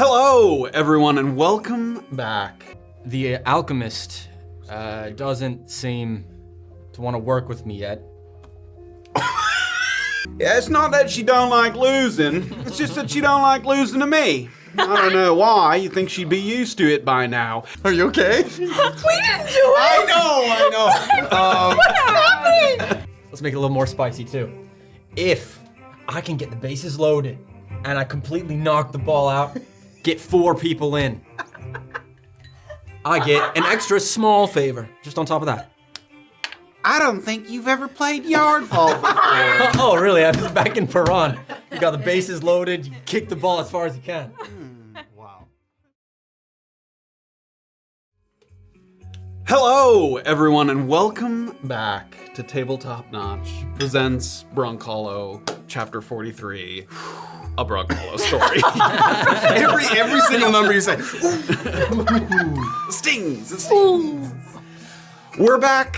Hello, everyone, and welcome back. The alchemist doesn't seem to want to work with me yet. Yeah, it's not that she don't like losing. It's just that she don't like losing to me. I don't know why. You think she'd be used to it by now. Are you okay? We didn't do it! I know. What's happening? Let's make it a little more spicy too. If I can get the bases loaded and I completely knock the ball out, get 4 people in, I get an extra small favor just on top of that. I don't think you've ever played yard ball before. Oh, really? I was back in Piran. You got the bases loaded, you kick the ball as far as you can. Wow. Hello, everyone, and welcome back to Tabletop Notch presents Brunkhollow, Chapter 43, a Brunkhollow story. every single number you say. Stings. It stings. We're back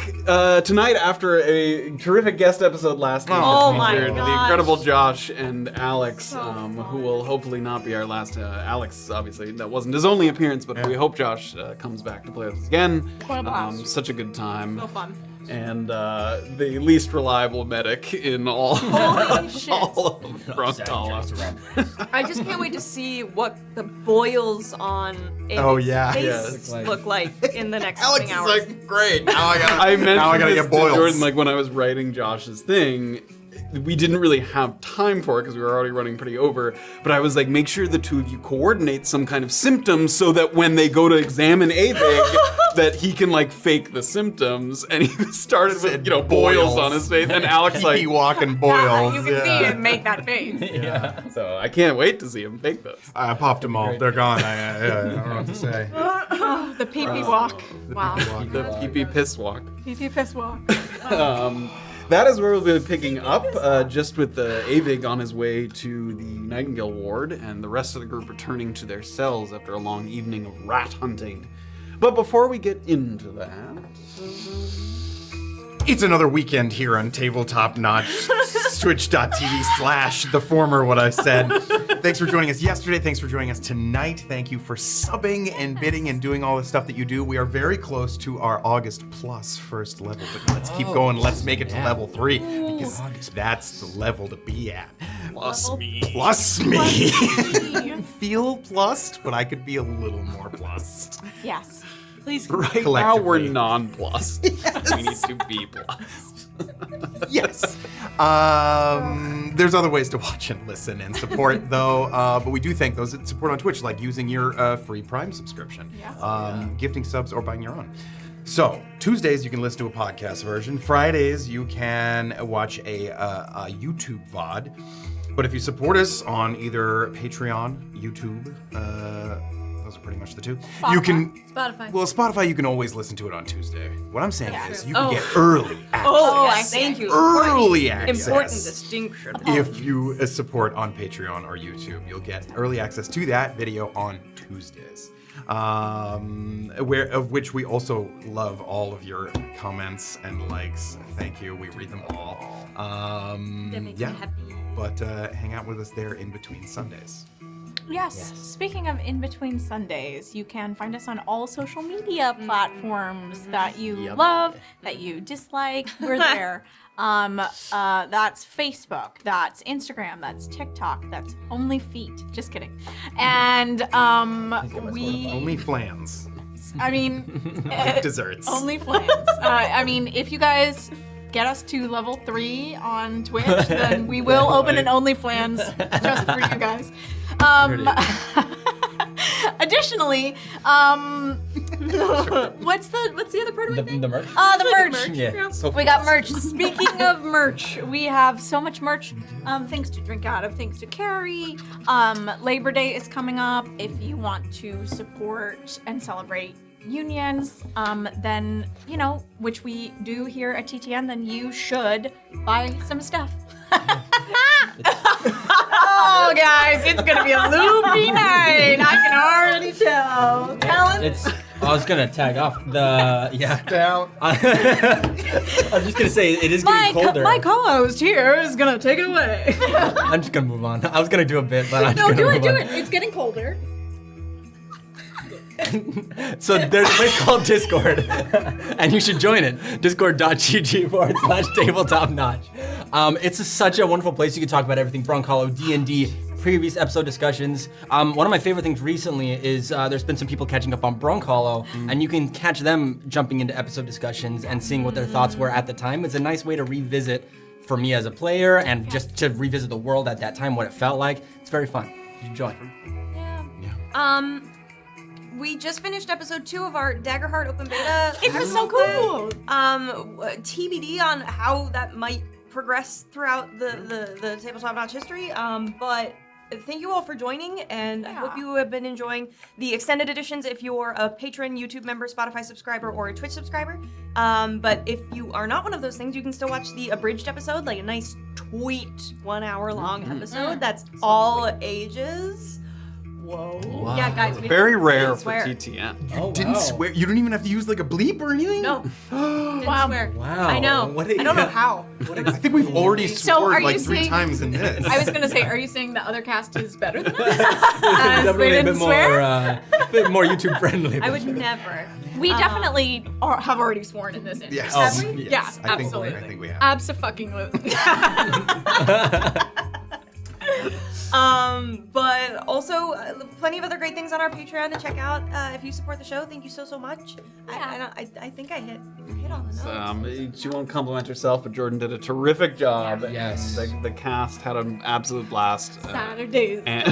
tonight after a terrific guest episode last week. Oh that my featured gosh. the incredible Josh and Alex, So who will hopefully not be our last. Alex, obviously, that wasn't his only appearance, but we hope Josh comes back to play with us again. What a blast. Such a good time. So fun. And the least reliable medic in all, Holy shit. all of Brunkhollow. I just can't wait to see what the boils on Oh, Aiven's yeah. face Yes. look like in the next Alex coming is hours. like, great. Now I mentioned gotta this get boils. to Jordan, like when I was writing Josh's thing, we didn't really have time for it because we were already running pretty over, but I was like, make sure the two of you coordinate some kind of symptoms so that when they go to examine Eiven, that he can like fake the symptoms. And he started with, boils on his face, and Alex like, Pee walking Yeah, boils. you can see him make that face. Yeah. so I can't wait to see him fake those. I popped them all. They're gone. I don't know what to say. Oh, the pee-pee walk. Wow. The pee-pee piss walk. Pee-pee piss walk. That is where we'll be picking up, just with Avig on his way to the Nightingale Ward, and the rest of the group returning to their cells after a long evening of rat hunting. But before we get into that... It's another weekend here on Tabletop Notch, twitch.tv/the former what I said. Thanks for joining us yesterday. Thanks for joining us tonight. Thank you for subbing and bidding and doing all the stuff that you do. We are very close to our August plus first level, but let's keep going. Let's make it to level 3 because that's the level to be at. Plus me. Plus me. Feel plussed, but I could be a little more plussed. Yes. Please. Right now we're Collectively. non-plussed. We need to be plussed. Yes. There's other ways to watch and listen and support, though. But we do thank those that support on Twitch, like using your free Prime subscription, gifting subs, or buying your own. So Tuesdays you can listen to a podcast version. Fridays you can watch a YouTube VOD. But if you support us on either Patreon, YouTube, those are pretty much the two. You can Spotify. Well, Spotify you can always listen to it on Tuesday. What I'm saying is you can Oh. get early access. Oh, thank you. Early access. Important distinction. If you support on Patreon or YouTube, you'll get early access to that video on Tuesdays. Of which we also love all of your comments and likes. Thank you. We read them all. That makes me happy. But hang out with us there in between Sundays. Yes. Speaking of in between Sundays, you can find us on all social media platforms that you love, that you dislike. We're there. That's Facebook, that's Instagram, that's TikTok, that's Only Feet. Just kidding. And we Only flans. I mean Desserts. Only Flans. I mean, if you guys get us to level 3 on Twitch, then we will open an OnlyFans just for you guys. Additionally, what's the other part of my thing? The merch? The merch. Yeah. We got merch. Speaking of merch, we have so much merch. Things to drink out of, things to carry. Labor Day is coming up. If you want to support and celebrate unions, then, which we do here at TTN, then you should buy some stuff. Oh, guys, it's gonna be a loopy night. I can already tell. Talon? I was gonna tag off the Down. I was just gonna say it is getting colder. My co-host here is gonna take it away. I'm just gonna move on. I was gonna do a bit, but I'm just No, gonna do move it, do on. it. It's getting colder. So there's a place called Discord, and you should join it. Discord.gg/tabletopnotch. It's such a wonderful place. You can talk about everything Brunkhollow, D&D, previous episode discussions. One of my favorite things recently is there's been some people catching up on Brunkhollow, and you can catch them jumping into episode discussions and seeing what their thoughts were at the time. It's a nice way to revisit for me as a player and just to revisit the world at that time, what it felt like. It's very fun. You should join. Yeah. We just finished episode 2 of our Daggerheart open beta. It was so cool. TBD on how that might progress throughout the Tabletop Notch history. But thank you all for joining, and I hope you have been enjoying the extended editions if you're a patron, YouTube member, Spotify subscriber, or a Twitch subscriber. But if you are not one of those things, you can still watch the abridged episode, like a nice tweet 1 hour long episode that's all ages. Whoa. Wow. Yeah, guys. We Very rare for swear. TTN. Didn't swear. You don't even have to use like a bleep or anything. No. Didn't swear. Wow. I know. I don't know how. I think we've already sworn are you like 3 saying- times in this. I was gonna say, are you saying the other cast is better than us? Definitely they a bit didn't more, swear? bit more YouTube friendly. I would never. We definitely have already sworn in this instance. Yes. Oh, Yes. Yeah, I think absolutely. I think we have. Abso-fucking-lutely. But also plenty of other great things on our Patreon to check out. If you support the show, thank you so much. I think I hit on the notes. She won't compliment herself, but Jordan did a terrific job. Yes. The cast had an absolute blast. Saturdays. And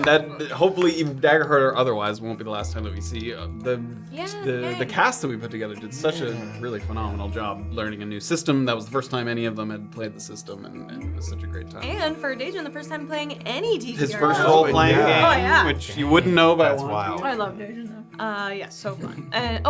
that hopefully even Daggerheart or otherwise won't be the last time that we see the cast that we put together did such a really phenomenal job learning a new system. That was the first time any of them had played the system, and it was such a great time. And for Deirdre, the first time playing any TTRPG. His first role-playing game, Yeah. Oh, yeah. which you wouldn't know by That's watching. wild. I love Deirdre. Yeah, so fun. And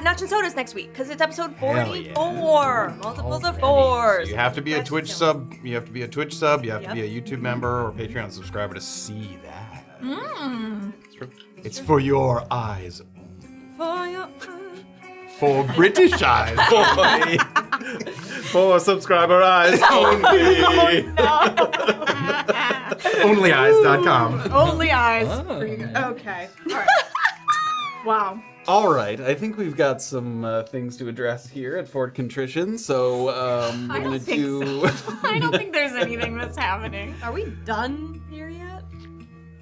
Notch and Soda's next week, because it's episode Hell 44. Multiples of 4. So you have to be a That's Twitch ridiculous. sub. You have to be a Twitch sub. You have to Yep. be a YouTube member or Patreon subscriber to see that. Mm. It's for your eyes. For your- For British eyes. For subscriber eyes only. Onlyeyes.com. Only eyes. Oh. For you guys. Okay. All right. Wow. All right, I think we've got some things to address here at Fort Contrition, so we're I gonna don't think do. so. I don't think there's anything that's happening. Are we done here yet?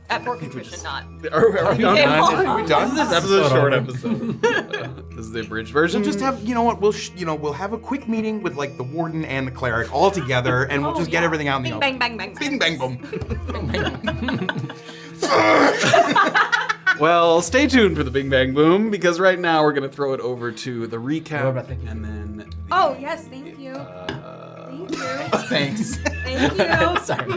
At Fort Contrition, not. Are we done? Are we done? This is a short episode. This is the abridged version. We'll just have, you know what? We'll have a quick meeting with like the warden and the cleric all together, and we'll just get everything out in the Bing, open. bang, bang, bang. Bing, bang, boom. Well, stay tuned for the Bing Bang Boom, because right now we're gonna throw it over to the recap, What about thinking? and then. The, Oh, yes, thank you. Thank you. Thanks. Thank you. Sorry.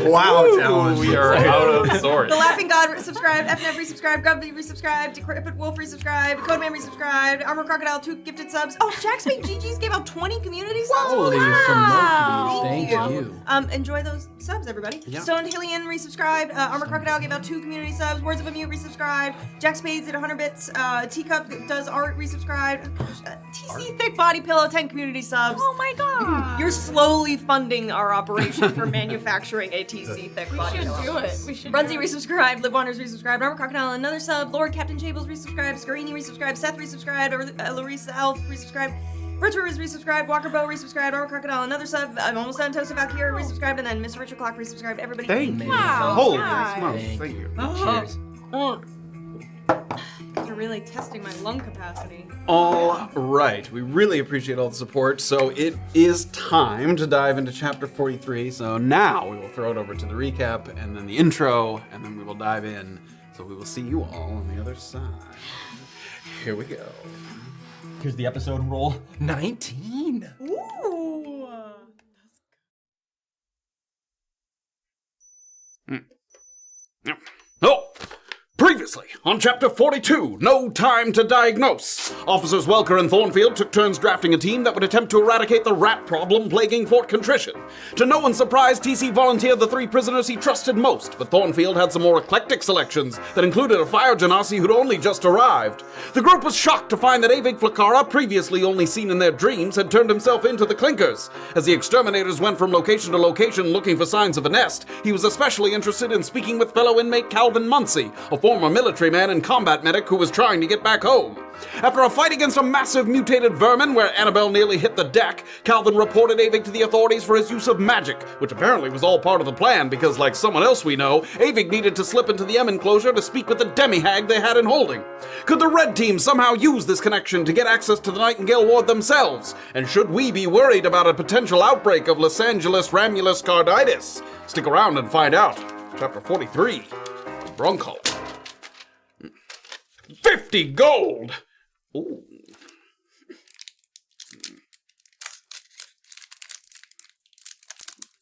Wow, Talon. we are out of sorts. The Laughing God resubscribed, FNF resubscribed, Grubby resubscribed, Decrepit Wolf resubscribed, Codeman resubscribed, Armor Crocodile 2 gifted subs. Oh, Jack's Big GG's gave out 20 community subs. Holy Wow. Thank you. Enjoy those subs, everybody. Yeah. Stoned Illien resubscribed, Armor Crocodile gave out 2 community subs, Words of a Mute resubscribed, Jack Spades did 100 bits, Teacup does art resubscribed, TC Thick Body Pillow 10 community subs. Oh my god. You're slowly funding our operation for manufacturing a TC Thick We Body should Pillow. do it. We should. Runzy do it. resubscribed, Live Wonders resubscribed, Armor Crocodile another sub, Lord Captain Jables resubscribed, Scarini resubscribed, Seth resubscribed, Larissa Elf resubscribed, Richard is resubscribed, Walker Bow resubscribed, Armor Crocodile another sub, I'm almost done, Toast of Valkyrie resubscribed, and then Mr. Richard Clock resubscribed. Everybody, Thank you. Wow. Holy Nice. smokes! Thank you. Cheers. You're really testing my lung capacity. All right, we really appreciate all the support. So it is time to dive into chapter 43. So now we will throw it over to the recap and then the intro, and then we will dive in. So we will see you all on the other side. Here we go. Here's the episode roll 19. Ooh. Oh, previous Previously, on Chapter 42, No Time to Diagnose, Officers Welker and Thornfield took turns drafting a team that would attempt to eradicate the rat problem plaguing Fort Contrition. To no one's surprise, TC volunteered the 3 prisoners he trusted most, but Thornfield had some more eclectic selections that included a fire genasi who'd only just arrived. The group was shocked to find that Avig Flakara, previously only seen in their dreams, had turned himself into the Clinkers. As the exterminators went from location to location looking for signs of a nest, he was especially interested in speaking with fellow inmate Calvin Muncie, a former military man and combat medic who was trying to get back home. After a fight against a massive mutated vermin where Annabel nearly hit the deck, Calvin reported Avig to the authorities for his use of magic, which apparently was all part of the plan because, like someone else we know, Avig needed to slip into the M enclosure to speak with the demi-hag they had in holding. Could the red team somehow use this connection to get access to the Nightingale Ward themselves? And should we be worried about a potential outbreak of Los Angeles Ramulus carditis? Stick around and find out. Chapter 43, Brunkhollow. 50 gold! Ooh.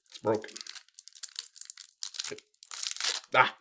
It's broken. Ah.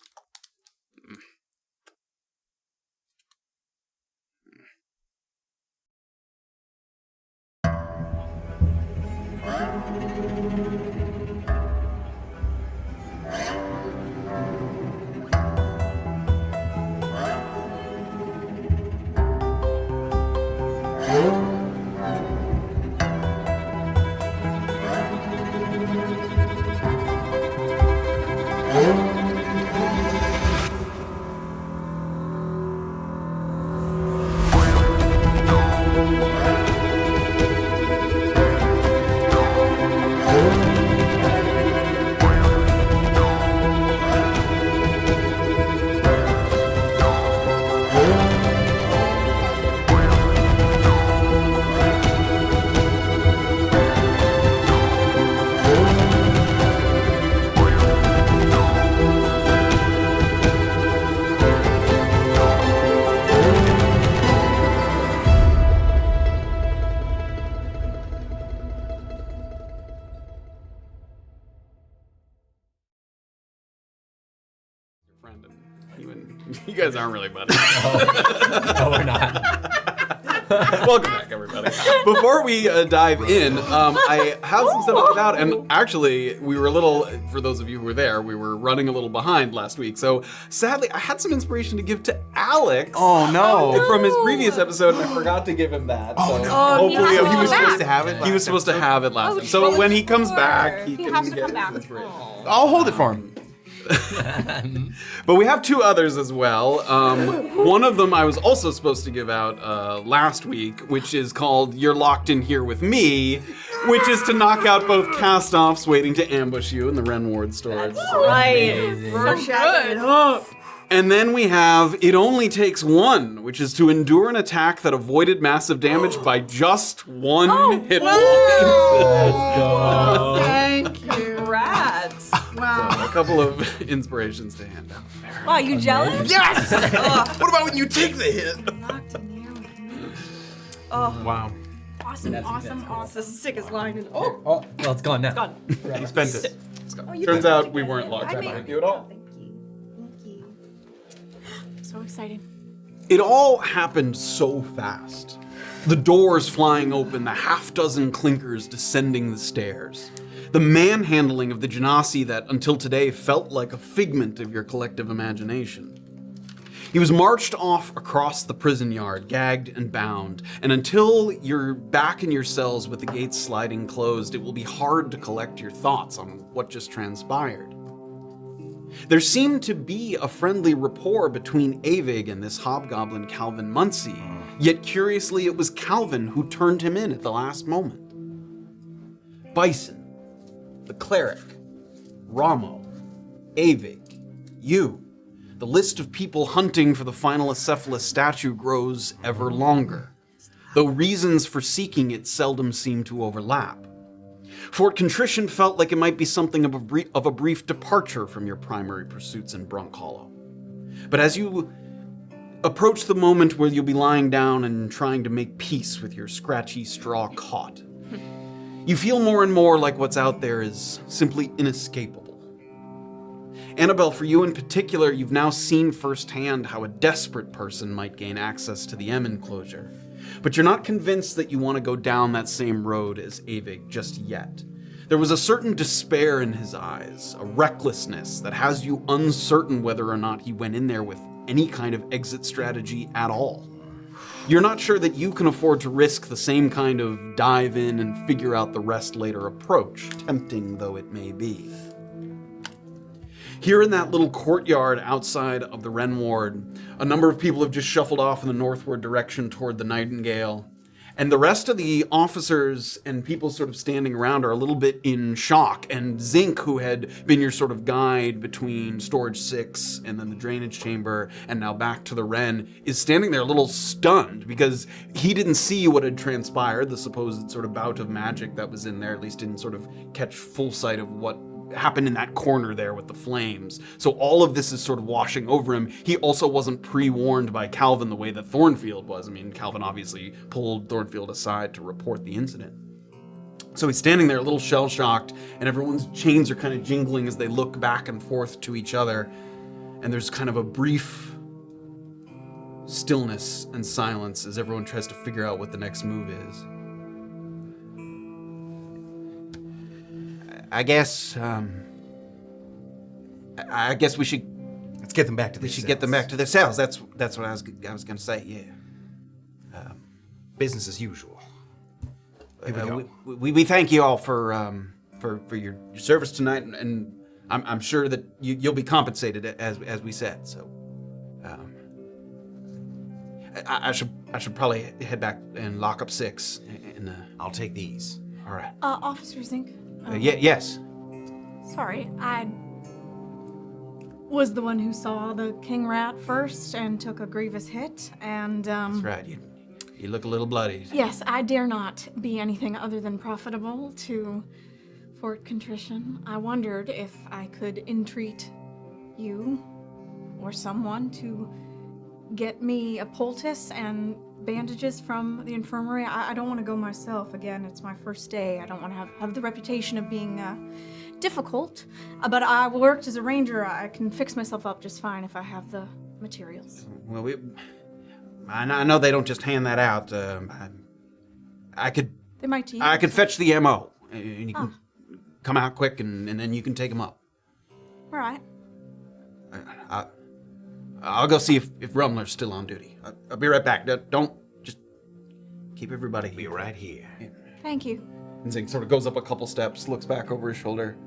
You guys aren't really buddies. No, we're not. Welcome back, everybody. Before we dive in, I have some stuff to give out, and actually, we were a little, for those of you who were there, we were running a little behind last week, so sadly, I had some inspiration to give to Alex. Oh no! From his previous episode, and I forgot to give him that. Oh, so no. hopefully he he was back. supposed to have it. He was supposed to have it last time. So well, when he comes sure. back, he He can has to get come back. inspiration. I'll hold it for him. But we have 2 others as well. One of them I was also supposed to give out last week, which is called You're Locked in Here with Me, which is to knock out both cast-offs waiting to ambush you in the Ren Ward storage. Right. Rorschach it up. And then we have It Only Takes One, which is to endure an attack that avoided massive damage by just 1 hit point. Thank you. Rats. Wow. So a couple of inspirations to hand out there. Wow, you jealous? Yes! What about when you take the hit? Locked in here with me. Oh, Wow. Awesome, awesome, it's awesome. the sickest line in. Oh, Oh, well, it's gone now. it's gone. He spent it. Turns out we weren't locked I behind made- you at all. Thank you. Thank you. So exciting. It all happened so fast. The doors flying open, the half-dozen clinkers descending the stairs. The manhandling of the genasi that, until today, felt like a figment of your collective imagination. He was marched off across the prison yard, gagged and bound, and until you're back in your cells with the gates sliding closed, it will be hard to collect your thoughts on what just transpired. There seemed to be a friendly rapport between Avig and this hobgoblin Calvin Muncie, yet curiously it was Calvin who turned him in at the last moment. Bison, the cleric, Ramo, Avig, you. The list of people hunting for the final Acephalus statue grows ever longer, though reasons for seeking it seldom seem to overlap. Fort Contrition felt like it might be something of a brief departure from your primary pursuits in Brunkhollow. But as you approach the moment where you'll be lying down and trying to make peace with your scratchy straw cot, you feel more and more like what's out there is simply inescapable. Annabel, for you in particular, you've now seen firsthand how a desperate person might gain access to the M enclosure. But you're not convinced that you want to go down that same road as Eiven just yet. There was a certain despair in his eyes, a recklessness that has you uncertain whether or not he went in there with any kind of exit strategy at all. You're not sure that you can afford to risk the same kind of dive in and figure out the rest later approach, tempting though it may be. Here in that little courtyard outside of the Wren Ward, a number of people have just shuffled off in the northward direction toward the Nightingale. And the rest of the officers and people sort of standing around are a little bit in shock. And Zinc, who had been your sort of guide between Storage 6 and then the drainage chamber and now back to the Wren, is standing there a little stunned because he didn't see what had transpired, the supposed sort of bout of magic that was in there, at least didn't sort of catch full sight of what happened in that corner there with the flames. So all of this is sort of washing over him. He also wasn't pre-warned by Calvin the way that Thornfield was. I mean, Calvin obviously pulled Thornfield aside to report the incident. So he's standing there a little shell-shocked, and everyone's chains are kind of jingling as they look back and forth to each other. And there's kind of a brief stillness and silence as everyone tries to figure out what the next move is. I guess we should. Let's get them back to their We should cells. get them back to their cells. That's what I was going to say. Yeah. Business as usual. Here we go. We thank you all for your service tonight, and I'm sure that you'll be compensated as we said. So, I should probably head back and lock up 6. And I'll take these. all right. Officer Zink. Yes. Sorry, I was the one who saw the king rat first and took a grievous hit, and That's right. You look a little bloody. yes, I dare not be anything other than profitable to Fort Contrition. I wondered if I could entreat you or someone to get me a poultice and bandages from the infirmary. I don't want to go myself. Again, it's my first day. I don't want to have the reputation of being difficult. But I worked as a ranger. I can fix myself up just fine if I have the materials. Well, I know they don't just hand that out. I could They might to you. I could fetch the MO, and you can come out quick, and then you can take them up. All right. I'll go see if Rumler's still on duty. I'll be right back. Don't just keep everybody here. Be right here. Thank you. And Zink sort of goes up a couple steps, looks back over his shoulder.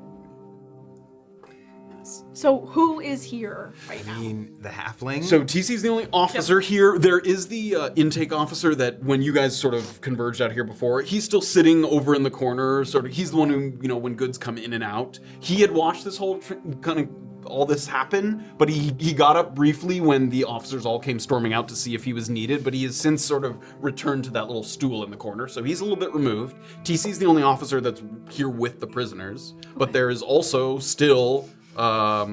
So who is here right I now? mean, the halfling. So TC's the only officer here. There is the intake officer that when you guys sort of converged out here before, he's still sitting over in the corner. Sort of, he's the one who, when goods come in and out. He had watched this whole kind of all this happen, but he got up briefly when the officers all came storming out to see if he was needed, but he has since sort of returned to that little stool in the corner, so he's a little bit removed. TC's the only officer that's here with the prisoners, but there is also still, I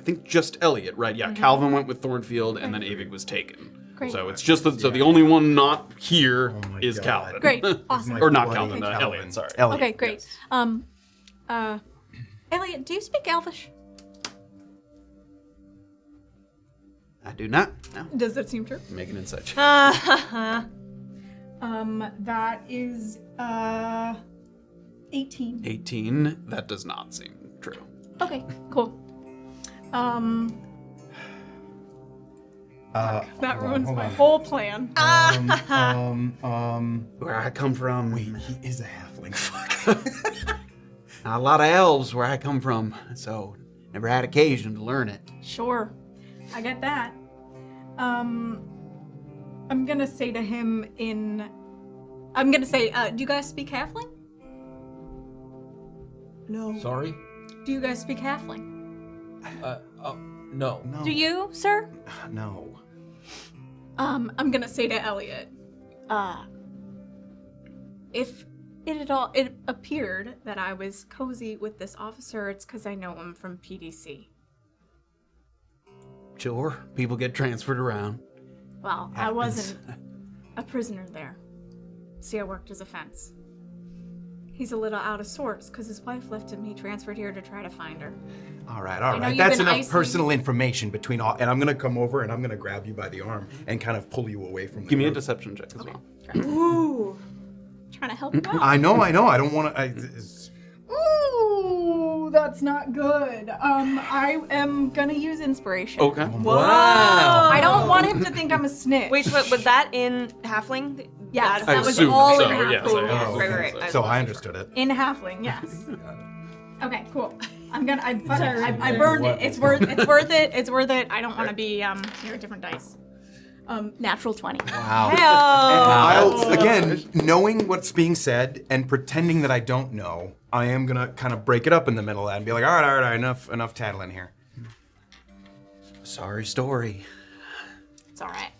think just Elliot, right? Yeah, Calvin went with Thornfield, and then Eiven was taken. Great. So it's just so the only one not here my is God. Calvin. Great. Awesome. Or not Bloody Calvin, Elliot, sorry. Elliot. Okay, great. Elliot, do you speak Elvish? I do not. No. Does that seem true? Make an insight check. That is 18. 18. That does not seem true. Okay, cool. That ruins my whole plan. Where I come from, Wait, he is a halfling. Fuck. not a lot of elves where I come from, so never had occasion to learn it. Sure, I get that. I'm gonna say to him do you guys speak halfling? No. Sorry? Do you guys speak halfling? No. Do you, sir? No. I'm gonna say to Elliot, if it appeared that I was cozy with this officer, it's because I know him from PDC. Sure, people get transferred around. Well, I wasn't a prisoner there. See, I worked as a fence. He's a little out of sorts because his wife left him. He transferred here to try to find her. All right. know you've That's been enough isolated. personal information between all. And I'm gonna come over and I'm gonna grab you by the arm and kind of pull you away from. Give me a deception check as well. Ooh. Trying to help him out. I know. I don't want to. Ooh, that's not good. I am gonna use inspiration. Okay. Wow. I don't want him to think I'm a snitch. Wait, so was that in halfling? Yes, that I was assume all so, in halfling. yes, I Oh, Right, okay. right. So I understood it. In halfling, yes. Okay, cool. I burned it. It's worth it. It's worth it. I don't want to be here are different dice. Natural 20. Wow. I'll, again, knowing what's being said and pretending that I don't know, I am gonna kind of break it up in the middle of that and be like, all right, enough tattling here. Sorry story. It's all right.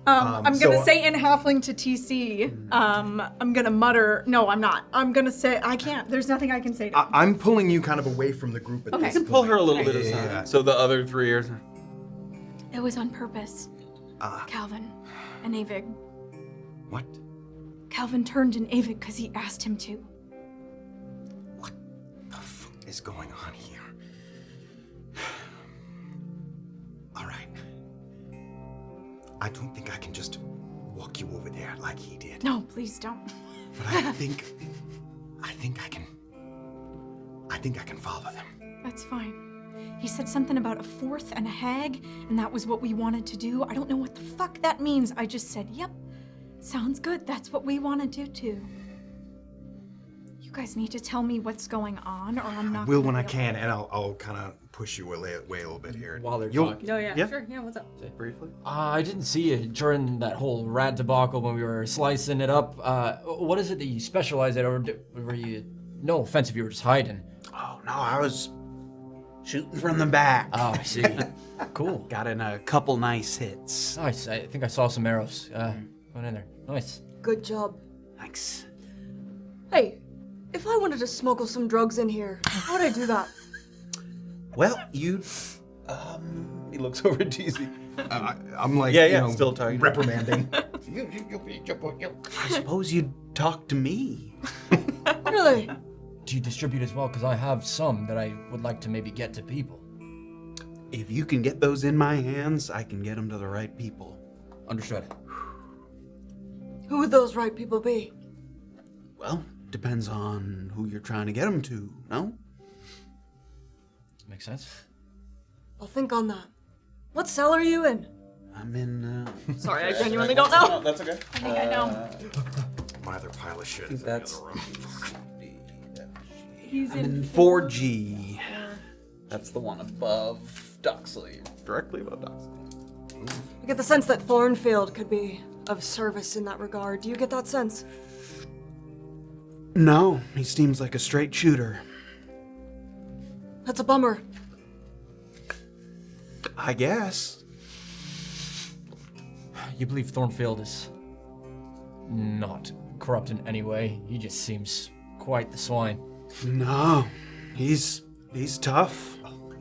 I'm gonna say in halfling to TC. I'm gonna mutter. No, I'm not. I'm gonna say I can't. There's nothing I can say to him. I'm pulling you kind of away from the group at Okay. this You point. Pull her a little bit aside. Yeah. So the other three are. It was on purpose. Calvin and Avig. What? Calvin turned in Avig because he asked him to. What the fuck is going on here? All right. I don't think I can just walk you over there like he did. No, please don't. But I think I can follow them. That's fine. He said something about a fourth and a hag, and that was what we wanted to do. I don't know what the fuck that means. I just said, yep, sounds good. That's what we want to do too. You guys need to tell me what's going on, or I'm not. Will gonna when I be can, and I'll kind of push you away a little bit here. While they're You'll- talking. Oh yeah, Yeah. sure. Yeah, what's up? Briefly. I didn't see it during that whole rat debacle when we were slicing it up. What is it that you specialize at, or were you? No offense if you were just hiding. Oh no, I was shooting from the back. Oh, I see. Cool. Got in a couple nice hits. Nice. I think I saw some arrows. Went in there. Nice. Good job. Thanks. Hey, if I wanted to smuggle some drugs in here, how would I do that? Well, you. He looks over at TC. I'm like, Yeah, still talking. reprimanding. I suppose you'd talk to me. Really? Do you distribute as well? Because I have some that I would like to maybe get to people. If you can get those in my hands, I can get them to the right people. Understood. Who would those right people be? Well, depends on who you're trying to get them to, no? Makes sense. I'll think on that. What cell are you in? I'm in, Sorry, I genuinely don't know. That's okay. I think I know. My other pile of shit is in the That's- other room. He's I'm in 4G. That's the one above Doxley. Directly above Doxley. I get the sense that Thornfield could be of service in that regard. Do you get that sense? No, he seems like a straight shooter. That's a bummer. I guess. You believe Thornfield is not corrupt in any way? He just seems quite the swine. No, he's tough. All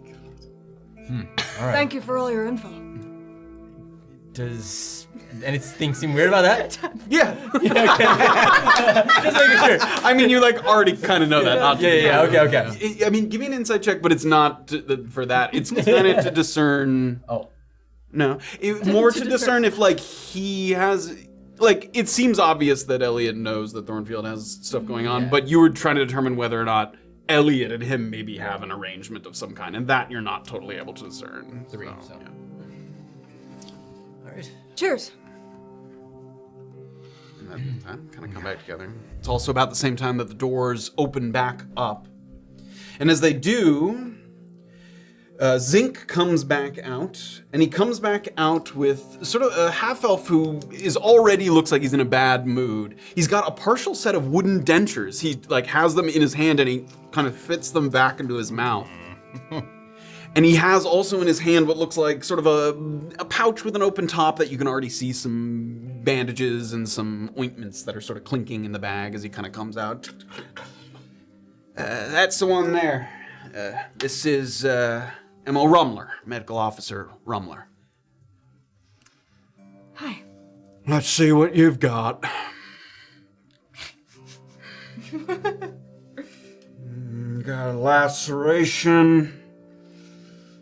right. Thank you for all your info. Does anything seem weird about that? Yeah. Just making sure. I mean, you like already kind of know that. Not to- Yeah. Okay. I mean, give me an insight check, but it's not for that. It's kind of to discern. Oh. No, more to discern if like he has. Like, it seems obvious that Elliot knows that Thornfield has stuff going on, but you were trying to determine whether or not Elliot and him maybe have an arrangement of some kind, and that you're not totally able to discern. Three, So, so. yeah. All right. Cheers. And then kind of come back together. It's also about the same time that the doors open back up. And as they do, Zinc comes back out, and he comes back out with sort of a half-elf who is already looks like he's in a bad mood. He's got a partial set of wooden dentures. He like has them in his hand, and he kind of fits them back into his mouth. And he has also in his hand what looks like sort of a pouch with an open top that you can already see some bandages and some ointments that are sort of clinking in the bag as he kind of comes out. That's the one there. This is M.O. Rumler, Medical Officer Rumler. Hi. Let's see what you've got. Got a laceration.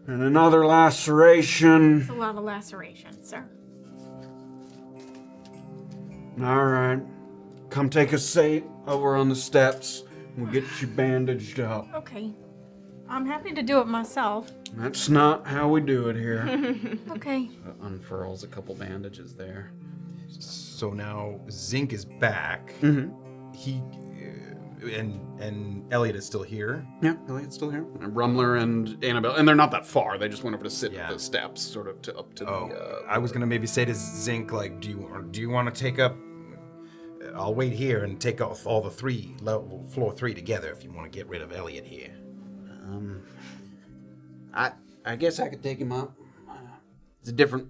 And another laceration. It's a lot of lacerations, sir. All right. Come take a seat over on the steps. We'll get you bandaged up. Okay. I'm happy to do it myself. That's not how we do it here. Okay. Unfurls a couple bandages there. So now Zinc is back. Mm-hmm. He and Elliot is still here. Yeah, Elliott's still here. And Rumler and Annabel, and they're not that far. They just went over to sit Yeah. at the steps, sort of up to the. I was gonna maybe say to Zinc, like, do you want to take up? I'll wait here and take off all the floor 3 together if you want to get rid of Elliot here. I guess I could take him up. It's a different.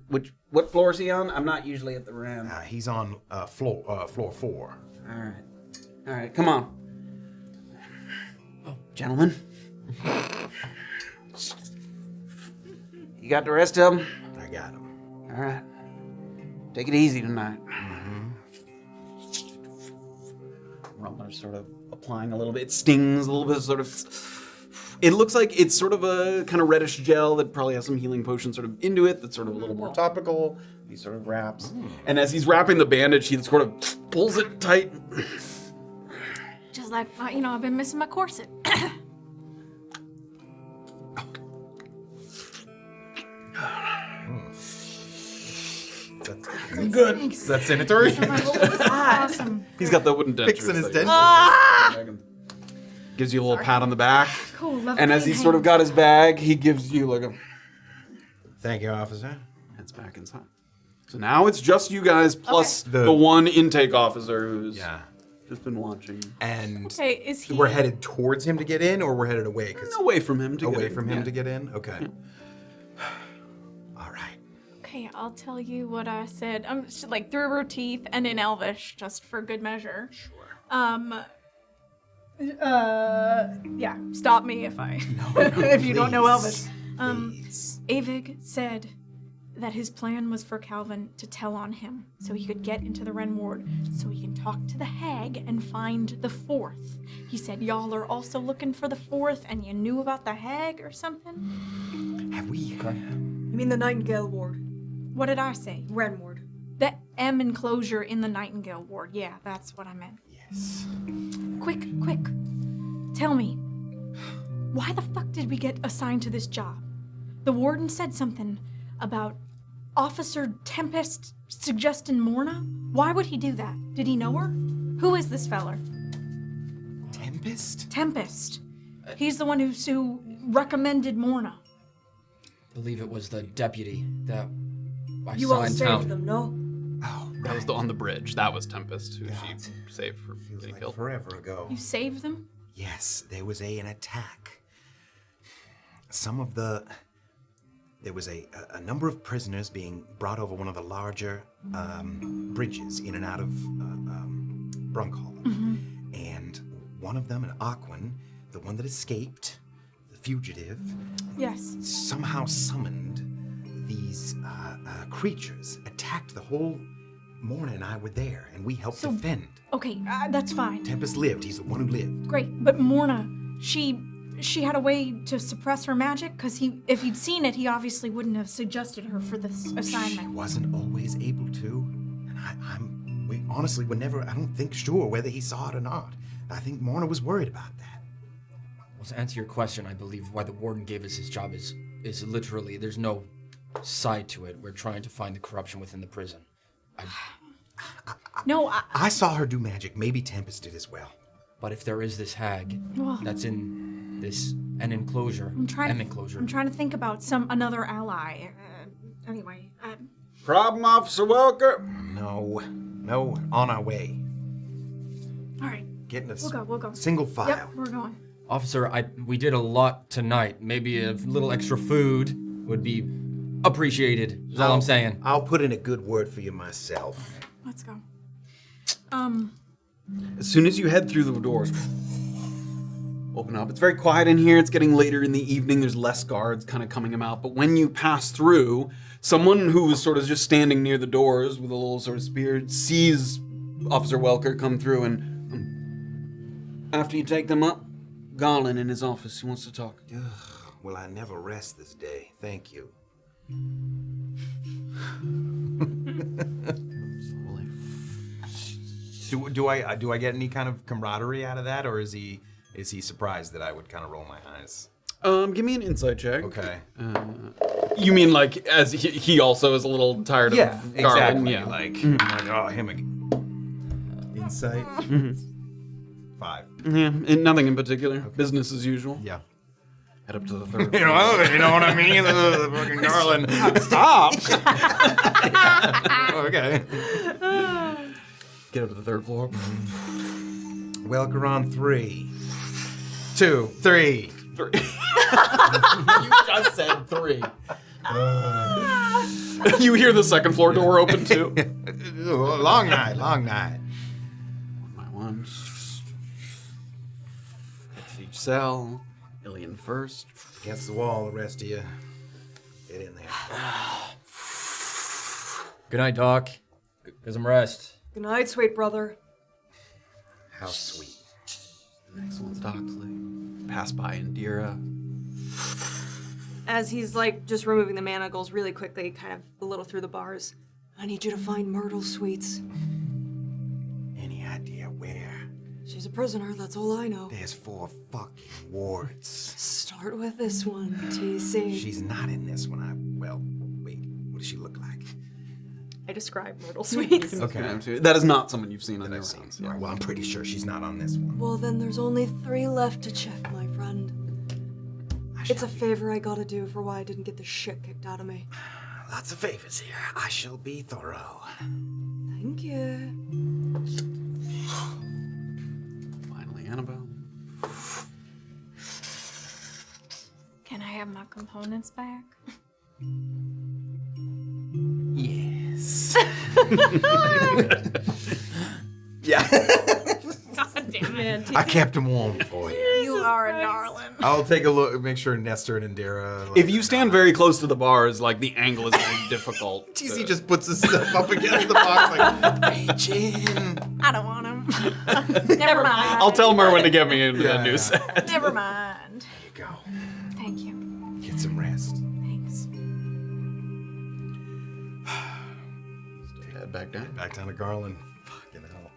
What floor is he on? I'm not usually at the ram. He's on floor 4. All right, come on. Oh, gentlemen. You got the rest of them? I got him. All right. Take it easy tonight. Rumbler's sort of applying a little bit. It stings a little bit, sort of. It looks like it's sort of a kind of reddish gel that probably has some healing potion sort of into it that's sort of a little more topical. He sort of wraps. And as he's wrapping the bandage, he sort of pulls it tight. Just like, I've been missing my corset. Good. Thanks. That's sanitary. Awesome. He's got the wooden dentures. Fixing his that dentures. Gives you a little pat on the back. Cool. Love And as being he's sort of got his bag, he gives you like a... Thank you, officer. Heads back inside. So now it's just you guys plus Okay. the one intake officer who's Yeah. just been watching. And Okay, is he... we're headed towards him to get in, or we're headed away? Away from him to Away get from him yeah. to get in? Okay. All right. Okay, I'll tell you what I said. Just, like through her teeth and in Elvish, just for good measure. Sure. Yeah. Stop me if I, if you don't know Elvish. Please. Avig said that his plan was for Calvin to tell on him, so he could get into the Ren Ward, so he can talk to the hag and find the fourth. He said y'all are also looking for the fourth, and you knew about the hag or something. Have we? You mean the Nightingale Ward? What did I say? Ren Ward. The M enclosure in the Nightingale Ward. Yeah, that's what I meant. Yes. Quick. Tell me, why the fuck did we get assigned to this job? The warden said something about Officer Tempest suggesting Morna. Why would he do that? Did he know her? Who is this feller? Tempest? Tempest. He's the one who recommended Morna. I believe it was the deputy that I You saw all in saved town. them, no? Oh, That was on the bridge. That was Tempest, who God. she saved for feels getting like killed. forever ago. You saved them? Yes, there was an attack. There was a number of prisoners being brought over one of the larger bridges in and out of Brunkhollow. And one of them, an Aquan, the one that escaped, the fugitive, Yes. somehow summoned these creatures, attacked the whole... Morna and I were there, and we helped defend. Okay, that's fine. Tempest lived. He's the one who lived. Great, but Morna, she had a way to suppress her magic, because if he'd seen it, he obviously wouldn't have suggested her for this She assignment. wasn't always able to, and we honestly were never, I don't think, sure whether he saw it or not. I think Morna was worried about that. Well, to answer your question, I believe why the warden gave us his job is literally there's no side to it. We're trying to find the corruption within the prison. No, I saw her do magic. Maybe Tempest did as well. But if there is this hag Well- that's in this enclosure, I'm trying enclosure. to think about another ally. Anyway, Problem, Officer Welker? No, on our way. all right, Getting a we'll go. single file. Yep, we're going. Officer, we did a lot tonight. Maybe a little extra food would be appreciated. Is all I'm saying. I'll put in a good word for you myself. Let's go. As soon as you head through the doors, open up. It's very quiet in here. It's getting later in the evening. There's less guards kind of coming out. But when you pass through, someone who was sort of just standing near the doors with a little sort of spear sees Officer Welker come through and... After you take them up, Garland in his office, he wants to talk. Ugh, will I never rest this day? Thank you. Do I get any kind of camaraderie out of that, or is he surprised that I would kind of roll my eyes? Give me an insight check. Okay. You mean like as he also is a little tired of Garland? Exactly. Yeah. Like, I'm like, oh, him again. Insight. 5. Yeah, nothing in particular. Business as usual. Yeah. Head up to the third. You know what I mean? The fucking Garland. Stop! Okay. Get up to the third floor. Welker on 3. 2, 3. 3. You just said 3. You hear the second floor door open too. Long night, long night. One by one. Get to each cell. Illien first. Against the wall, the rest of you. Get in there. Good night, Doc. Get some rest. Good night, sweet brother. How sweet. The next one's Doxley. Pass by Deirdre. As he's like just removing the manacles really quickly, kind of a little through the bars. I need you to find Myrtle Sweets. Any idea where? She's a prisoner, that's all I know. There's 4 fucking wards. Start with this one, TC. She's not in this one. Well, wait. What does she look like? I describe Myrtle Sweets. Okay. That is not someone you've seen on That your I've seen. rounds. All right, well, I'm pretty sure she's not on this one. Well, then there's only 3 left to check, my friend. It's a favor I gotta do for why I didn't get the shit kicked out of me. Lots of favors here. I shall be thorough. Thank you. Finally, Annabel. Can I have my components back? Yes. Yeah. God damn it. I kept him warm for you. You are a darling. I'll take a look, make sure Nestor and Indira. If you stand very close to the bars, like the angle is very difficult. TC just puts himself up against the box, like, reach in. I don't want him. Never mind. I'll tell Merwin to get me into that Yeah. new set. Never mind. There you go. Thank you. Get some rest. Thanks. Head back down. Back down to Garland. Fucking hell.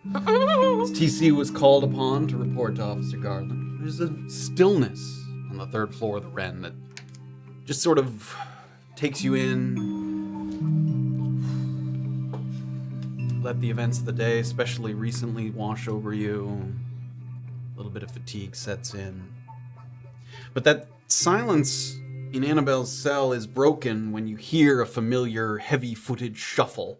TC was called upon to report to Officer Garland. There's a stillness on the third floor of the Wren that just sort of takes you in. Let the events of the day, especially recently, wash over you. A little bit of fatigue sets in. But that silence in Annabelle's cell is broken when you hear a familiar, heavy-footed shuffle.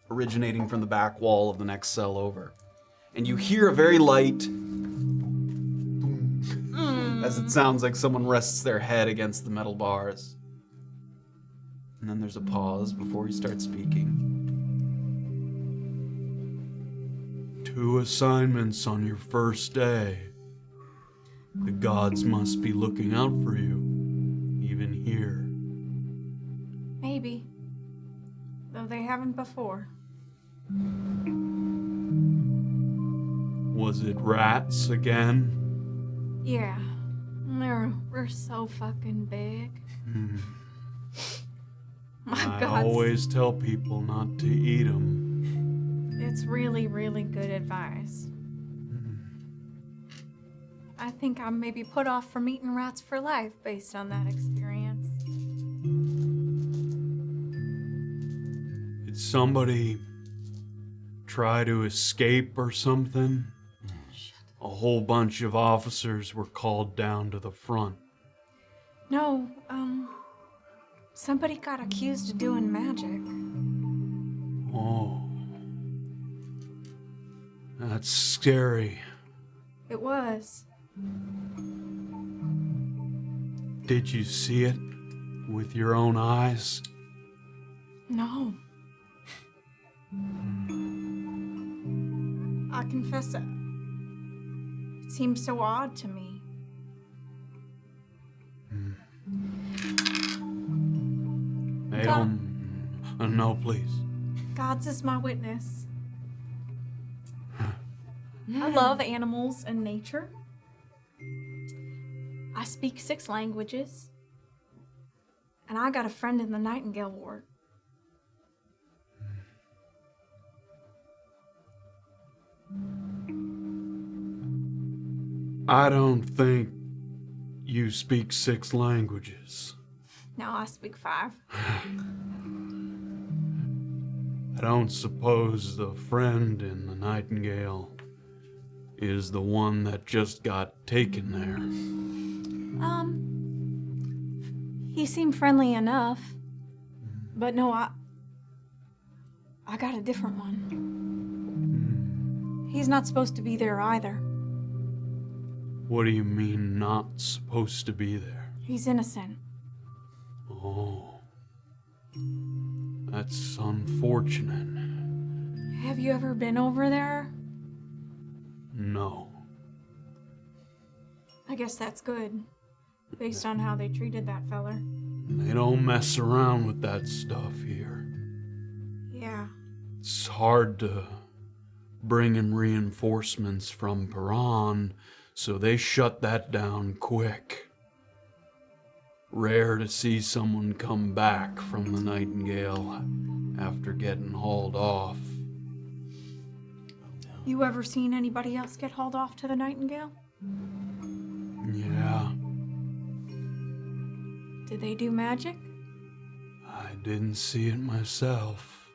Originating from the back wall of the next cell over. And you hear a very light boom, as it sounds like someone rests their head against the metal bars. And then there's a pause before he starts speaking. 2 assignments on your first day. The gods must be looking out for you, even here. Maybe. Though they haven't before. Was it rats again? Yeah. We're so fucking big. My I God. always tell people not to eat them. It's really, really good advice. I think I'm maybe put off from eating rats for life based on that experience. Did somebody try to escape or something? A whole bunch of officers were called down to the front. No, somebody got accused of doing magic. Oh. That's scary. It was. Did you see it with your own eyes? No. I confess it. It seems so odd to me. They don't... No, please. God's is my witness. I love animals and nature. I speak 6 languages. And I got a friend in the Nightingale Ward. I don't think you speak 6 languages. Now I speak 5. I don't suppose the friend in the Nightingale is the one that just got taken there. He seemed friendly enough. But no, I got a different one. He's not supposed to be there either. What do you mean, not supposed to be there? He's innocent. Oh. That's unfortunate. Have you ever been over there? No. I guess that's good, based on how they treated that feller. They don't mess around with that stuff here. Yeah. It's hard to bring in reinforcements from Piran, so they shut that down quick. Rare to see someone come back from the Nightingale after getting hauled off. You ever seen anybody else get hauled off to the Nightingale? Yeah, Did they do magic? I didn't see it myself.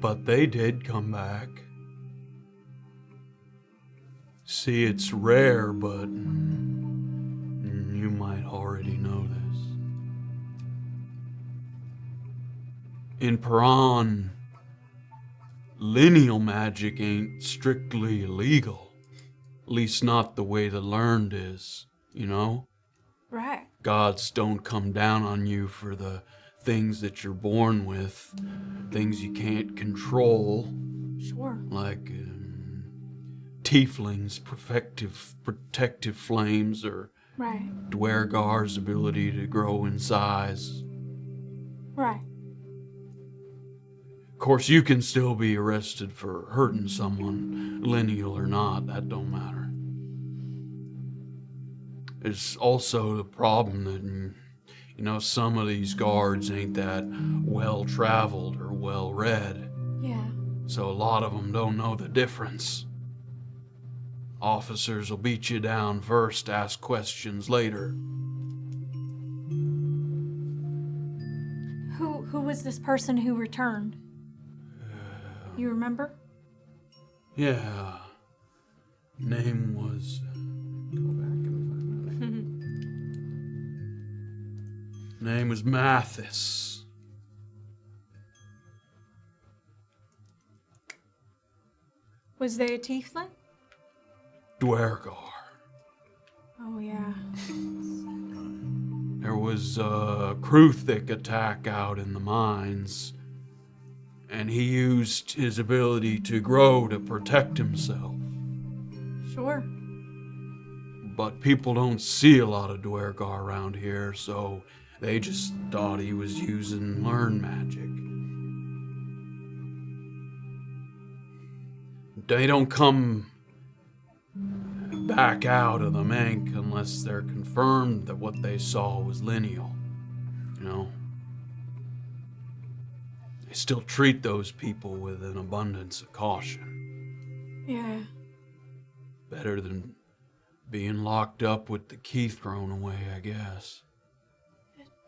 But they did come back. See, it's rare, but you might already know this. In Piran, lineal magic ain't strictly illegal. At least not the way the learned is, you know? Right. Gods don't come down on you for the things that you're born with, things you can't control, Sure. like tieflings' protective flames, or Right. Dwergar's ability to grow in size. Right. Of course, you can still be arrested for hurting someone, lineal or not, that don't matter. It's also the problem that, you know, some of these guards ain't that well-traveled or well-read, Yeah. so a lot of them don't know the difference. Officers will beat you down first, ask questions later. Who was this person who returned? You remember? Yeah. Name was... Go back and find the name. Name was Mathis. Was they a tiefling? Dwergar. Oh, yeah. There was a Kruthic attack out in the mines, and he used his ability to grow to protect himself. Sure. But people don't see a lot of Dwergar around here, so they just thought he was using learn magic. They don't come back out of the Mank unless they're confirmed that what they saw was lineal. You know? They still treat those people with an abundance of caution. Yeah. Better than being locked up with the key thrown away, I guess.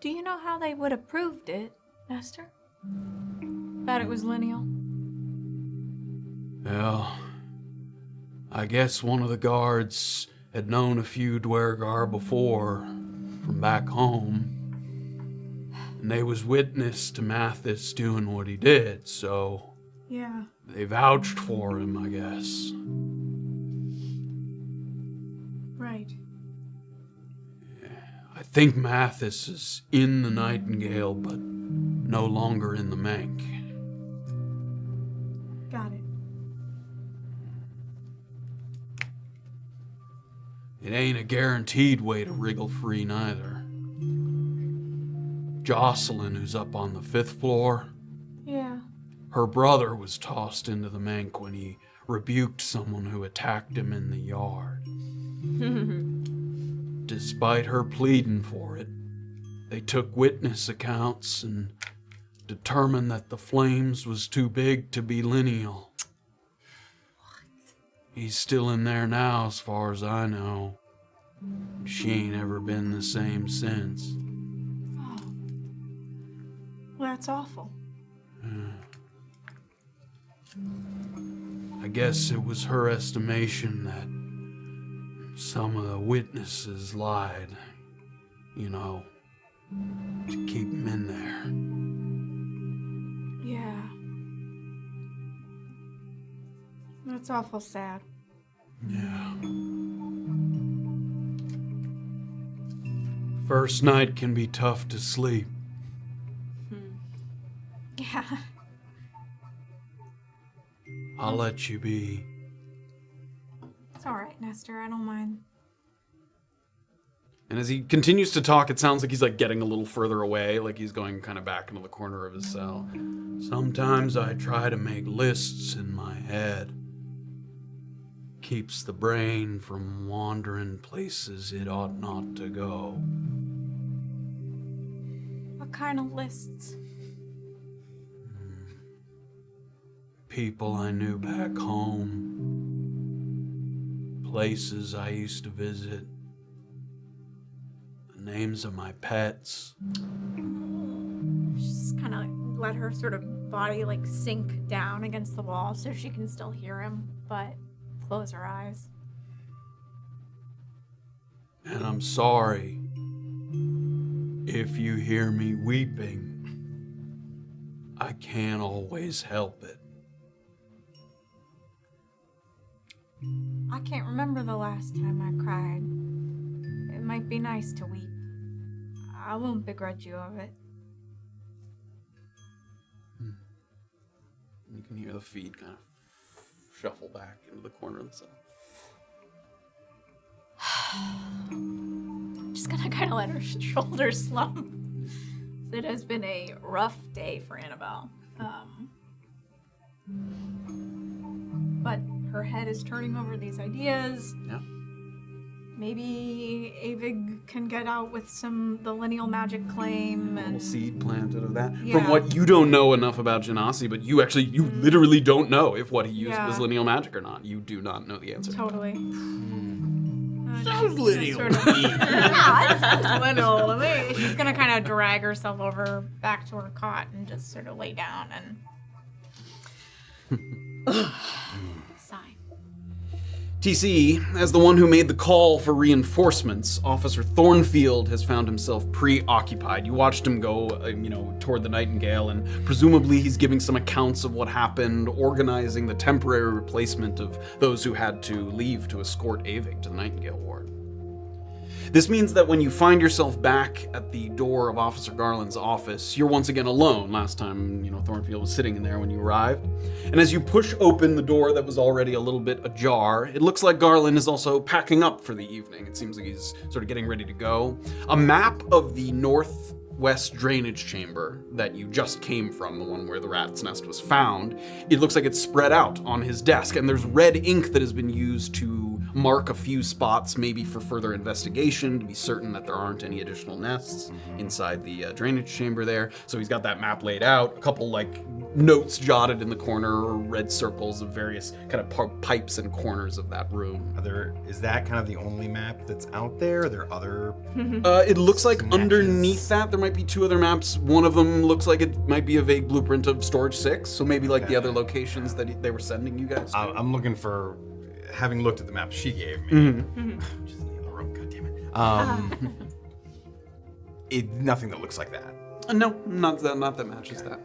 Do you know how they would have proved it, Nestor? That it was lineal? Well, I guess one of the guards had known a few Dwergar before from back home. And they was witness to Mathis doing what he did, so Yeah. they vouched for him, I guess. Right. I think Mathis is in the Nightingale, but no longer in the Mank. Got it. It ain't a guaranteed way to wriggle free, neither. Jocelyn, who's up on the 5th floor, Yeah. Her brother was tossed into the Mank when he rebuked someone who attacked him in the yard. Despite her pleading for it, they took witness accounts and determined that the flames was too big to be lineal. He's still in there now, as far as I know. She ain't ever been the same since. Oh. Well, that's awful. I guess it was her estimation that some of the witnesses lied, you know, to keep him in there. Yeah. That's awful sad. Yeah. First night can be tough to sleep. Yeah. I'll let you be. It's all right, Nestor. I don't mind. And as he continues to talk, it sounds like he's like getting a little further away, like he's going kind of back into the corner of his cell. Sometimes I try to make lists in my head. Keeps the brain from wandering places it ought not to go. What kind of lists? People I knew back home. Places I used to visit. The names of my pets. Just kind of let her sort of body like sink down against the wall so she can still hear him, but close her eyes. And I'm sorry if you hear me weeping. I can't always help it. I can't remember the last time I cried. It might be nice to weep. I won't begrudge you of it. You can hear the feet kind of shuffle back into the corner of the cell. Just gonna kind of let her shoulders slump. It has been a rough day for Annabel. But her head is turning over these ideas. Yeah. Maybe Avig can get out with the lineal magic claim A little and seed planted of that. Yeah. From what you don't know enough about Genasi, but you literally don't know if what he used Yeah. was lineal magic or not. You do not know the answer. totally. Sounds lineal. Yeah, it sounds lineal to me. She's gonna kind of drag herself over back to her cot and just sort of lay down and sigh. TC, as the one who made the call for reinforcements, Officer Thornfield has found himself preoccupied. You watched him go, toward the Nightingale, and presumably he's giving some accounts of what happened, organizing the temporary replacement of those who had to leave to escort Avig to the Nightingale ward. This means that when you find yourself back at the door of Officer Garland's office, you're once again alone. Last time, Thornfield was sitting in there when you arrived. And as you push open the door that was already a little bit ajar, it looks like Garland is also packing up for the evening. It seems like he's sort of getting ready to go. A map of the northwest drainage chamber that you just came from, the one where the rat's nest was found, it looks like it's spread out on his desk, and there's red ink that has been used to mark a few spots, maybe for further investigation, to be certain that there aren't any additional nests inside the drainage chamber there. So he's got that map laid out, a couple notes jotted in the corner, or red circles of various kind of pipes and corners of that room. Is that kind of the only map that's out there? Are there other? It looks like Snatches. underneath that there might be two other maps. One of them looks like it might be a vague blueprint of Storage 6, so maybe like the other locations that they were sending you guys to. I'm looking for, having looked at the map she gave me. Just in the other room, God damn it. Nothing that looks like that. No, not that matches that.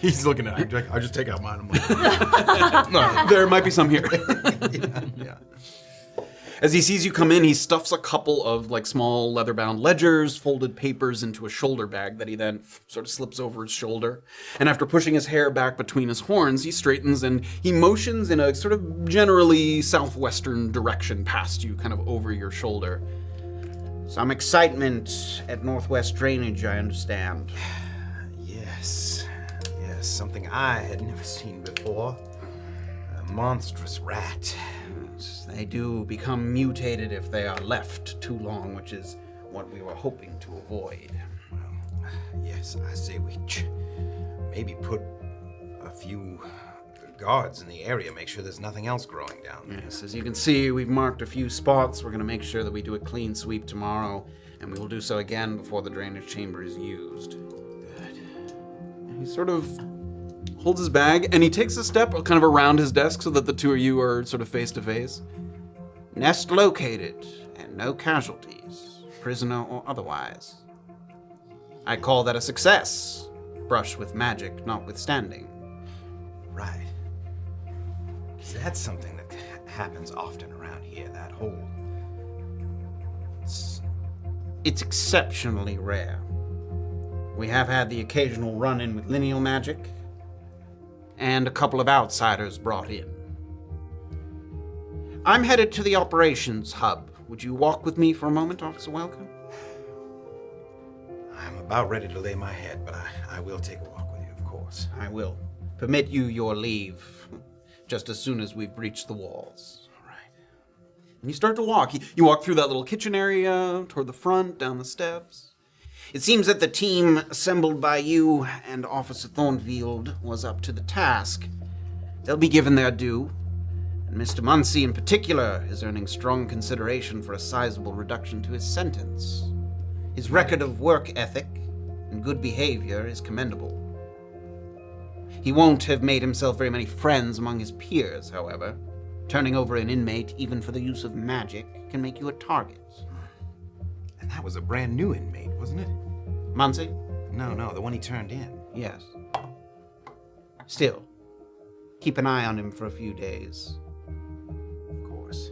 He's looking at it. I just take out mine. I'm like, No, there might be some here. yeah. As he sees you come in, he stuffs a couple of small leather-bound ledgers, folded papers into a shoulder bag that he then sort of slips over his shoulder. And after pushing his hair back between his horns, he straightens and he motions in a sort of generally southwestern direction past you, kind of over your shoulder. Some excitement at Northwest Drainage, I understand. Yes. Yes, something I had never seen before. A monstrous rat. They do become mutated if they are left too long, which is what we were hoping to avoid. Well, yes, I say we maybe put a few guards in the area, make sure there's nothing else growing down there. Yes, as you can see, we've marked a few spots. We're going to make sure that we do a clean sweep tomorrow, and we will do so again before the drainage chamber is used. Good. He sort of holds his bag, and he takes a step kind of around his desk so that the two of you are sort of face to face. Nest located, and no casualties, prisoner or otherwise. I call that a success. Brush with magic notwithstanding. Right. 'Cause that's something that happens often around here, that whole... It's exceptionally rare. We have had the occasional run-in with lineal magic, and a couple of outsiders brought in. I'm headed to the operations hub. Would you walk with me for a moment, Officer Welker? I'm about ready to lay my head, but I will take a walk with you, of course. I will permit you your leave, just as soon as we've breached the walls. All right. And you start to walk. You walk through that little kitchen area, toward the front, down the steps. It seems that the team assembled by you and Officer Thornfield was up to the task. They'll be given their due, and Mr. Muncie in particular is earning strong consideration for a sizable reduction to his sentence. His record of work ethic and good behavior is commendable. He won't have made himself very many friends among his peers, however. Turning over an inmate, even for the use of magic, can make you a target. And that was a brand new inmate, wasn't it? Muncie? No, the one he turned in. Yes. Still, keep an eye on him for a few days. Of course.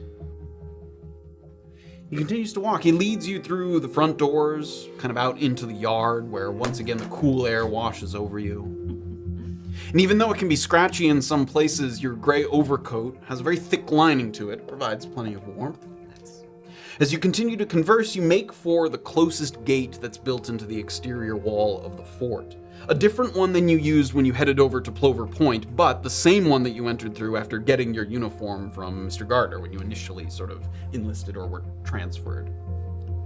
He continues to walk. He leads you through the front doors, kind of out into the yard, where once again the cool air washes over you. And even though it can be scratchy in some places, your gray overcoat has a very thick lining to it. It provides plenty of warmth. As you continue to converse, you make for the closest gate that's built into the exterior wall of the fort. A different one than you used when you headed over to Plover Point, but the same one that you entered through after getting your uniform from Mr. Gardner when you initially sort of enlisted or were transferred.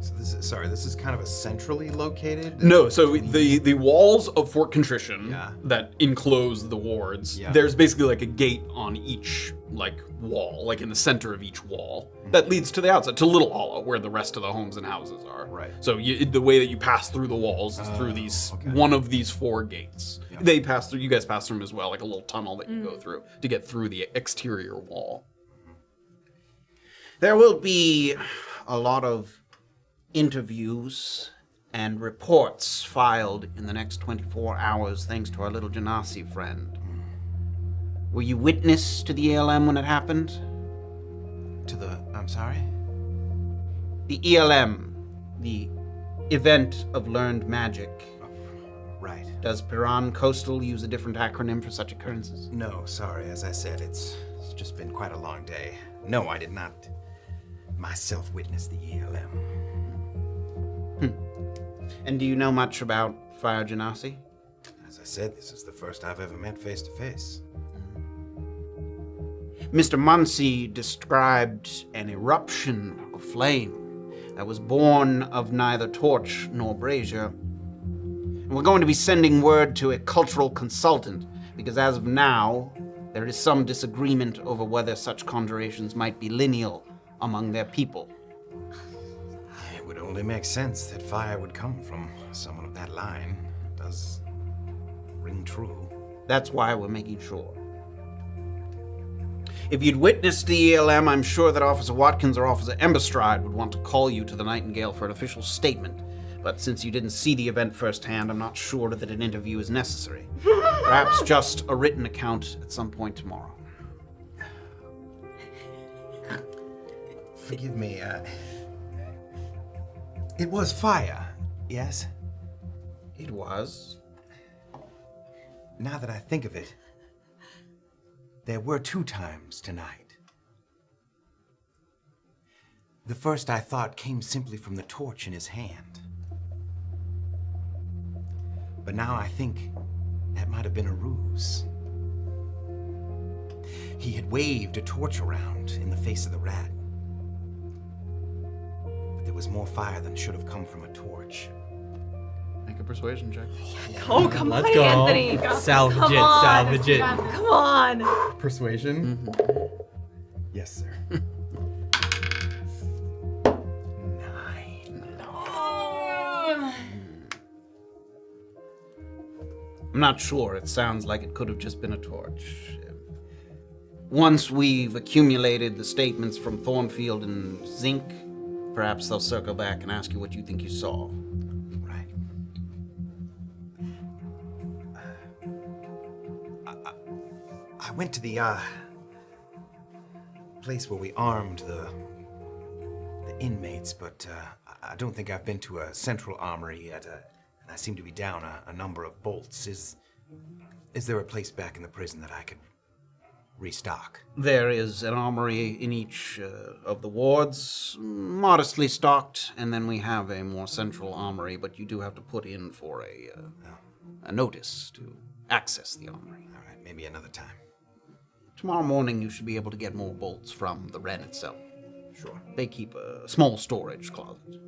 So this is kind of a centrally located? No, so the walls of Fort Contrition Yeah. that enclose the wards, Yeah. there's basically like a gate on each wall, like in the center of each wall, that leads to the outside, to Little Hollow, where the rest of the homes and houses are. Right. So the way that you pass through the walls is through one of these four gates. Yeah. They pass through, you guys pass through them as well, like a little tunnel that you go through to get through the exterior wall. There will be a lot of interviews and reports filed in the next 24 hours thanks to our little Genasi friend. Were you witness to the ELM when it happened? I'm sorry? The ELM, the Event of Learned Magic. Right. Does Piran Coastal use a different acronym for such occurrences? No, sorry, as I said, it's just been quite a long day. No, I did not myself witness the ELM. And do you know much about Fire Genasi? As I said, this is the first I've ever met face to face. Mr. Muncie described an eruption of flame that was born of neither torch nor brazier. And we're going to be sending word to a cultural consultant, because as of now, there is some disagreement over whether such conjurations might be lineal among their people. It would only make sense that fire would come from someone of that line. It does ring true. That's why we're making sure. If you'd witnessed the ELM, I'm sure that Officer Watkins or Officer Emberstride would want to call you to the Nightingale for an official statement. But since you didn't see the event firsthand, I'm not sure that an interview is necessary. Perhaps just a written account at some point tomorrow. Forgive me, it was fire, yes? It was. Now that I think of it, there were 2 times tonight. The first, I thought, came simply from the torch in his hand. But now I think that might might have been a ruse. He had waved a torch around in the face of the rat. But there was more fire than should have come from a torch. Make a persuasion check. Oh, come Let's on, go. Anthony. Salvage Come it, on. salvage it. Come on. Persuasion? Yes, sir. 9. I'm not sure. It sounds like it could have just been a torch. Once we've accumulated the statements from Thornfield and Zink, perhaps they'll circle back and ask you what you think you saw. Right. I went to the place where we armed the inmates, but I don't think I've been to a central armory yet. And I seem to be down a number of bolts. Is there a place back in the prison that I could restock? There is an armory in each of the wards, modestly stocked, and then we have a more central armory, but you do have to put in for a notice to access the armory. All right, maybe another time. Tomorrow morning you should be able to get more bolts from the Wren itself. Sure. They keep a small storage closet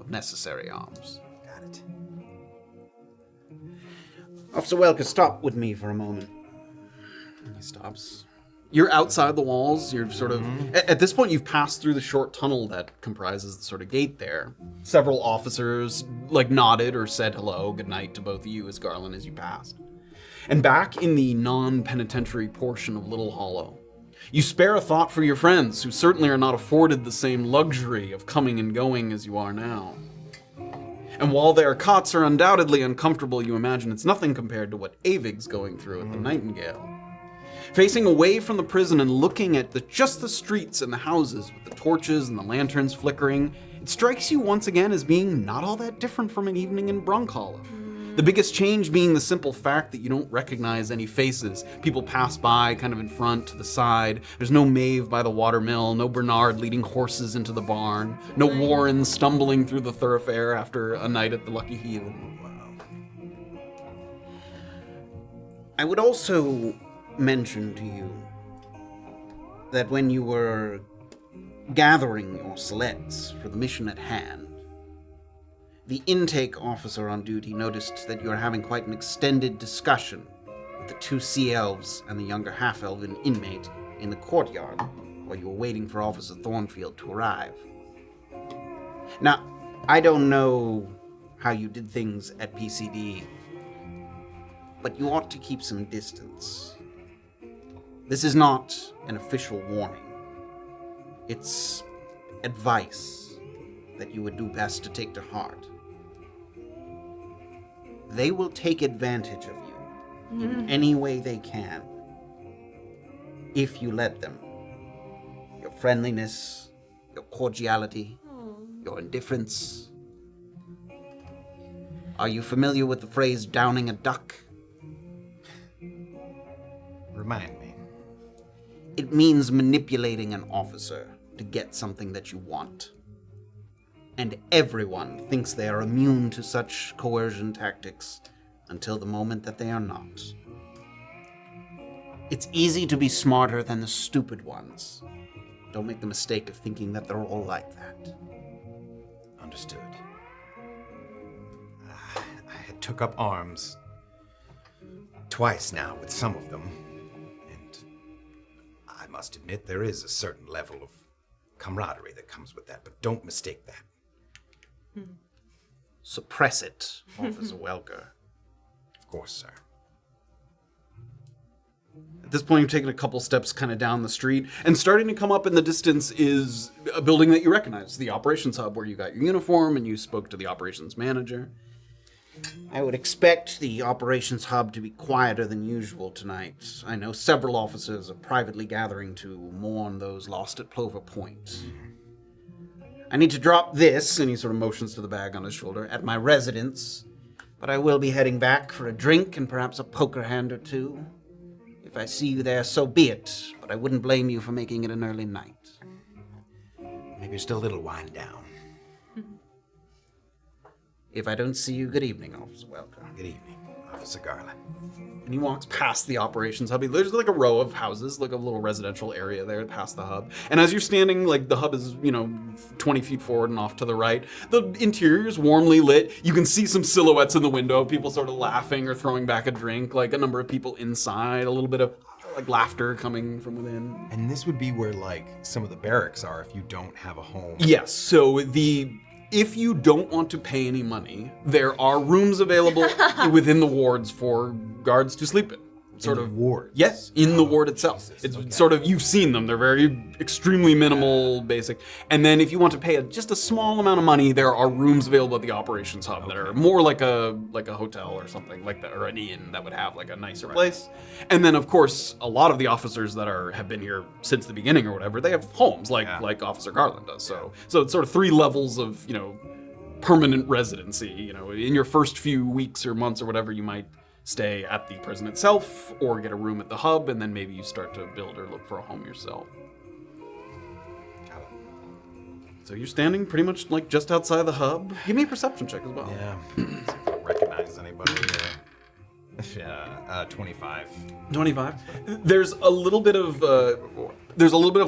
of necessary arms. Got it. Officer Welker, stop with me for a moment. He stops. You're outside the walls. You're sort of... At this point, you've passed through the short tunnel that comprises the sort of gate there. Several officers, nodded or said hello, goodnight to both of you as Garland as you passed. And back in the non-penitentiary portion of Little Hollow, you spare a thought for your friends, who certainly are not afforded the same luxury of coming and going as you are now. And while their cots are undoubtedly uncomfortable, you imagine it's nothing compared to what Avig's going through at the Nightingale. Facing away from the prison and looking at just the streets and the houses with the torches and the lanterns flickering, it strikes you once again as being not all that different from an evening in Brunkhollow. The biggest change being the simple fact that you don't recognize any faces. People pass by kind of in front, to the side. There's no Maeve by the watermill, no Bernard leading horses into the barn, no Warren stumbling through the thoroughfare after a night at the Lucky Heathen. I would also mention to you that when you were gathering your selects for the mission at hand, the intake officer on duty noticed that you were having quite an extended discussion with the 2 sea elves and the younger half-elven inmate in the courtyard while you were waiting for Officer Thornfield to arrive. Now, I don't know how you did things at PCD, but you ought to keep some distance. This is not an official warning. It's advice that you would do best to take to heart. They will take advantage of you in any way they can, if you let them. Your friendliness, your cordiality, your indifference. Are you familiar with the phrase downing a duck? Remind me. It means manipulating an officer to get something that you want. And everyone thinks they are immune to such coercion tactics until the moment that they are not. It's easy to be smarter than the stupid ones. Don't make the mistake of thinking that they're all like that. Understood. I had took up arms twice now with some of them, and I must admit there is a certain level of camaraderie that comes with that, but don't mistake that. Suppress it, Officer Welker. Of course, sir. At this point, you've taken a couple steps kind of down the street, and starting to come up in the distance is a building that you recognize, the operations hub, where you got your uniform and you spoke to the operations manager. I would expect the operations hub to be quieter than usual tonight. I know several officers are privately gathering to mourn those lost at Plover Point. I need to drop this, and he sort of motions to the bag on his shoulder, at my residence, but I will be heading back for a drink and perhaps a poker hand or two. If I see you there, so be it, but I wouldn't blame you for making it an early night. Maybe just a little wind down. If I don't see you, good evening, Officer Welker. Good evening. Officer Garland. And he walks past the operations hub. There's like a row of houses, like a little residential area there past the hub. And as you're standing, like the hub is, 20 feet forward and off to the right. The interior is warmly lit. You can see some silhouettes in the window, people sort of laughing or throwing back a drink, like a number of people inside, a little bit of like laughter coming from within. And this would be where like some of the barracks are if you don't have a home. Yes, so if you don't want to pay any money, there are rooms available within the wards for guards to sleep in. Ward. Yes, in the ward itself. It's sort of, you've seen them. They're very extremely minimal, basic. And then if you want to pay just a small amount of money, there are rooms available at the operations hub that are more like a hotel or something like that, or an inn that would have like a nicer place. And then of course, a lot of the officers that have been here since the beginning or whatever, they have homes like Officer Garland does. So it's sort of 3 levels of, permanent residency. In your first few weeks or months or whatever, you might stay at the prison itself or get a room at the hub, and then maybe you start to build or look for a home yourself. So you're standing pretty much like just outside the hub. Give me a perception check as well. Yeah. See if I don't recognize anybody here. Yeah, 25. 25. There's a little bit of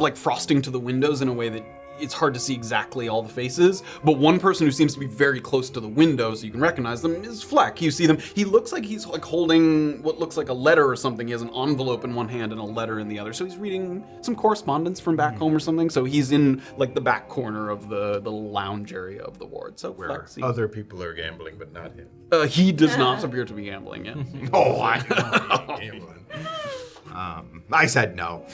like frosting to the windows in a way that it's hard to see exactly all the faces, but one person who seems to be very close to the window so you can recognize them is Fleck. You see them. He looks like he's like holding what looks like a letter or something. He has an envelope in one hand and a letter in the other. So he's reading some correspondence from back home or something. So he's in like the back corner of the lounge area of the ward. So Where Fleck seems... other people are gambling, but not him. He does not appear to be gambling yet. Oh, I know. Gambling. I said no.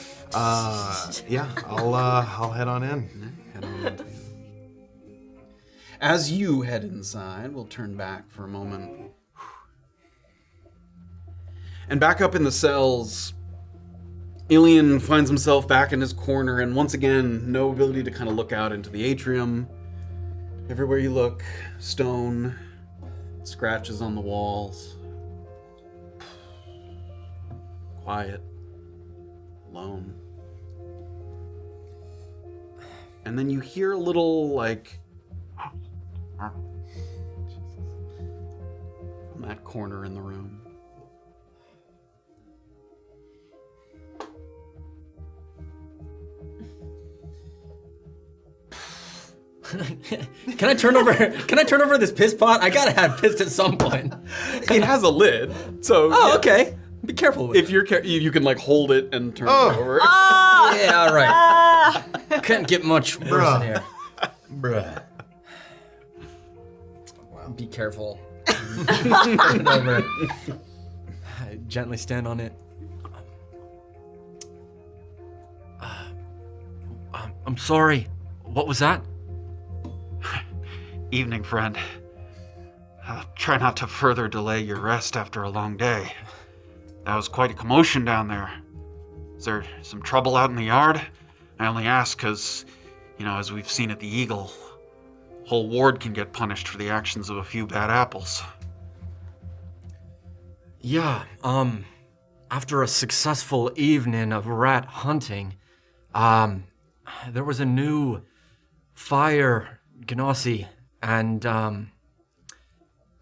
Yeah, I'll head on in. As you head inside, we'll turn back for a moment. And back up in the cells, Illien finds himself back in his corner, and once again, no ability to kind of look out into the atrium. Everywhere you look, stone, scratches on the walls. Quiet. Alone. And then you hear a little, like, from that corner in the room. Can I turn over this piss pot? I gotta have pissed at some point. It has a lid, so... Oh, yeah. okay. Be careful with If you're you can, like, hold it and turn it over. it. Yeah, all right. Couldn't get much worse in here. Bruh. Be careful. Turn it over. I gently stand on it. I'm sorry. What was that? Evening, friend. Try not to further delay your rest after a long day. That was quite a commotion down there. Is there some trouble out in the yard? I only ask because, as we've seen at the Eagle, whole ward can get punished for the actions of a few bad apples. Yeah, after a successful evening of rat hunting, there was a new fire Gnossi, and,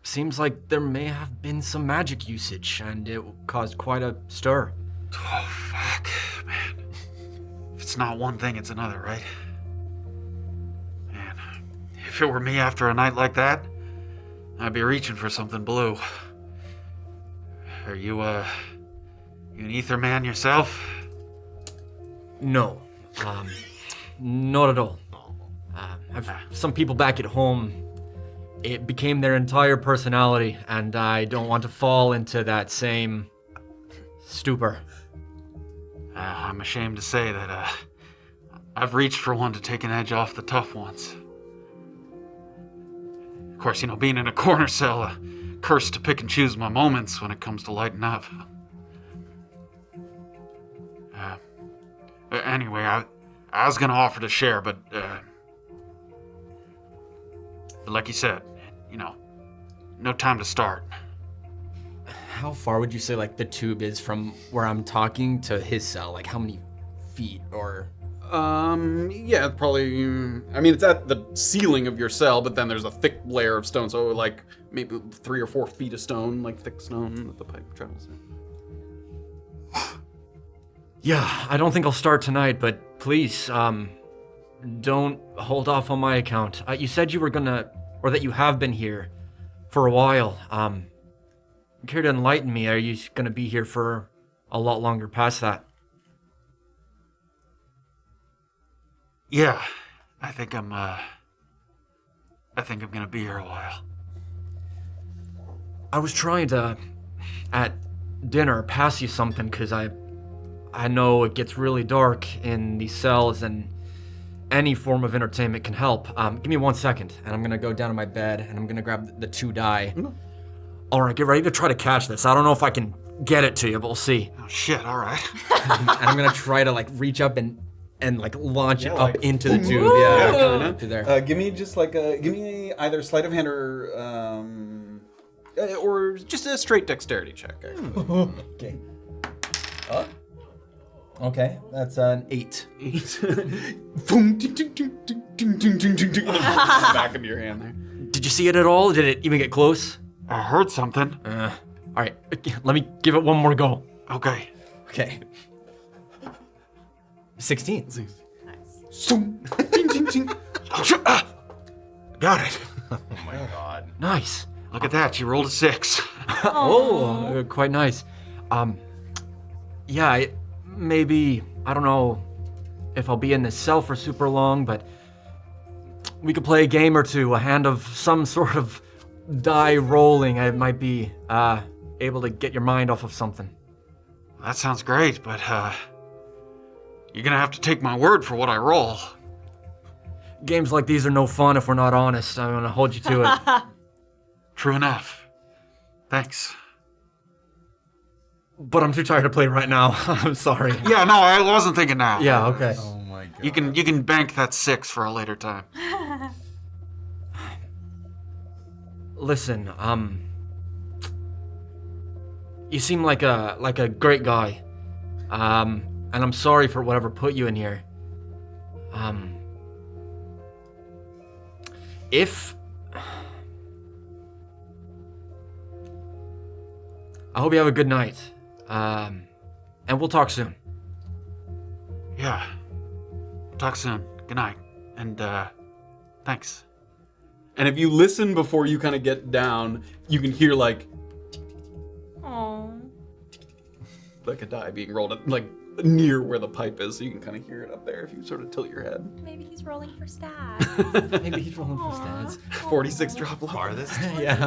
seems like there may have been some magic usage, and it caused quite a stir. Oh, fuck, man. If it's not one thing, it's another, right? Man, if it were me after a night like that, I'd be reaching for something blue. Are you an ether man yourself? No, not at all. I've some people back at home, it became their entire personality, and I don't want to fall into that same stupor. I'm ashamed to say that I've reached for one to take an edge off the tough ones. Of course, being in a corner cell, a curse to pick and choose my moments when it comes to lighting up. Anyway, I was gonna offer to share, but like you said, no time to start. How far would you say, like, the tube is from where I'm talking to his cell? Like, how many feet or Yeah, probably. I mean, it's at the ceiling of your cell, but then there's a thick layer of stone, so like maybe 3 or 4 feet of stone, like thick stone that the pipe travels in. Yeah, I don't think I'll start tonight, but please, don't hold off on my account. You said you were gonna, or that you have been here for a while. Care to enlighten me? Are you gonna be here for a lot longer past that? Yeah, I think I'm gonna be here a while. I was trying to, at dinner, pass you something, because I know it gets really dark in these cells, and any form of entertainment can help. Give me 1 second, and I'm gonna go down to my bed, and I'm gonna grab the 2 die. All right, get ready to try to catch this. I don't know if I can get it to you, but we'll see. Oh shit! All right. And I'm gonna try to like reach up and like launch it up like, into the tube. Yeah, Yeah, kinda. to there. Give me just like give me either sleight of hand or just a straight dexterity check. Okay. Okay, that's an 8. Back into your hand there. Did you see it at all? Did it even get close? I heard something. All right, let me give it one more go. Okay. Okay. 16. Got it. Nice. Look at that. You rolled a 6. Oh, quite nice. Yeah, maybe, I don't know if I'll be in this cell for super long, but we could play a game or two, a hand of some sort of die rolling. I might be able to get your mind off of something. That sounds great, but you're gonna have to take my word for what I roll. Games like these are no fun if we're not honest. I'm gonna hold you to it. True enough. Thanks. But I'm too tired to play right now. I'm sorry. Yeah, no, I wasn't thinking now. Yeah, okay. Oh my god. You can bank that 6 for a later time. Listen, you seem like a great guy. And I'm sorry for whatever put you in here. If I hope you have a good night. And we'll talk soon. Yeah. Talk soon. Good night. And thanks. And if you listen before you kind of get down, you can hear like a die being rolled at, like near where the pipe is, so you can kind of hear it up there if you sort of tilt your head. Maybe he's rolling for stats. Maybe he's rolling for stats. 46 drop low. Farthest? Yeah.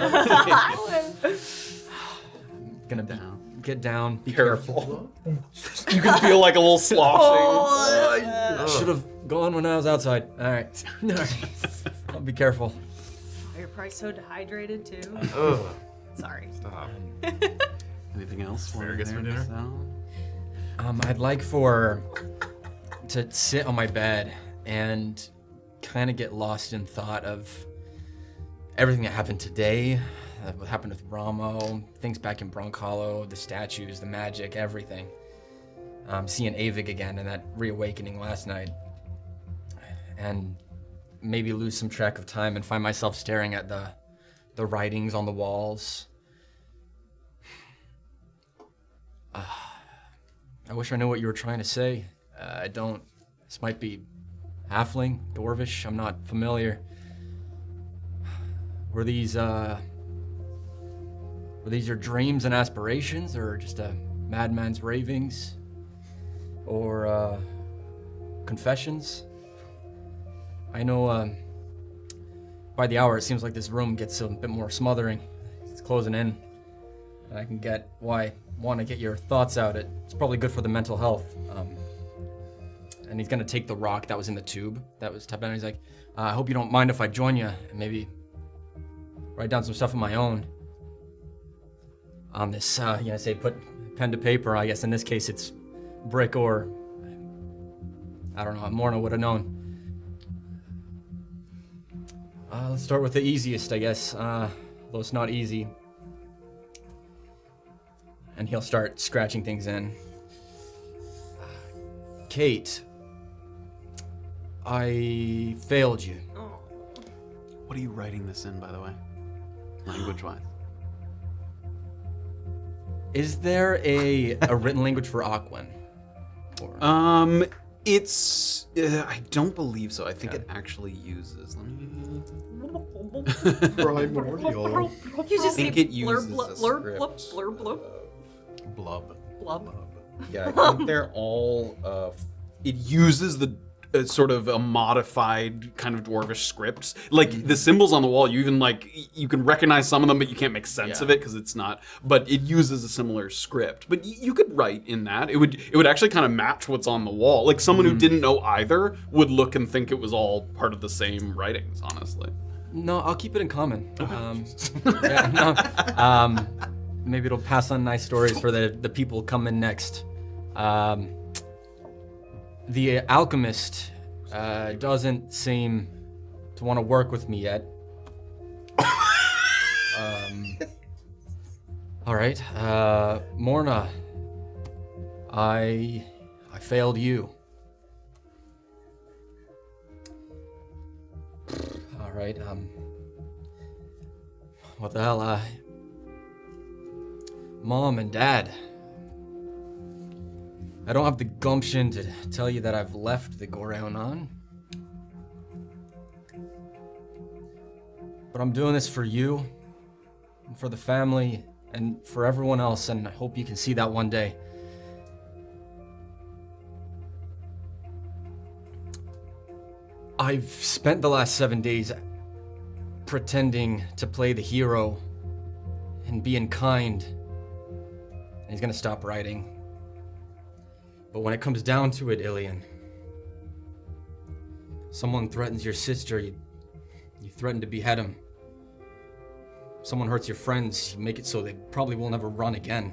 Gonna get down. Be Careful. You can feel like a little sloshing. Should have gone when I was outside. All right. I'll be careful. You're probably so dehydrated too. Ugh. Sorry. Stop. Anything else? Asparagus for dinner? I'd like to sit on my bed and kind of get lost in thought of everything that happened today, what happened with Ramo, things back in Brunkhollow, the statues, the magic, everything. Seeing Eiven again and that reawakening last night. And maybe lose some track of time and find myself staring at the writings on the walls. I wish I knew what you were trying to say. I don't. This might be halfling, dwarvish. I'm not familiar. Were these your dreams and aspirations, or just a madman's ravings, or confessions? I know. By the hour, it seems like this room gets a bit more smothering. It's closing in, and I can get why. Want to get your thoughts out. It's probably good for the mental health. And he's gonna take the rock that was in the tube that was tapped out. He's like, I hope you don't mind if I join you and maybe write down some stuff of my own on this. Say put pen to paper. I guess in this case it's brick, or I don't know. Morna would have known. Let's start with the easiest, I guess. Though it's not easy. And he'll start scratching things in. Kate, I failed you. What are you writing this in, by the way? Language-wise. Is there a written language for Aquan? Or... It's I don't believe so. I think it actually uses. Let me. Primordial. You just think say it uses blurb, a blurb, blurb, script. blurb, blurb, Blub. blub. Yeah, I think they're all. It uses the sort of a modified kind of dwarvish scripts. Like the symbols on the wall, you even you can recognize some of them, but you can't make sense of it because it's not. But it uses a similar script. But you could write in that. It would actually kind of match what's on the wall. Like someone who didn't know either would look and think it was all part of the same writings. Honestly. No, I'll keep it in common. Maybe it'll pass on nice stories for the people coming next. The alchemist doesn't seem to want to work with me yet. All right, Morna, I failed you. All right, what the hell, Mom and Dad, I don't have the gumption to tell you that I've left the Goraonan. But I'm doing this for you, and for the family, and for everyone else, and I hope you can see that one day. I've spent the last 7 days pretending to play the hero and being kind. And he's gonna stop writing. But when it comes down to it, Illien, someone threatens your sister, you threaten to behead him. Someone hurts your friends, you make it so they probably will never run again.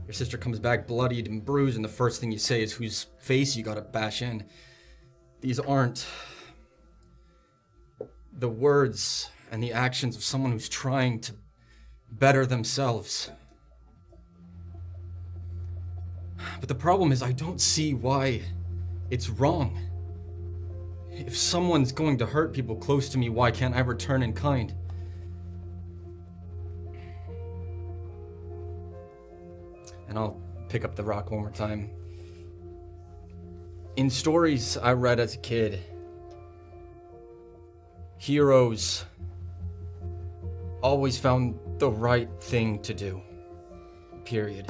Your sister comes back bloodied and bruised, and the first thing you say is whose face you gotta bash in. These aren't the words and the actions of someone who's trying to better themselves. But the problem is I don't see why it's wrong. If someone's going to hurt people close to me, why can't I return in kind? And I'll pick up the rock one more time. In stories I read as a kid, heroes always found the right thing to do. Period.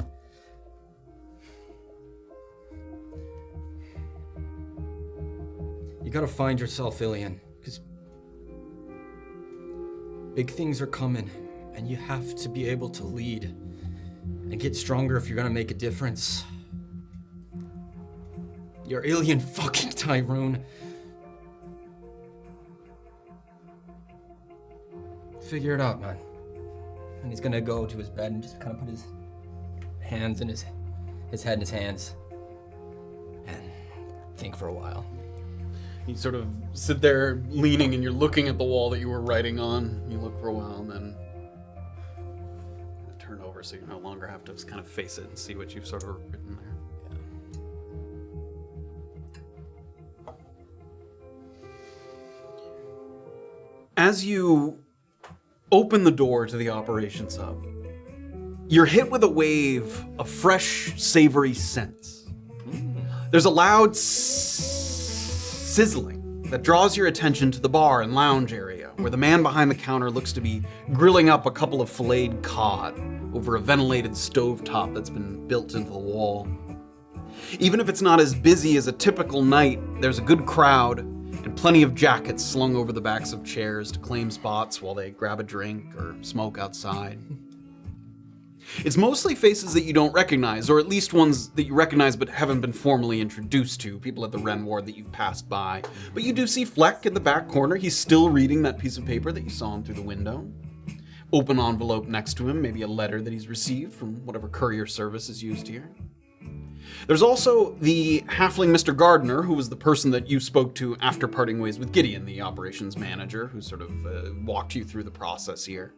You gotta find yourself, Illien, because big things are coming, and you have to be able to lead and get stronger if you're gonna make a difference. You're Illien fucking Tyrun. Figure it out, man. And he's gonna go to his bed and just kind of put his hands in his head in his hands and think for a while. You sort of sit there leaning and you're looking at the wall that you were writing on. You look for a while and then turn over so you no longer have to just kind of face it and see what you've sort of written there. As you open the door to the operations hub, you're hit with a wave of fresh, savory scents. There's a loud sizzling that draws your attention to the bar and lounge area, where the man behind the counter looks to be grilling up a couple of filleted cod over a ventilated stovetop that's been built into the wall. Even if it's not as busy as a typical night, there's a good crowd and plenty of jackets slung over the backs of chairs to claim spots while they grab a drink or smoke outside. It's mostly faces that you don't recognize, or at least ones that you recognize but haven't been formally introduced to, people at the Ren Ward that you've passed by. But you do see Fleck in the back corner. He's still reading that piece of paper that you saw him through the window. Open envelope next to him, maybe a letter that he's received from whatever courier service is used here. There's also the halfling Mr. Gardner, who was the person that you spoke to after parting ways with Gideon, the operations manager, who sort of walked you through the process here.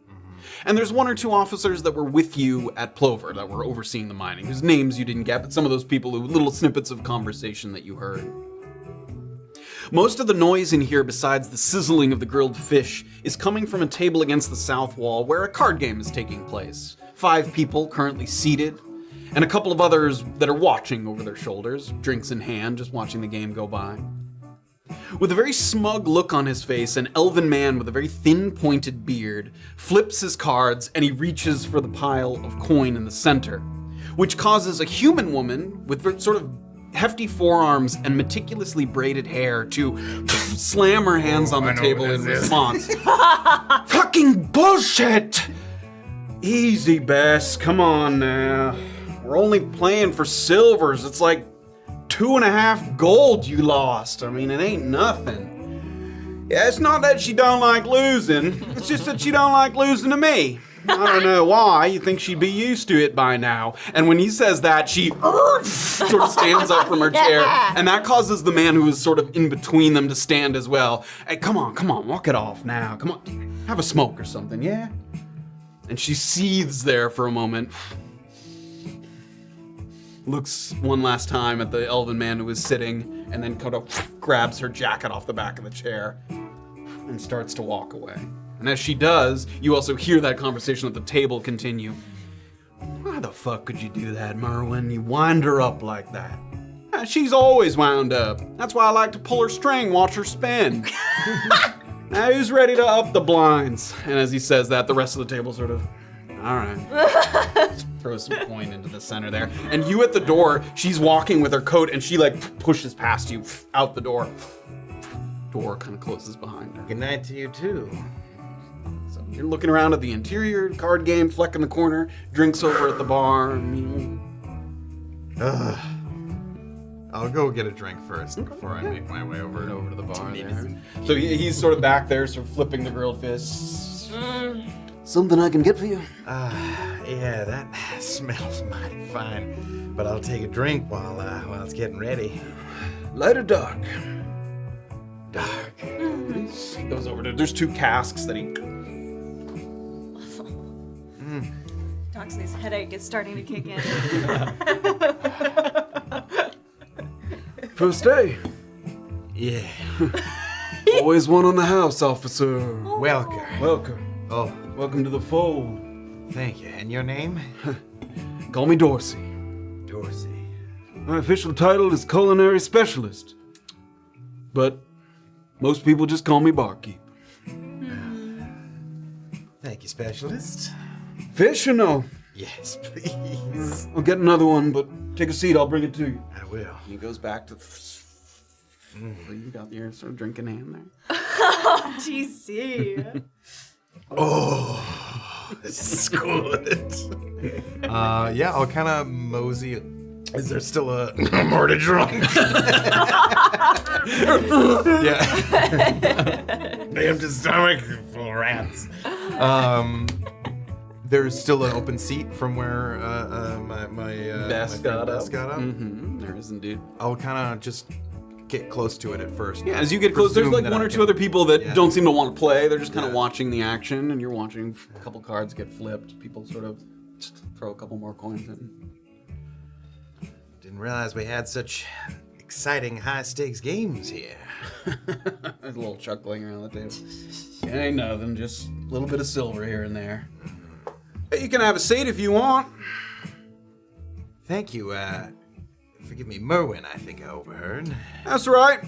And there's one or two officers that were with you at Plover that were overseeing the mining, whose names you didn't get, but some of those people who little snippets of conversation that you heard. Most of the noise in here, besides the sizzling of the grilled fish, is coming from a table against the south wall where a card game is taking place. 5 people currently seated, and a couple of others that are watching over their shoulders, drinks in hand, just watching the game go by. With a very smug look on his face, an elven man with a very thin, pointed beard flips his cards and he reaches for the pile of coin in the center, which causes a human woman with sort of hefty forearms and meticulously braided hair to slam her hands on the table in response. Fucking bullshit! Easy, Bess. Come on now. We're only playing for silvers. It's like 2.5 gold you lost. I mean, it ain't nothing. Yeah, it's not that she don't like losing. It's just that she don't like losing to me. I don't know why. You think she'd be used to it by now. And when he says that, she sort of stands up from her chair. And that causes the man who is sort of in between them to stand as well. Hey, come on, walk it off now. Come on, have a smoke or something, yeah? And she seethes there for a moment. Looks one last time at the elven man who is sitting, and then kind of grabs her jacket off the back of the chair and starts to walk away. And as she does, you also hear that conversation at the table continue. Why the fuck could you do that, Merwin? You wind her up like that. She's always wound up. That's why I like to pull her string, watch her spin. Now who's ready to up the blinds? And as he says that, the rest of the table sort of, all right. Throw some coin into the center there. And you at the door, she's walking with her coat and she like pushes past you out the door. Door kind of closes behind her. Good night to you too. So you're looking around at the interior, card game, Fleck in the corner, drinks over at the bar. I'll go get a drink first before I make my way over to the bar there. So he's sort of back there, sort of flipping the grilled fish. Something I can get for you? Yeah, that smells mighty fine. But I'll take a drink while it's getting ready. Light or dark? Dark. He goes over to, there's 2 casks that he... Doxley's headache is starting to kick in. First day. Yeah. Always one on the house, officer. Welker. Welcome. Oh, Welcome to the fold. thank you. And your name? Call me Dorsey. Dorsey. My official title is culinary specialist. But most people just call me barkeep. Thank you, specialist. Fish or no? Yes, please. I'll get another one, but take a seat, I'll bring it to you. I will. He goes back to... You got your sort of drink in hand there. TC. Oh, this is good. Yeah, I'll kind of mosey. Is there still a... I'm already drunk. Yeah. Damn stomach full of rats. There's still an open seat from where my Best friend got Bess up. got up. Mm-hmm. There is indeed. I'll kind of just get close to it at first. Yeah, as you get close, there's Presume like that 1 I or 2 can- other people that Yeah. don't seem to want to play. They're just kind of Yeah. watching the action, and you're watching a couple cards get flipped. People sort of throw a couple more coins in. Didn't realize we had such exciting high-stakes games here. There's a little chuckling around the table. Ain't nothing, just a little bit of silver here and there. Hey, you can have a seat if you want. Thank you. Forgive me, Merwin, I think I overheard. That's right.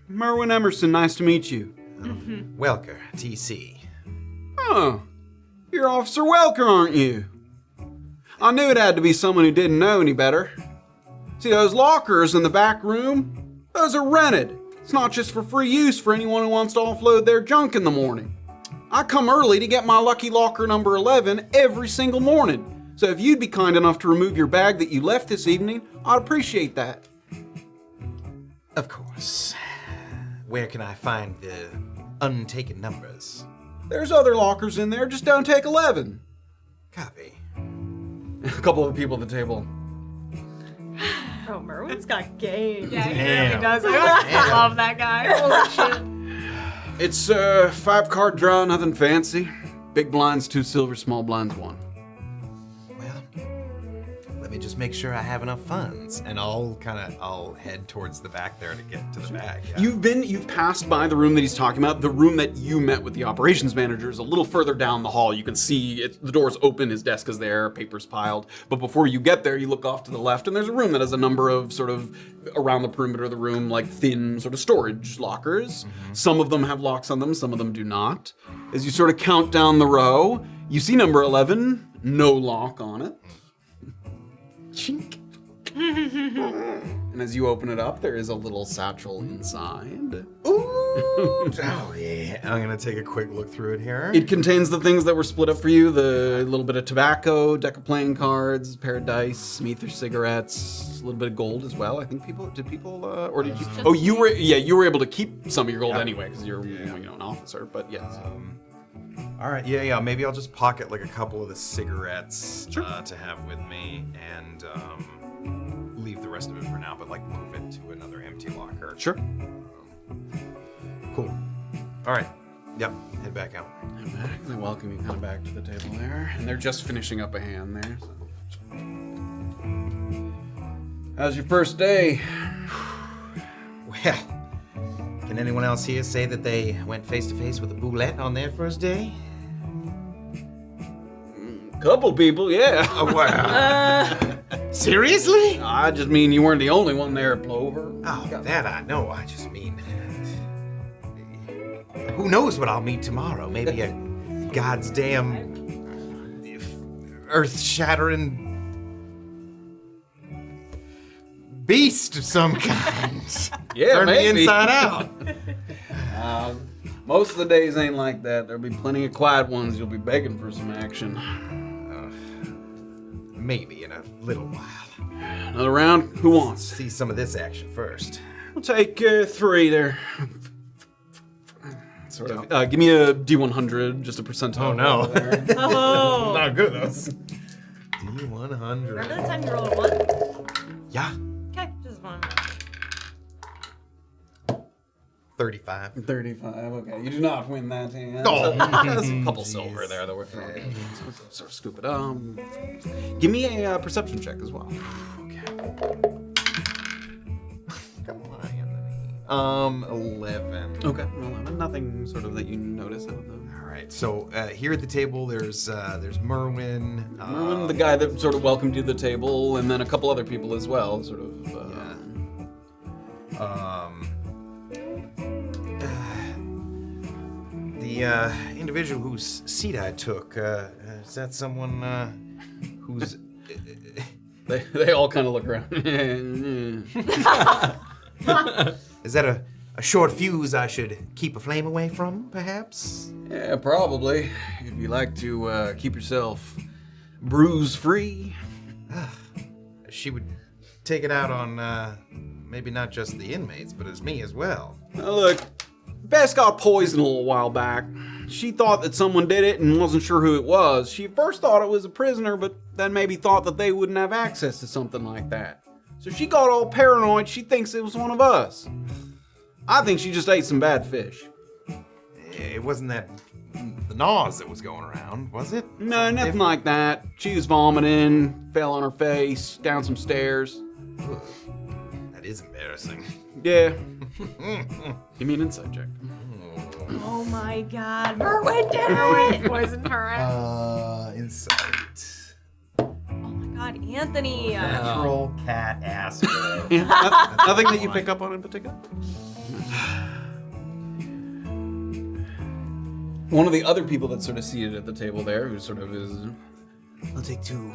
Merwin Emerson, nice to meet you. Welker, TC. Oh, you're Officer Welker, aren't you? I knew it had to be someone who didn't know any better. See, those lockers in the back room, those are rented. It's not just for free use for anyone who wants to offload their junk in the morning. I come early to get my lucky locker number 11 every single morning. So if you'd be kind enough to remove your bag that you left this evening, I'd appreciate that. Of course. Where can I find the untaken numbers? There's other lockers in there, just don't take 11. Copy. A couple of people at the table. Oh, Merwin's got game. Yeah, he really does. I love that guy. Holy shit. It's a 5-card draw, nothing fancy. Big blinds, 2 silver, small blinds, 1. Well, let me me just make sure I have enough funds. And I'll head towards the back there to get to the bag. Yeah. You've passed by the room that he's talking about. The room that you met with the operations manager is a little further down the hall. You can see the door's open, his desk is there, papers piled. But before you get there, you look off to the left, and there's a room that has a number of sort of around the perimeter of the room, like thin sort of storage lockers. Some of them have locks on them, some of them do not. As you sort of count down the row, you see number 11, no lock on it. Chink. And as you open it up, there is a little satchel inside. Ooh! Oh, yeah. I'm going to take a quick look through it here. It contains the things that were split up for you, the little bit of tobacco, deck of playing cards, a pair of dice, Smeether cigarettes, a little bit of gold as well. I think or did you? Oh, you were able to keep some of your gold anyway, because you're an officer, but yes. All right, yeah. Maybe I'll just pocket like a couple of the cigarettes to have with me, and leave the rest of it for now, but like move it to another empty locker. Sure. Cool. All right. Yep. Head back out. They welcome you kind of back to the table there, and they're just finishing up a hand there. How's your first day? Well, can anyone else here say that they went face to face with a boulette on their first day? Couple people, yeah. Oh, wow. Seriously? I just mean you weren't the only one there at Plover. Oh, that I know. I just mean, who knows what I'll meet tomorrow? Maybe a God's damn earth-shattering beast of some kind. Yeah, Turn maybe. me inside out. Most of the days ain't like that. There'll be plenty of quiet ones. You'll be begging for some action. Maybe in a little while. Another round? Who wants? See some of this action first. We'll take 3 there. Sort of. Give me a D100, just a percentile. Oh, no. There. Oh. Not good, those. D100. Remember the time you rolled a 1? Yeah. Okay, just 1. 35. 35, okay. You do not win that hand. Oh. There's a couple silver there that we're throwing. Sort of scoop it. Give me a perception check as well. Okay. Come on, 11. Okay, 11. Nothing sort of that you notice out of them. All right. So here at the table, there's Merwin. Merwin, the guy that sort of welcomed you to the table, and then a couple other people as well, sort of. The individual whose seat I took, is that someone who's... They all kind of look around. Is that a short fuse I should keep a flame away from, perhaps? Yeah, probably. If you like to keep yourself bruise-free. She would take it out on maybe not just the inmates, but as me as well. Now look, Bess got poisoned a little while back. She thought that someone did it and wasn't sure who it was. She first thought it was a prisoner, but then maybe thought that they wouldn't have access to something like that. So she got all paranoid, she thinks it was one of us. I think she just ate some bad fish. It wasn't that the Nas that was going around, was it? No, nothing like that. She was vomiting, fell on her face, down some stairs. Ugh, that is embarrassing. Yeah. Give me an insight check. Oh my god, Merwin, do it! Poisoned her. Insight. Oh my god, Anthony. Natural cat ass. Yeah, nothing that you pick up on in particular? One of the other people that's sort of seated at the table there, who sort of is... I'll take 2.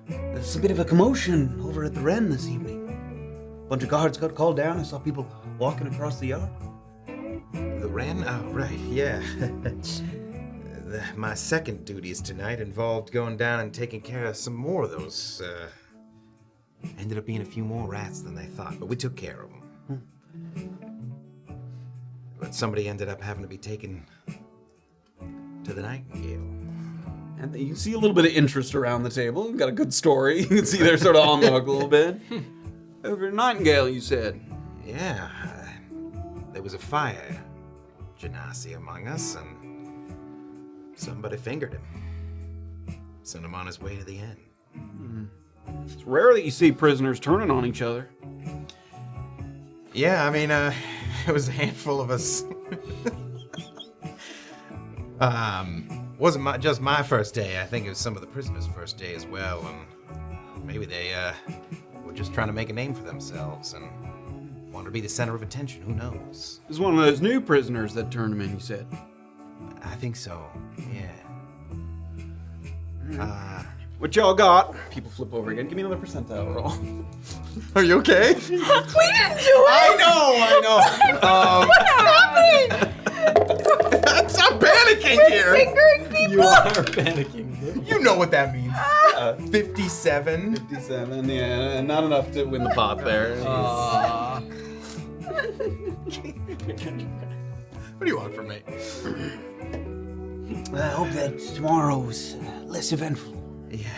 There's a bit of a commotion over at the Wren this evening. A bunch of guards got called down. I saw people walking across the yard. The Wren? Oh, right, yeah. My second duties tonight involved going down and taking care of some more of those. Ended up being a few more rats than they thought, but we took care of them. But somebody ended up having to be taken to the Nightingale. And you see a little bit of interest around the table. You've got a good story. You can see they're sort of on the hook a little bit. Over at Nightingale, you said. Yeah, there was a fire genasi among us, and somebody fingered him. Sent him on his way to the end. It's rare that you see prisoners turning on each other. Yeah, I mean, it was a handful of us. Wasn't just my first day. I think it was some of the prisoners' first day as well, and maybe they were just trying to make a name for themselves and wanted to be the center of attention. Who knows? It was one of those new prisoners that turned him in, you said. I think so. Yeah. What y'all got? People flip over again. Give me another percentile roll. Are you okay? We didn't do it! I know. What's happening? Stop panicking here. Fingering people? You are panicking. You know what that means. 57. 57, yeah, not enough to win the pot there. What do you want from me? I hope that tomorrow's less eventful. Yeah.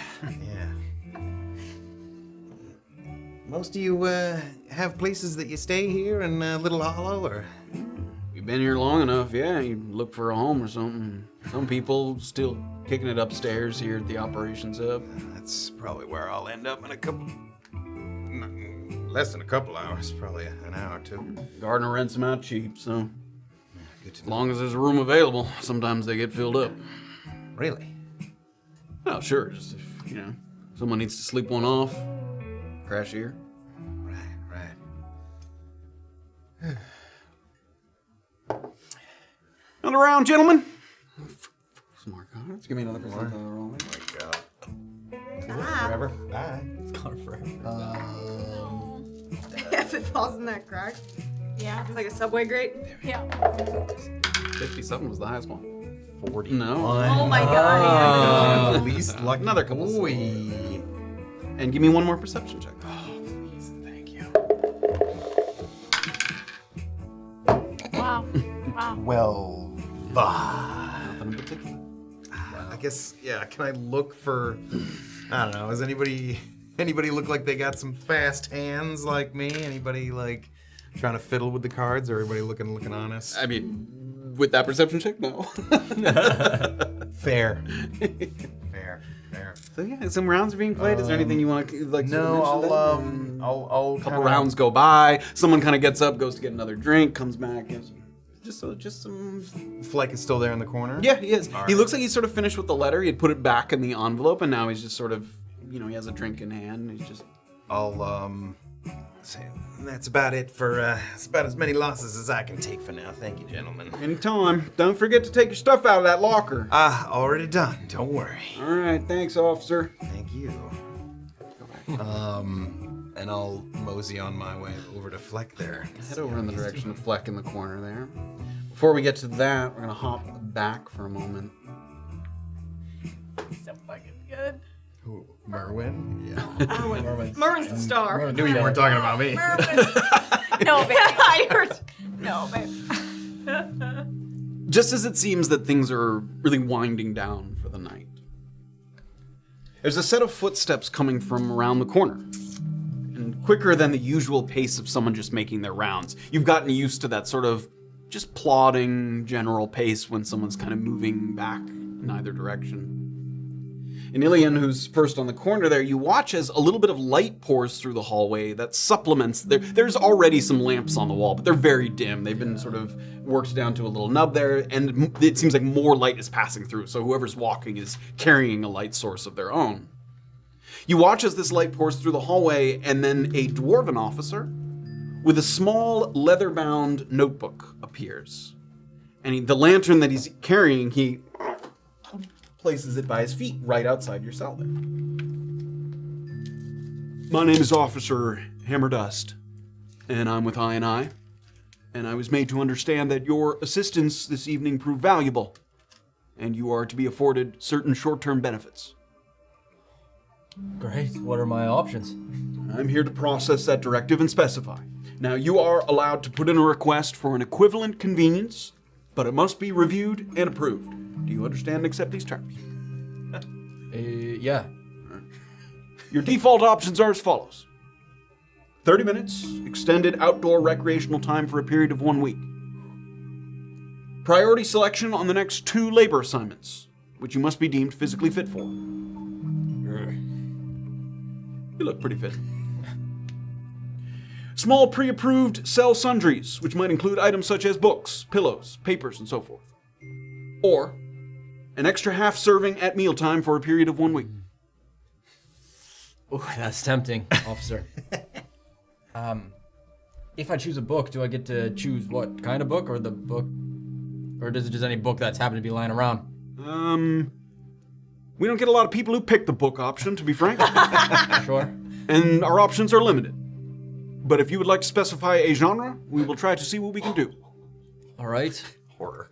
Most of you have places that you stay here in Little Hollow, or? You've been here long enough, yeah, you look for a home or something. Some people still kicking it upstairs here at the operations hub. That's probably where I'll end up in a couple... less than a couple hours, probably an hour or two. Gardner rents them out cheap, so Good to as long as there's a room available, sometimes they get filled up. Really? Oh, sure, just if, someone needs to sleep one off, crash here. Right. Another round, gentlemen. Smart cards. Give me another percentile roll. Forever. Bye. It's gone forever. If it falls in that crack. Yeah. It's like a subway grate. Yeah. 57 was the highest one. 40. No. Oh my god. Least lucky. Another couple. Boy. And give me one more perception check. Oh, please. Thank you. Wow. Wow. 12. Nothing in particular. I guess, yeah, can I look for... I don't know, does anybody look like they got some fast hands like me? Anybody, like, trying to fiddle with the cards, or everybody looking honest? I mean, with that perception check, no. Fair. So yeah, some rounds are being played. Is there anything you want to like? No, sort of mention I'll a couple rounds go by. Someone kind of gets up, goes to get another drink, comes back. Just some. Fleck is still there in the corner? Yeah, he is. All He right. looks like he's sort of finished with the letter. He had put it back in the envelope, and now he's just sort of, he has a drink in hand. And he's just. I'll, say that's about it for, it's about as many losses as I can take for now. Thank you, gentlemen. Anytime. Don't forget to take your stuff out of that locker. Already done. Don't worry. All right, thanks, officer. Thank you. And I'll mosey on my way over to Fleck there. Head over in the direction of Fleck in the corner there. Before we get to that, we're gonna hop back for a moment. So fucking good. Who, Merwin? Yeah. Merwin's the star. I knew you weren't talking about me. No, babe. I heard. No, babe. Just as it seems that things are really winding down for the night, there's a set of footsteps coming from around the corner. And quicker than the usual pace of someone just making their rounds. You've gotten used to that sort of just plodding general pace when someone's kind of moving back in either direction. And Illien, who's first on the corner there, you watch as a little bit of light pours through the hallway that supplements. There's already some lamps on the wall, but they're very dim. They've been sort of worked down to a little nub there, and it seems like more light is passing through, so whoever's walking is carrying a light source of their own. You watch as this light pours through the hallway, and then a dwarven officer with a small leather-bound notebook appears. And the lantern that he's carrying, he places it by his feet right outside your cell there. My name is Officer Hammerdust, and I'm with I&I. And I was made to understand that your assistance this evening proved valuable, and you are to be afforded certain short-term benefits. Great. What are my options? I'm here to process that directive and specify. Now, you are allowed to put in a request for an equivalent convenience, but it must be reviewed and approved. Do you understand and accept these terms? Yeah. Your default options are as follows. 30 minutes, extended outdoor recreational time for a period of 1 week. Priority selection on the next 2 labor assignments, which you must be deemed physically fit for. You look pretty fit. Small pre-approved cell sundries, which might include items such as books, pillows, papers, and so forth. Or an extra half serving at mealtime for a period of 1 week. Ooh, that's tempting, officer. If I choose a book, do I get to choose what kind of book, or the book, or does it just any book that's happened to be lying around? We don't get a lot of people who pick the book option, to be frank. Sure. And our options are limited. But if you would like to specify a genre, we will try to see what we can do. All right. Horror.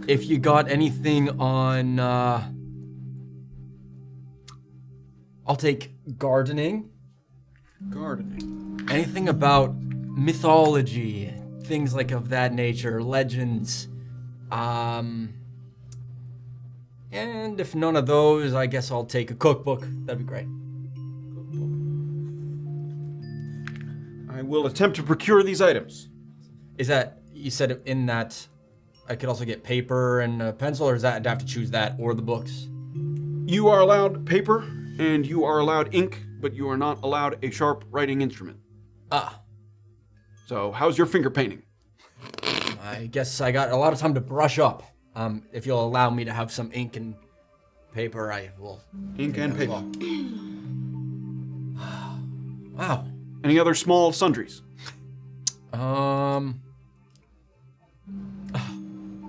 If you got anything on, I'll take gardening. Gardening. Anything about mythology, things like of that nature, legends. And if none of those, I guess I'll take a cookbook. That'd be great. I will attempt to procure these items. Is that, you said in that I could also get paper and a pencil, or is that I'd have to choose that or the books? You are allowed paper, and you are allowed ink, but you are not allowed a sharp writing instrument. Ah. So, how's your finger painting? I guess I got a lot of time to brush up. If you'll allow me to have some ink and paper, I will. Ink and paper. Wow. Any other small sundries?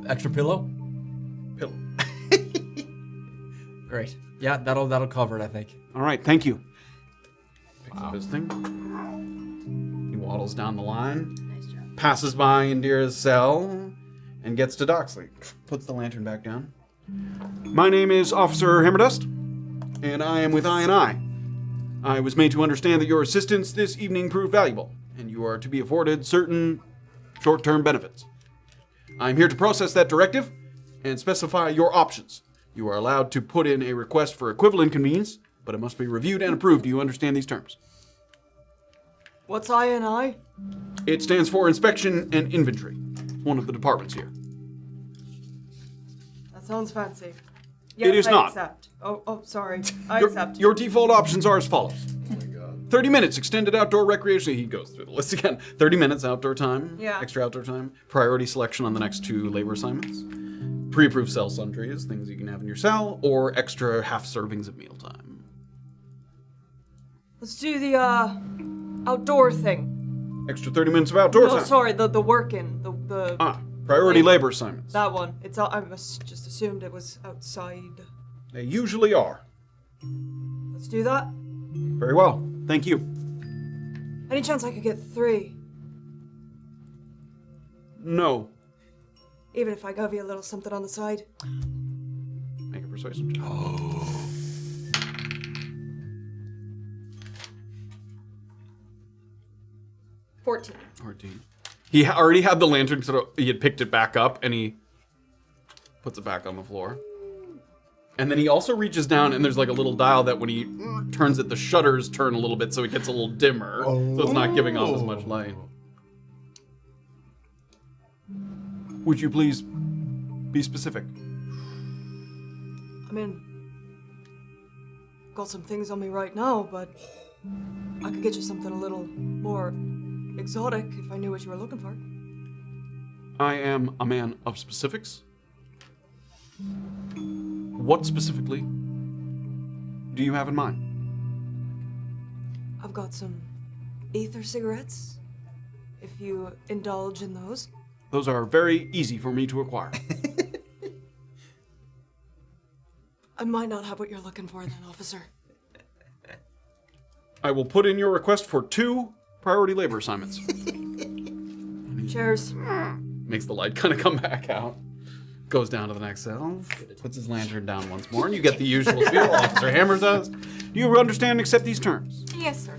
Extra pillow? Pillow. Great. Yeah, that'll cover it, I think. All right, thank you. Picks up his thing. He waddles down the line. Nice job. Passes by Indira's cell and gets to Doxley. Puts the lantern back down. My name is Officer Hammerdust, and I am with I&I. I was made to understand that your assistance this evening proved valuable, and you are to be afforded certain short-term benefits. I'm here to process that directive and specify your options. You are allowed to put in a request for equivalent convenience, but it must be reviewed and approved. Do you understand these terms? What's I&I? It stands for Inspection and Inventory. It's one of the departments here. That sounds fancy. It is I not. Accept. Oh, sorry. I accept. Your default options are as follows. 30 minutes extended outdoor recreation. He goes through the list again. 30 minutes outdoor time. Yeah. Extra outdoor time. Priority selection on the next 2 labor assignments. Pre-approved cell sundries, things you can have in your cell, or extra half servings at mealtime. Let's do the outdoor thing. Extra 30 minutes of outdoor No, time. sorry, the working, the Priority labor assignments. that one. It's I just assumed it was outside. They usually are. Let's do that. Very well. Thank you. Any chance I could get 3? No. Even if I give you a little something on the side. Make a persuasion check. 14. 14. He already had the lantern, so he had picked it back up, and he puts it back on the floor. And then he also reaches down, and there's like a little dial that when he turns it, the shutters turn a little bit, so it gets a little dimmer, so it's not giving off as much light. Would you please be specific? I mean, got some things on me right now, but I could get you something a little more exotic if I knew what you were looking for. I am a man of specifics. What specifically do you have in mind? I've got some ether cigarettes, if you indulge in those. Those are very easy for me to acquire. I might not have what you're looking for then, officer. I will put in your request for 2 priority labor assignments. Cheers. Makes the light kind of come back out. Goes down to the next cell. Puts his lantern down once more, and you get the usual spiel. Officer Hammer does. Do you understand and accept these terms? Yes, sir.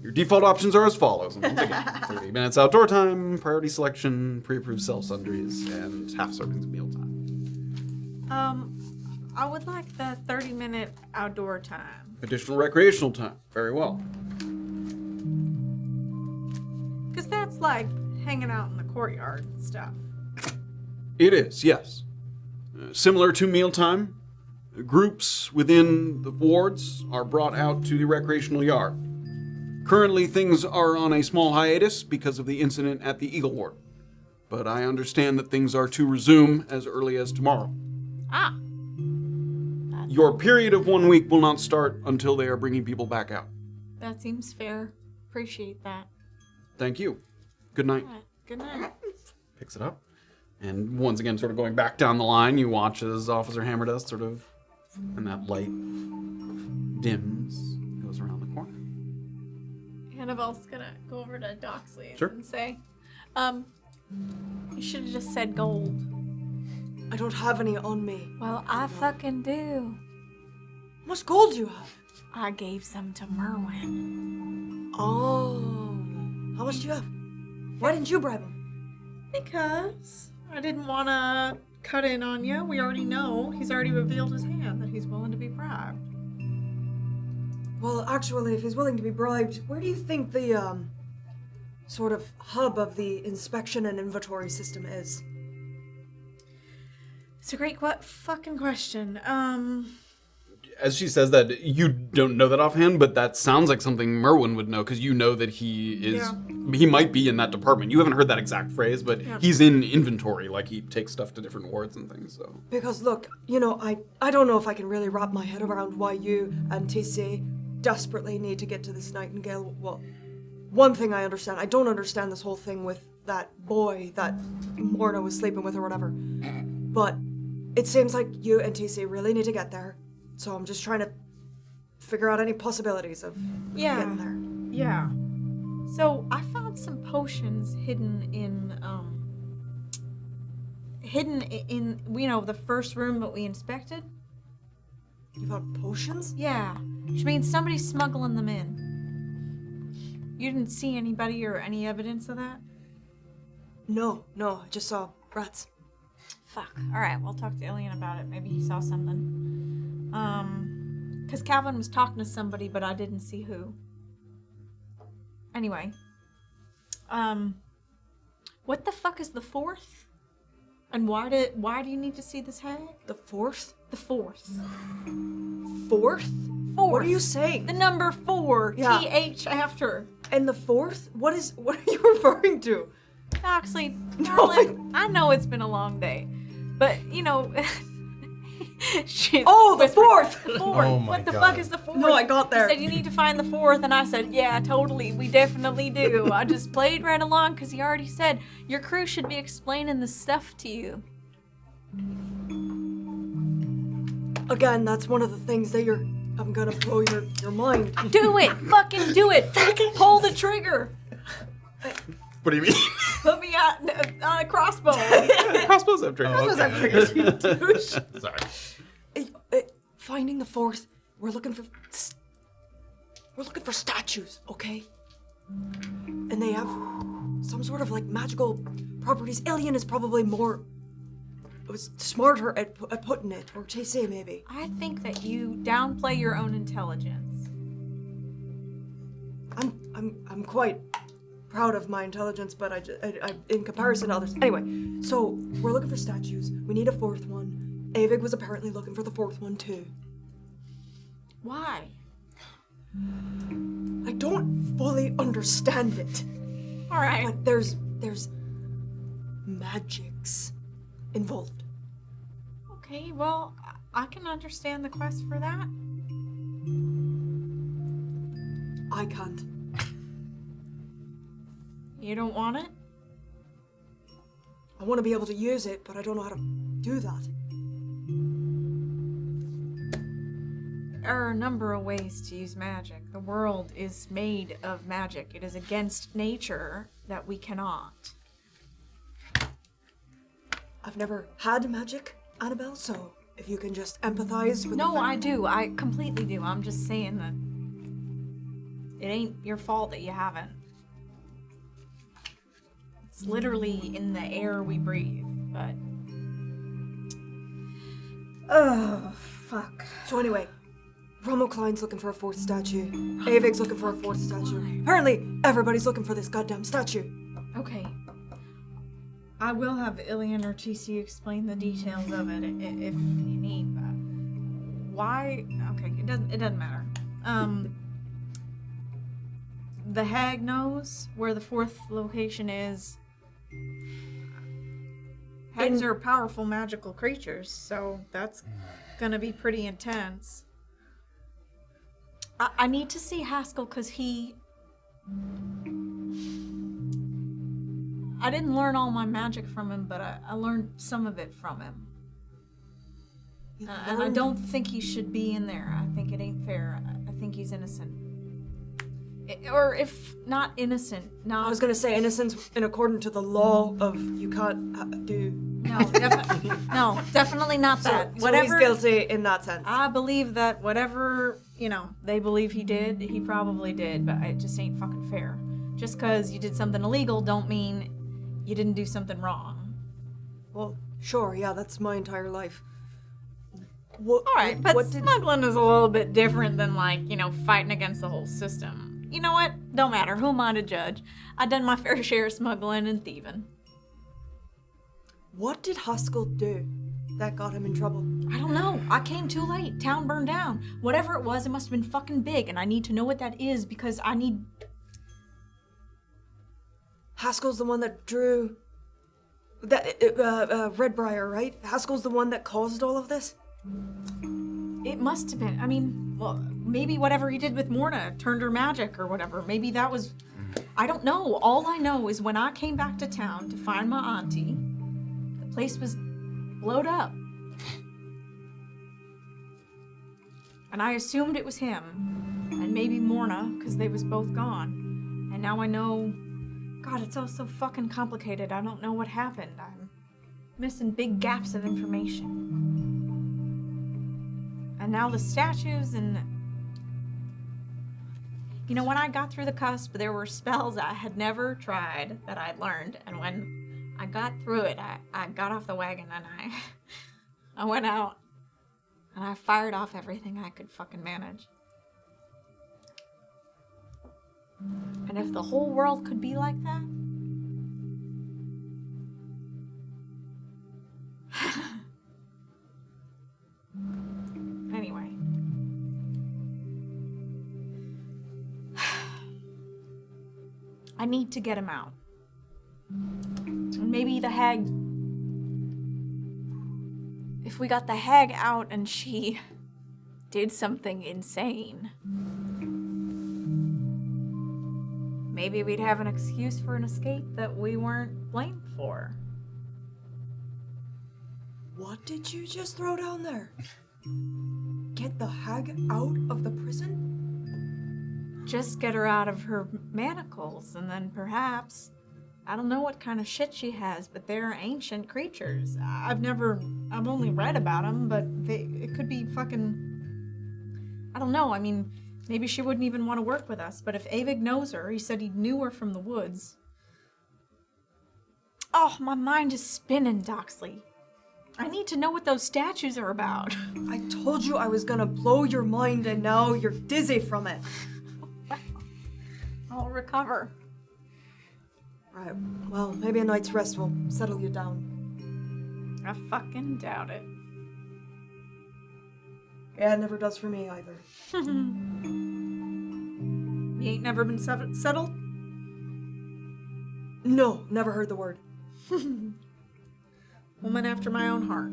Your default options are as follows. And once again, 30 minutes outdoor time, priority selection, pre-approved cell sundries, and half servings of mealtime. I would like the 30-minute outdoor time. Additional recreational time. Very well. Because that's like hanging out in the courtyard and stuff. It is, yes. Similar to mealtime, Groups within the wards are brought out to the recreational yard. Currently, things are on a small hiatus because of the incident at the Eagle Ward. But I understand that things are to resume as early as tomorrow. Ah. Your period of 1 week will not start until they are bringing people back out. That seems fair. Appreciate that. Thank you. Good night. All right, good night. Picks it up. And once again, sort of going back down the line, you watch as Officer Hammerdust sort of, and that light dims, goes around the corner. Annabelle's gonna go over to Doxley Sure. and say, you should have just said gold. I don't have any on me. Well, I fucking do. How much gold do you have? I gave some to Merwin. Oh. How much do you have? Why didn't you bribe him? Because I didn't want to cut in on you. We already know. He's already revealed his hand that he's willing to be bribed. Well, actually, if he's willing to be bribed, where do you think the, sort of hub of the inspection and inventory system is? It's a great fucking question. As she says that, you don't know that offhand, but that sounds like something Merwin would know, because you know that he might be in that department. You haven't heard that exact phrase, but he's in inventory, like he takes stuff to different wards and things, so. Because look, you know, I don't know if I can really wrap my head around why you and TC desperately need to get to this Nightingale. Well, one thing I understand, I don't understand this whole thing with that boy that Morna was sleeping with or whatever. But it seems like you and TC really need to get there. So I'm just trying to figure out any possibilities of getting there. Yeah. So I found some potions hidden in you know, the first room that we inspected. You found potions? Yeah. Which means somebody's smuggling them in. You didn't see anybody or any evidence of that? No, I just saw rats. Fuck. Alright, we'll talk to Illien about it. Maybe he saw something. Because Calvin was talking to somebody, but I didn't see who. Anyway. What the fuck is the fourth? And why do you need to see this hag? The fourth? The fourth. Fourth? What are you saying? The number 4. Yeah. TH after. And the fourth? What are you referring to? Doxley, darling, I know it's been a long day, but you know. The fourth! The fourth. Oh my what the God. fuck is the fourth? No, I got there. You said you need to find the fourth, and I said, yeah, totally, we definitely do. I just played right along because he already said your crew should be explaining the stuff to you. Again, that's one of the things that I'm gonna blow your mind. Do it! Fucking do it! Fucking pull the trigger! What do you mean? Put me on a crossbow. Crossbows have triggers. You douche. Sorry. Finding the fourth, we're looking for statues, okay? And they have some sort of like magical properties. Illien is probably was smarter at putting it, or TC maybe. I think that you downplay your own intelligence. I'm quite proud of my intelligence, but I in comparison to others. Anyway, so we're looking for statues. We need a fourth one. Avig was apparently looking for the fourth one too. Why? I don't fully understand it. All right. But there's magics involved. Okay, well, I can understand the quest for that. I can't. You don't want it? I want to be able to use it, but I don't know how to do that. There are a number of ways to use magic. The world is made of magic. It is against nature that we cannot. I've never had magic, Annabel, so if you can just empathize with No, the I do. I completely do. I'm just saying that it ain't your fault that you haven't. It's literally in the air we breathe, but... Oh, fuck. So anyway, Romo Klein's looking for a fourth statue. Avig's looking for a fourth statue. Apparently, everybody's looking for this goddamn statue. Okay. I will have Illien or TC explain the details of it if you need, but why? Okay, it doesn't matter. The hag knows where the 4th location is. Hags are powerful magical creatures, so that's gonna be pretty intense. I need to see Haskell because I didn't learn all my magic from him, but I learned some of it from him. And I don't think he should be in there. I think it ain't fair. I think he's innocent. Or if not innocent, not... I was gonna say innocence in accordance to the law of you can't do... No, definitely not that. So he's guilty in that sense. I believe that whatever, they believe he did, he probably did, but it just ain't fucking fair. Just because you did something illegal don't mean you didn't do something wrong. Well, sure, yeah, that's my entire life. Alright, but smuggling is a little bit different than, fighting against the whole system. You know what? Don't matter. Who am I to judge? I done my fair share of smuggling and thieving. What did Haskell do that got him in trouble? I don't know. I came too late. Town burned down. Whatever it was, it must have been fucking big, and I need to know what that is because I need... Haskell's the one that drew... that Redbriar, right? Haskell's the one that caused all of this? It must have been. I mean, well, maybe whatever he did with Morna turned her magic or whatever. Maybe that was... I don't know. All I know is when I came back to town to find my auntie, the place was blowed up. And I assumed it was him. And maybe Morna, because they was both gone. And now I know... God, it's all so fucking complicated. I don't know what happened. I'm missing big gaps of information. And now the statues and... when I got through the cusp, there were spells I had never tried that I'd learned. And when I got through it, I got off the wagon and I went out and I fired off everything I could fucking manage. And if the whole world could be like that... Anyway. I need to get him out. And maybe the hag... If we got the hag out and she did something insane... Maybe we'd have an excuse for an escape that we weren't blamed for. What did you just throw down there? Get the hag out of the prison? Just get her out of her manacles, and then perhaps... I don't know what kind of shit she has, but they're ancient creatures. I've only read about them, but it could be fucking... I don't know, I mean... Maybe she wouldn't even want to work with us, but if Eiven knows her, he said he knew her from the woods. Oh, my mind is spinning, Doxley. I need to know what those statues are about. I told you I was gonna blow your mind and now you're dizzy from it. I'll recover. Right, well, maybe a night's rest will settle you down. I fucking doubt it. Yeah, it never does for me either. You ain't never been settled? No, never heard the word. Woman after my own heart.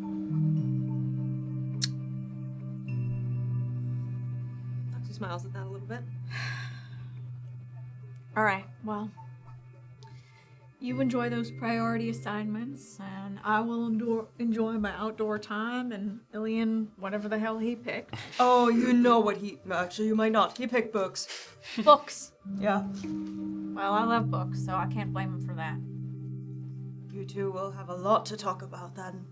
Doxy smiles at that a little bit. Alright, well. You enjoy those priority assignments, and I will enjoy my outdoor time, and Illien, whatever the hell he picked. Oh, you know what he... Actually, you might not. He picked books. Books. Yeah. Well, I love books, so I can't blame him for that. You two will have a lot to talk about then.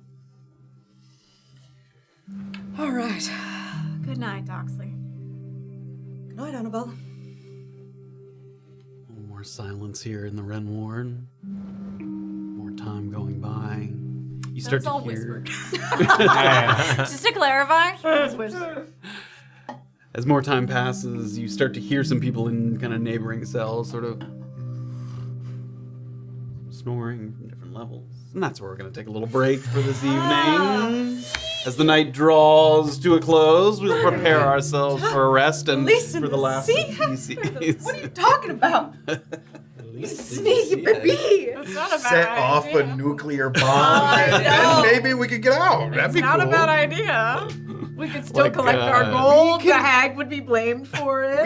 All right. Good night, Doxley. Good night, Annabel. More silence here in the Ren Warren. More time going by. You start That's all to hear. whispered. Just to clarify, it's whispered. As more time passes, you start to hear some people in kind of neighboring cells sort of snoring from different levels. And that's where we're going to take a little break for this evening. As the night draws to a close, we'll prepare ourselves for a rest and for the last of PCs. What are you talking about? You sneaky baby! It's not a bad Set off a nuclear bomb, and maybe we could get out. That'd be Not cool. a bad idea. We could still Like, collect our gold. The hag would be blamed for it.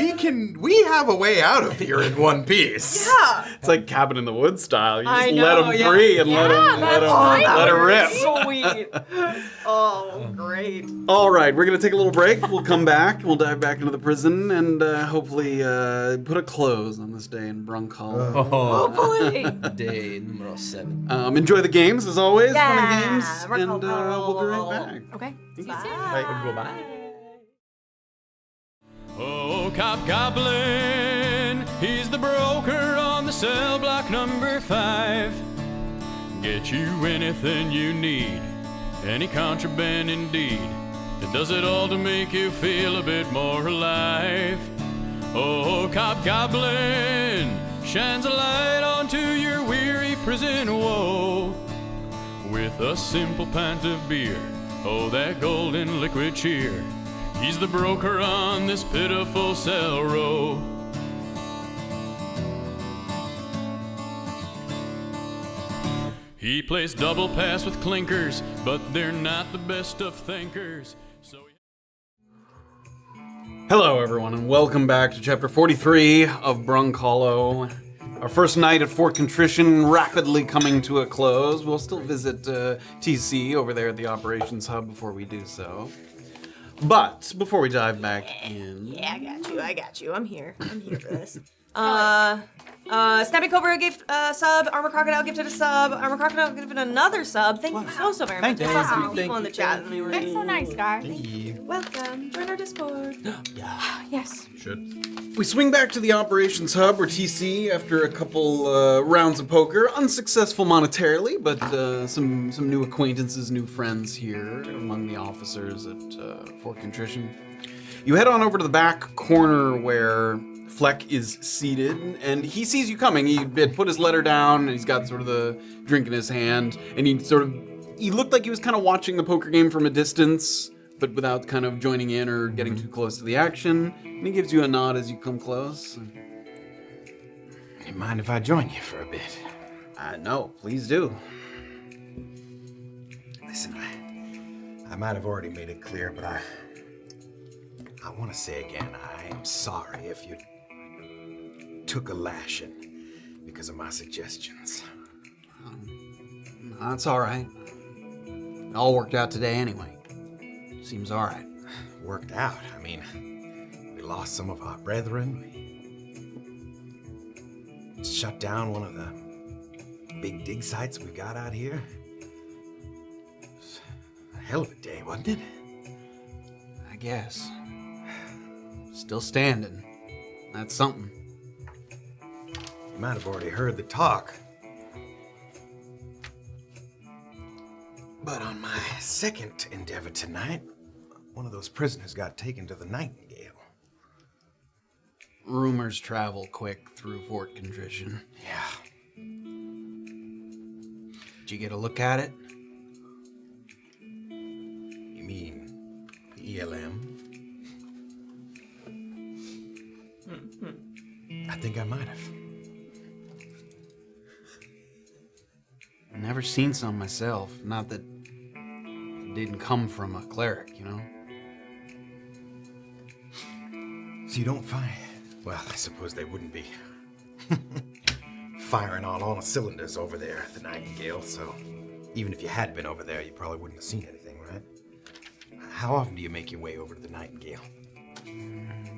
We have a way out of here in one piece. Yeah. It's like Cabin in the Woods style. You I just know, let them yeah. free and let it rip. Sweet. Oh, great. All right, we're gonna take a little break. We'll come back. We'll dive back into the prison and hopefully put a close on this day in Brunkhollow. Hopefully. Day numero 7. Enjoy the games as always. Yeah, Fun games, we're and we'll be right back. Okay. See you soon. Bye. Oh, Cop Goblin, he's the broker on the cell block number 5. Get you anything you need, any contraband indeed. It does it all to make you feel a bit more alive. Oh, Cop Goblin shines a light onto your weary prison woe. With a simple pint of beer, oh, that golden liquid cheer. He's the broker on this pitiful cell row. He plays double pass with clinkers, but they're not the best of thinkers. So Hello, everyone, and welcome back to Chapter 43 of Brunkhollow. Our first night at Fort Contrition rapidly coming to a close. We'll still visit TC over there at the Operations Hub before we do so. But before we dive back in... Yeah, I got you. I'm here for this. Snappy Cobra gave a sub, Armor Crocodile gifted a sub, Armor Crocodile gifted another sub. Thank you so very much. I saw some people in the chat. And they were That's so nice, guys. welcome. Join our Discord. Yes. We swing back to the Operations Hub, or TC, after a couple rounds of poker. Unsuccessful monetarily, but some new acquaintances, new friends here among the officers at Fort Contrition. You head on over to the back corner where Fleck is seated, and he sees you coming. He had put his letter down, and he's got sort of the drink in his hand, and he looked like he was kind of watching the poker game from a distance, but without kind of joining in or getting too close to the action. And he gives you a nod as you come close. You mind if I join you for a bit? No, please do. Listen, I might have already made it clear, but I want to say again, I am sorry if you took a lashing because of my suggestions. That's all right. It all worked out today anyway. Seems all right. Worked out. I mean, we lost some of our brethren. We shut down one of the big dig sites we got out here. It was a hell of a day, wasn't it? I guess. Still standing. That's something. You might have already heard the talk. But on my second endeavor tonight, one of those prisoners got taken to the Nightingale. Rumors travel quick through Fort Contrition. Yeah. Did you get a look at it? You mean the ELM? I think I might have. Never seen some myself. Not that it didn't come from a cleric, you know? So you don't find... Well, I suppose they wouldn't be firing on all the cylinders over there at the Nightingale, so even if you had been over there, you probably wouldn't have seen anything, right? How often do you make your way over to the Nightingale?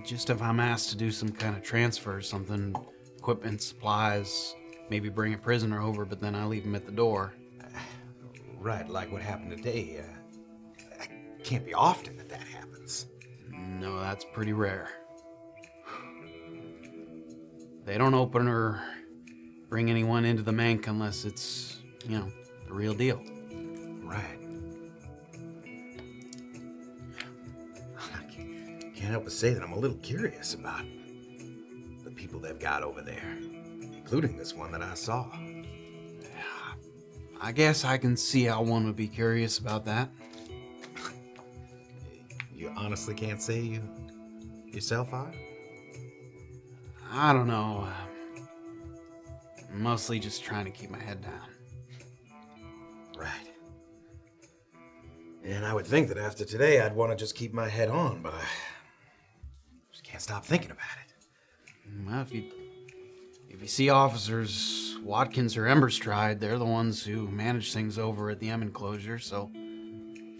Just if I'm asked to do some kind of transfer or something, equipment, supplies, maybe bring a prisoner over, but then I leave him at the door. Right, like what happened today. It can't be often that happens. No, that's pretty rare. They don't open or bring anyone into the Mank unless it's, you know, the real deal. Right. Can't help but say that I'm a little curious about the people they've got over there, including this one that I saw. I guess I can see how one would be curious about that. You honestly can't say you yourself are? I don't know. Mostly just trying to keep my head down. Right. And I would think that after today, I'd want to just keep my head on, but I just can't stop thinking about it. Well, if you see officers, Watkins or Emberstride, they're the ones who manage things over at the M enclosure, so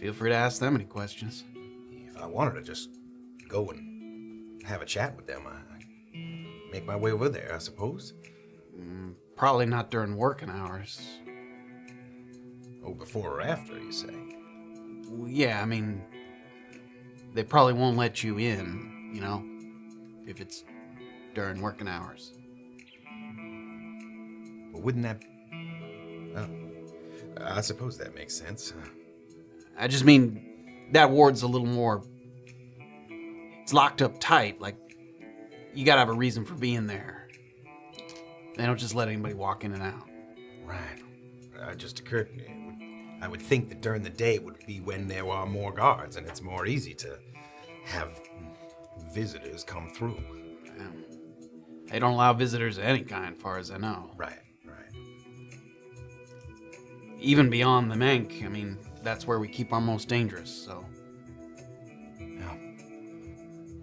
feel free to ask them any questions. If I wanted to just go and have a chat with them, I'd make my way over there, I suppose. Probably not during working hours. Oh, before or after, you say? Well, yeah, I mean, they probably won't let you in, you know, if it's during working hours. But wouldn't that... Oh, I suppose that makes sense. I just mean, that ward's a little more... It's locked up tight, like, you gotta have a reason for being there. They don't just let anybody walk in and out. Right. It just occurred to me. I would think that during the day would be when there are more guards, and it's more easy to have visitors come through. They don't allow visitors of any kind, far as I know. Right. Even beyond the Mank, I mean, that's where we keep our most dangerous, so... Well,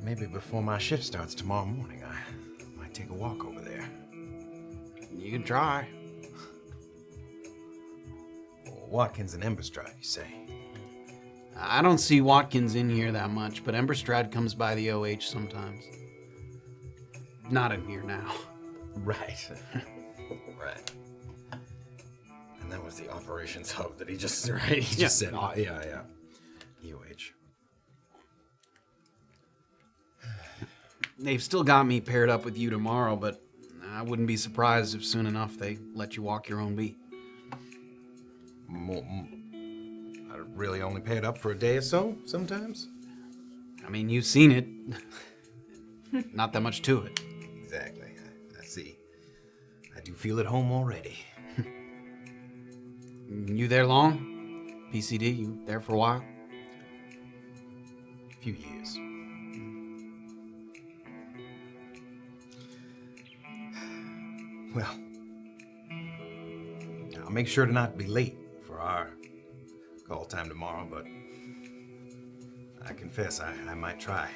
maybe before my shift starts tomorrow morning, I might take a walk over there. You can try. Watkins and Emberstride, you say? I don't see Watkins in here that much, but Emberstride comes by the OH sometimes. Not in here now. Right. Right. And that was the operations hub that he just, right? He just said, oh, yeah. EOH. They've still got me paired up with you tomorrow, but I wouldn't be surprised if soon enough they let you walk your own beat. I really only pay it up for a day or so, sometimes? I mean, you've seen it. Not that much to it. Exactly. I see. I do feel at home already. You there long? PCD, you there for a while? A few years. Well, I'll make sure to not be late for our call time tomorrow, but I confess I might try.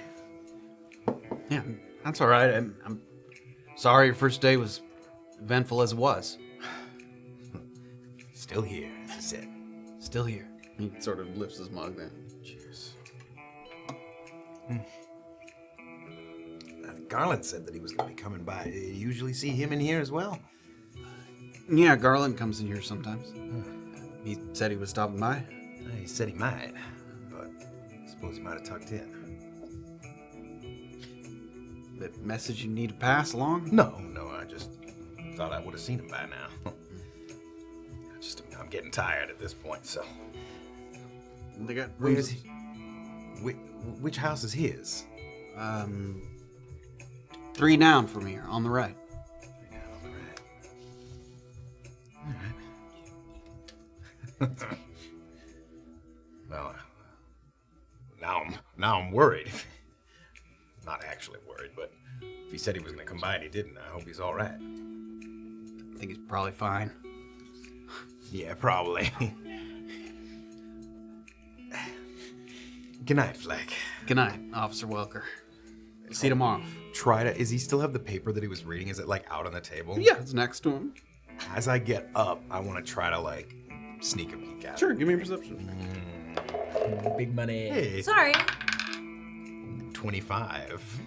Yeah, that's all right. I'm sorry your first day was eventful as it was. Still here, as I said. Still here. He sort of lifts his mug then. Cheers. Garland said that he was going to be coming by. You usually see him in here as well? Yeah, Garland comes in here sometimes. He said he was stopping by. He said he might, but I suppose he might have tucked in. The message you need to pass along? No, I just thought I would have seen him by now. I'm getting tired at this point, so. They got Where is he? Which house is his? 3 down from here, on the right. 3 down on the right. All right. Well, now I'm worried. Not actually worried, but if he said he was going to come by and he didn't, I hope he's all right. I think he's probably fine. Yeah, probably. Good night, Fleck. Good night, Officer Welker. See you tomorrow. Is he still have the paper that he was reading? Is it like out on the table? Yeah, it's next to him. As I get up, I want to try to like sneak a peek at it. Sure, give me a perception. Big money. Hey, Sorry. 25.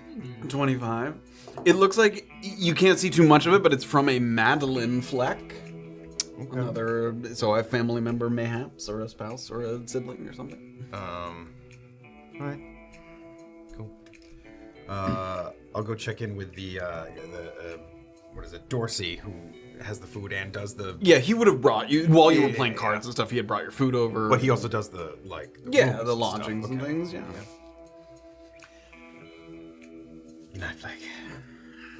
25. It looks like you can't see too much of it, but it's from a Madeline Fleck. So a family member mayhaps, or a spouse, or a sibling, or something. All right. Cool. I'll go check in with the what is it, Dorsey, who has the food and does the... Yeah, he would have brought you, while you were playing cards and stuff, he had brought your food over. But he also does the, like... The lodgings and things, yeah. Good night, Fleck.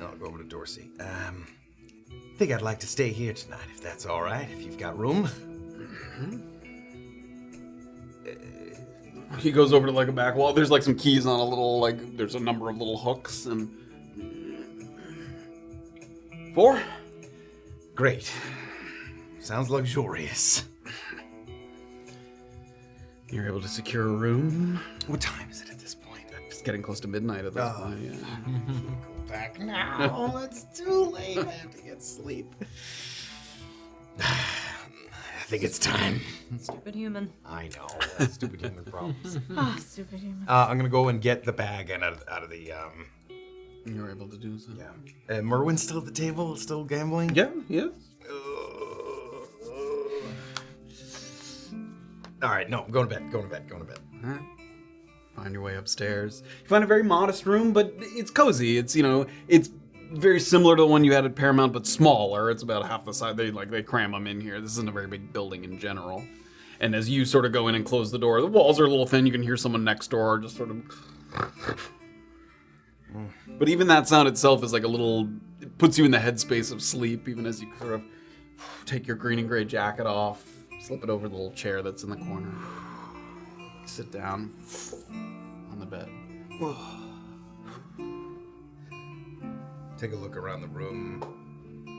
I'll go over to Dorsey. I think I'd like to stay here tonight, if that's all right, if you've got room. He goes over to like a back wall. There's like some keys on a little, like, there's a number of little hooks and... 4? Great. Sounds luxurious. You're able to secure a room. What time is it at this point? It's getting close to midnight at this point, yeah. Go back now. It's too late. I have to get sleep. I think it's time. Stupid human. I know. Stupid human problems. Stupid human. I'm gonna go and get the bag and out of the. You're able to do so. Yeah. Merwin's still at the table, still gambling. Yeah. All right. No, going to bed. All right. Find your way upstairs. You find a very modest room, but it's cozy. It's, it's very similar to the one you had at Paramount, but smaller. It's about half the size. They cram them in here. This isn't a very big building in general. And as you sort of go in and close the door, the walls are a little thin. You can hear someone next door just sort of... But even that sound itself is like a little... It puts you in the headspace of sleep, even as you sort of take your green and gray jacket off, slip it over the little chair that's in the corner. Sit down on the bed. Take a look around the room,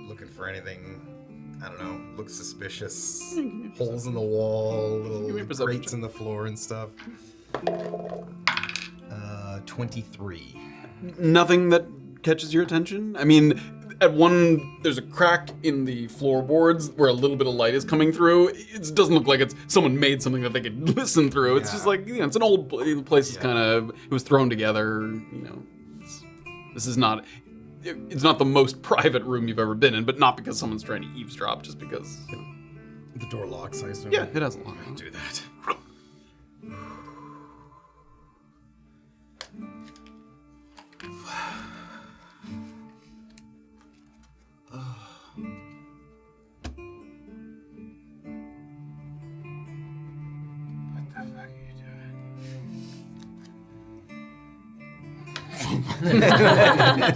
looking for anything, I don't know, looks suspicious. Holes in the wall, little grates in the floor and stuff. 23. Nothing that catches your attention? I mean, there's a crack in the floorboards where a little bit of light is coming through. It doesn't look like it's someone made something that they could listen through. It's just like, it's an old place. It's kind of, it was thrown together, This is not, it's not the most private room you've ever been in, but not because someone's trying to eavesdrop, just because, The door locks, I assume. Yeah, it has a lock. I'll do that.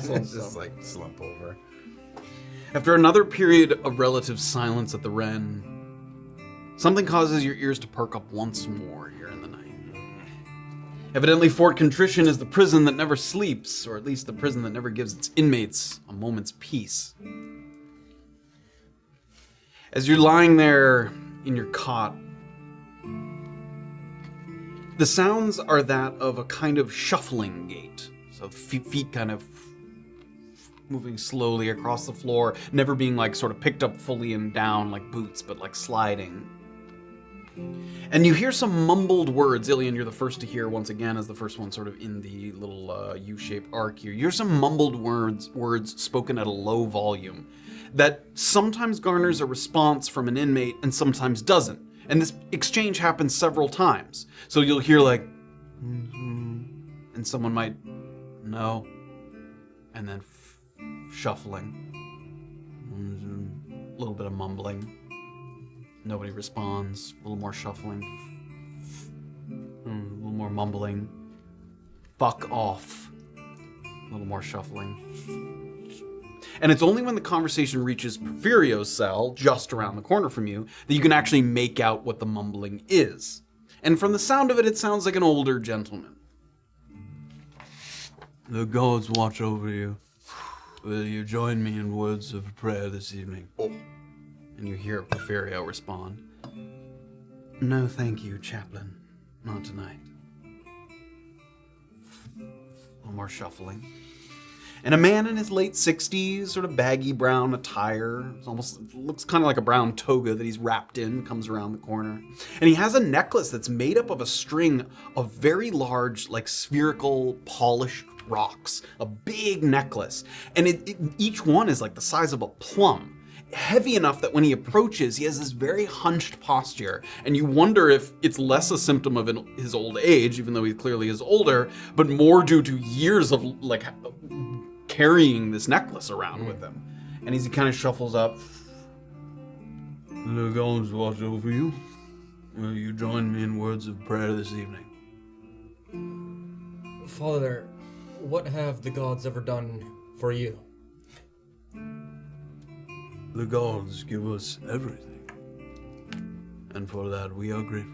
Just like slump over. After another period of relative silence at the Wren, something causes your ears to perk up once more here in the night. Evidently, Fort Contrition is the prison that never sleeps, or at least the prison that never gives its inmates a moment's peace. As you're lying there in your cot, the sounds are that of a kind of shuffling gait. So feet kind of moving slowly across the floor, never being like sort of picked up fully and down like boots, but like sliding. And you hear some mumbled words. Illien, you're the first to hear once again, as the first one sort of in the little U-shaped arc here. You hear some mumbled words spoken at a low volume that sometimes garners a response from an inmate and sometimes doesn't. And this exchange happens several times. So you'll hear like, and someone might, no, and then shuffling, a little bit of mumbling. Nobody responds. A little more shuffling. A little more mumbling. Fuck off. A little more shuffling. And it's only when the conversation reaches Porfirio's cell, just around the corner from you, that you can actually make out what the mumbling is. And from the sound of it, it sounds like an older gentleman. The gods watch over you. Will you join me in words of prayer this evening? Oh. And you hear Porfirio respond, no, thank you, chaplain. Not tonight. A little more shuffling. And a man in his late 60s, sort of baggy brown attire, looks kind of like a brown toga that he's wrapped in, comes around the corner. And he has a necklace that's made up of a string of very large, like spherical, polished rocks. A big necklace. And each one is like the size of a plum. Heavy enough that when he approaches, he has this very hunched posture, and you wonder if it's less a symptom of his old age, even though he clearly is older, but more due to years of like carrying this necklace around with him. And as he kind of shuffles up, the gods watch over you. Will you join me in words of prayer this evening? Father, what have the gods ever done for you? The gods give us everything. And for that, we are grateful.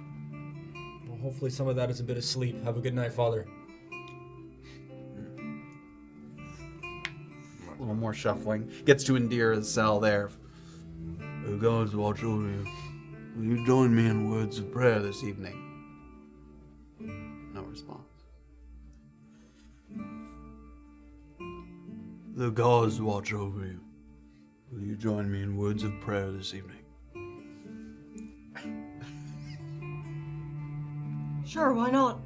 Hopefully some of that is a bit of sleep. Have a good night, Father. A little more shuffling. Gets to Indira's cell there. The gods watch over you. Will you join me in words of prayer this evening? No response. The gods watch over you. Will you join me in words of prayer this evening? Sure, why not?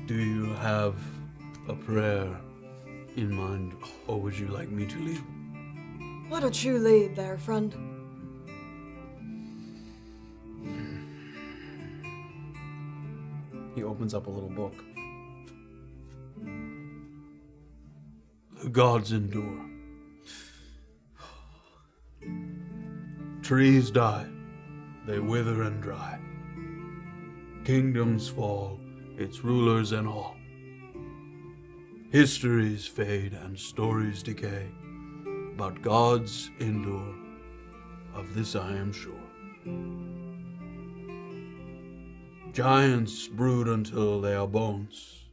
Do you have a prayer in mind, or would you like me to lead? Why don't you lead there, friend? He opens up a little book. The gods endure. Trees die, they wither and dry. Kingdoms fall, its rulers and all. Histories fade and stories decay, but gods endure. Of this I am sure. Giants brood until they are bones.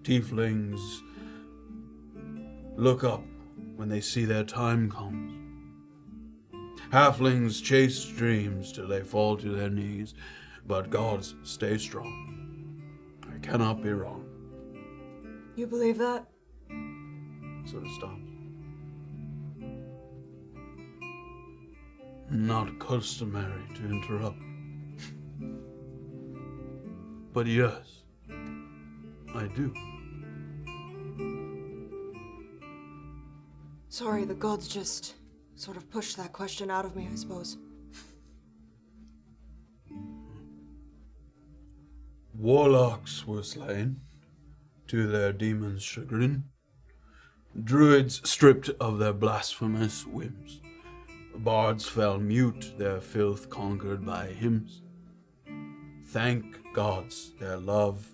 Tieflings look up when they see their time comes. Halflings chase dreams till they fall to their knees, but gods stay strong. I cannot be wrong. You believe that? Sort of stops. Not customary to interrupt. But yes, I do. Sorry, the gods just sort of pushed that question out of me, I suppose. Warlocks were slain, to their demons' chagrin. Druids stripped of their blasphemous whims. Bards fell mute, their filth conquered by hymns. Thank gods, their love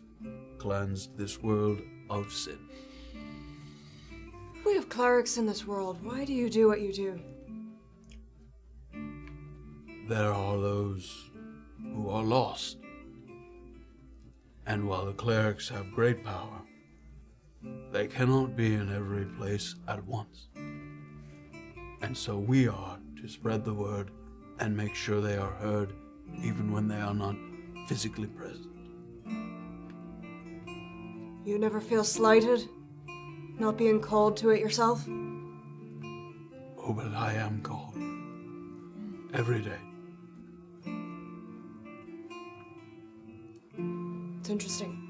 cleansed this world of sin. If we have clerics in this world, why do you do what you do? There are those who are lost. And while the clerics have great power, they cannot be in every place at once. And so we are to spread the word and make sure they are heard even when they are not physically present. You never feel slighted? Not being called to it yourself? Oh, but I am called. Every day. It's interesting.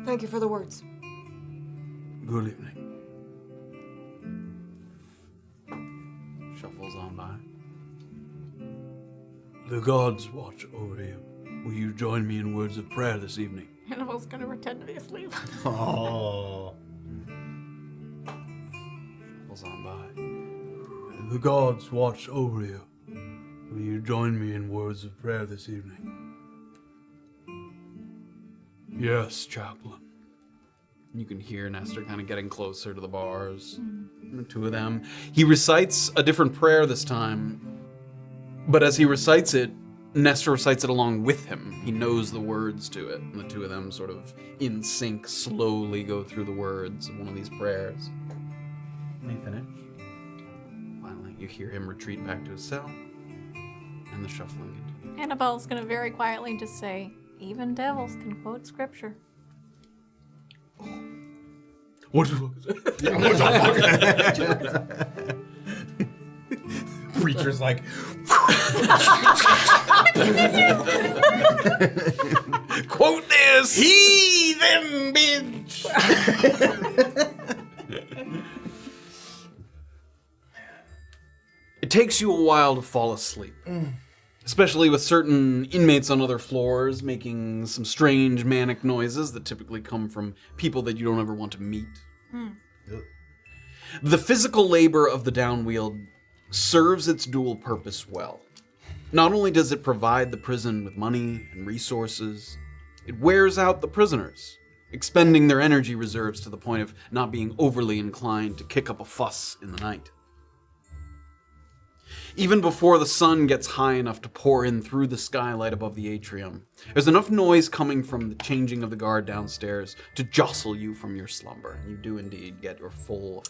Thank you for the words. Good evening. Shuffles on by. The gods watch over you. Will you join me in words of prayer this evening? Annabel's gonna pretend to be asleep. Oh. Shuffles on by. The gods watch over you. Will you join me in words of prayer this evening? Yes, chaplain. You can hear Nestor kind of getting closer to the bars. The two of them. He recites a different prayer this time, but as he recites it, Nestor recites it along with him. He knows the words to it, and the two of them sort of in sync slowly go through the words of one of these prayers. And he finished. Finally, you hear him retreat back to his cell, and the shuffling continues. Annabelle's gonna very quietly just say, even devils can quote scripture. What the fuck? Preacher's like, Quote this! heathen bitch! It takes you a while to fall asleep. Especially with certain inmates on other floors making some strange manic noises that typically come from people that you don't ever want to meet. The physical labor of the downwheel serves its dual purpose well. Not only does it provide the prison with money and resources, it wears out the prisoners, expending their energy reserves to the point of not being overly inclined to kick up a fuss in the night. even before the sun gets high enough to pour in through the skylight above the atrium. There's enough noise coming from the changing of the guard downstairs to jostle you from your slumber. You do indeed get your full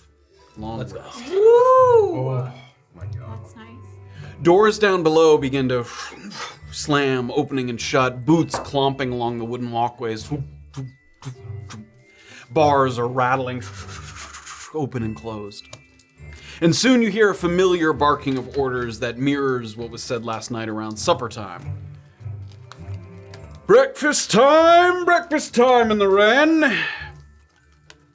long rest. Oh my god. That's nice. Doors down below begin to slam, opening and shut, boots clomping along the wooden walkways. Bars are rattling, open and closed. And soon you hear a familiar barking of orders that mirrors what was said last night around supper time. Breakfast time in the Wren.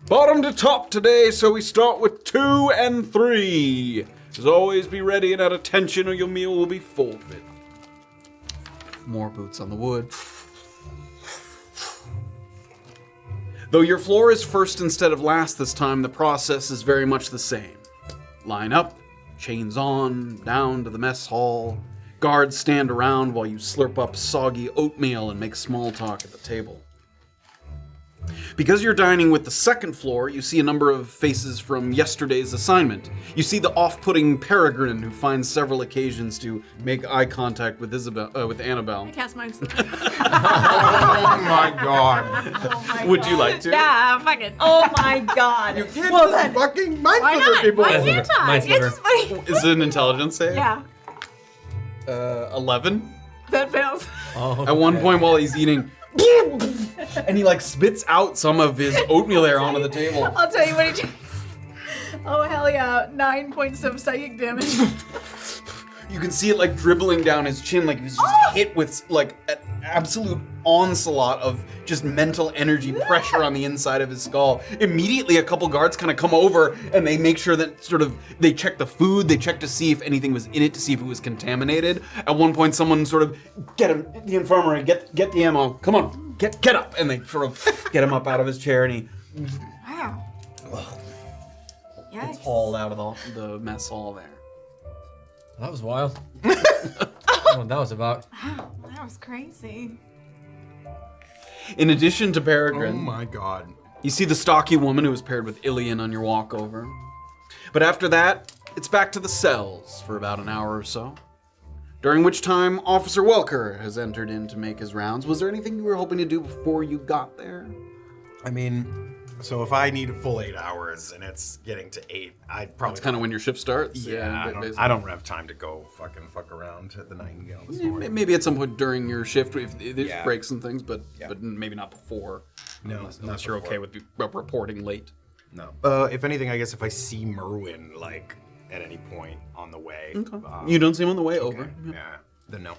Bottom to top today, so we start with 2 and 3. As always, be ready and at attention or your meal will be forfeit. More boots on the wood. Though your floor is first instead of last this time, the process is very much the same. Line up, chains on, down to the mess hall. Guards stand around while you slurp up soggy oatmeal and make small talk at the table. Because you're dining with the second floor, you see a number of faces from yesterday's assignment. You see the off-putting Peregrine, who finds several occasions to make eye contact with Annabel. I cast mine. Oh my god. Oh my Would you God. like to? Yeah, fucking. Oh my god. You can't Well, just then, fucking Why mind not? people. Why can't I? Mine's it's just funny. Is it an intelligence save? Yeah, 11. that fails. At one point while he's eating, and he like spits out some of his oatmeal there onto the table. I'll tell you what he did. Oh, hell yeah. 9 points of psychic damage. You can see it like dribbling down his chin, like he was just hit with like an absolute onslaught of just mental energy pressure on the inside of his skull. Immediately, a couple guards kind of come over and they make sure that they check the food, they check to see if anything was in it, to see if it was contaminated. At one point, someone sort of, get him, the infirmary, get the ammo, come on, get up. And they sort of get him up out of his chair and he Wow. gets hauled out of the mess hall there. That was wild. I don't know what that was about. Wow, that was crazy. In addition to Oh Peregrine, my god. you see the stocky woman who was paired with Illien on your walk over. But after that, it's back to the cells for about an hour or so. During which time, Officer Welker has entered in to make his rounds. Was there anything you were hoping to do before you got there? I mean, so if I need a full 8 hours and it's getting to 8, I'd probably... That's kind of when your shift starts. Yeah, basically. I don't have time to go fuck around at the Nightingale this morning. Maybe at some point during your shift, if there's Yeah. breaks and things, but maybe not before. No, unless not you're before. okay with reporting late. No. If anything, I guess if I see Merwin, like, at any point on the way... You don't see him on the way over. Yeah, then no.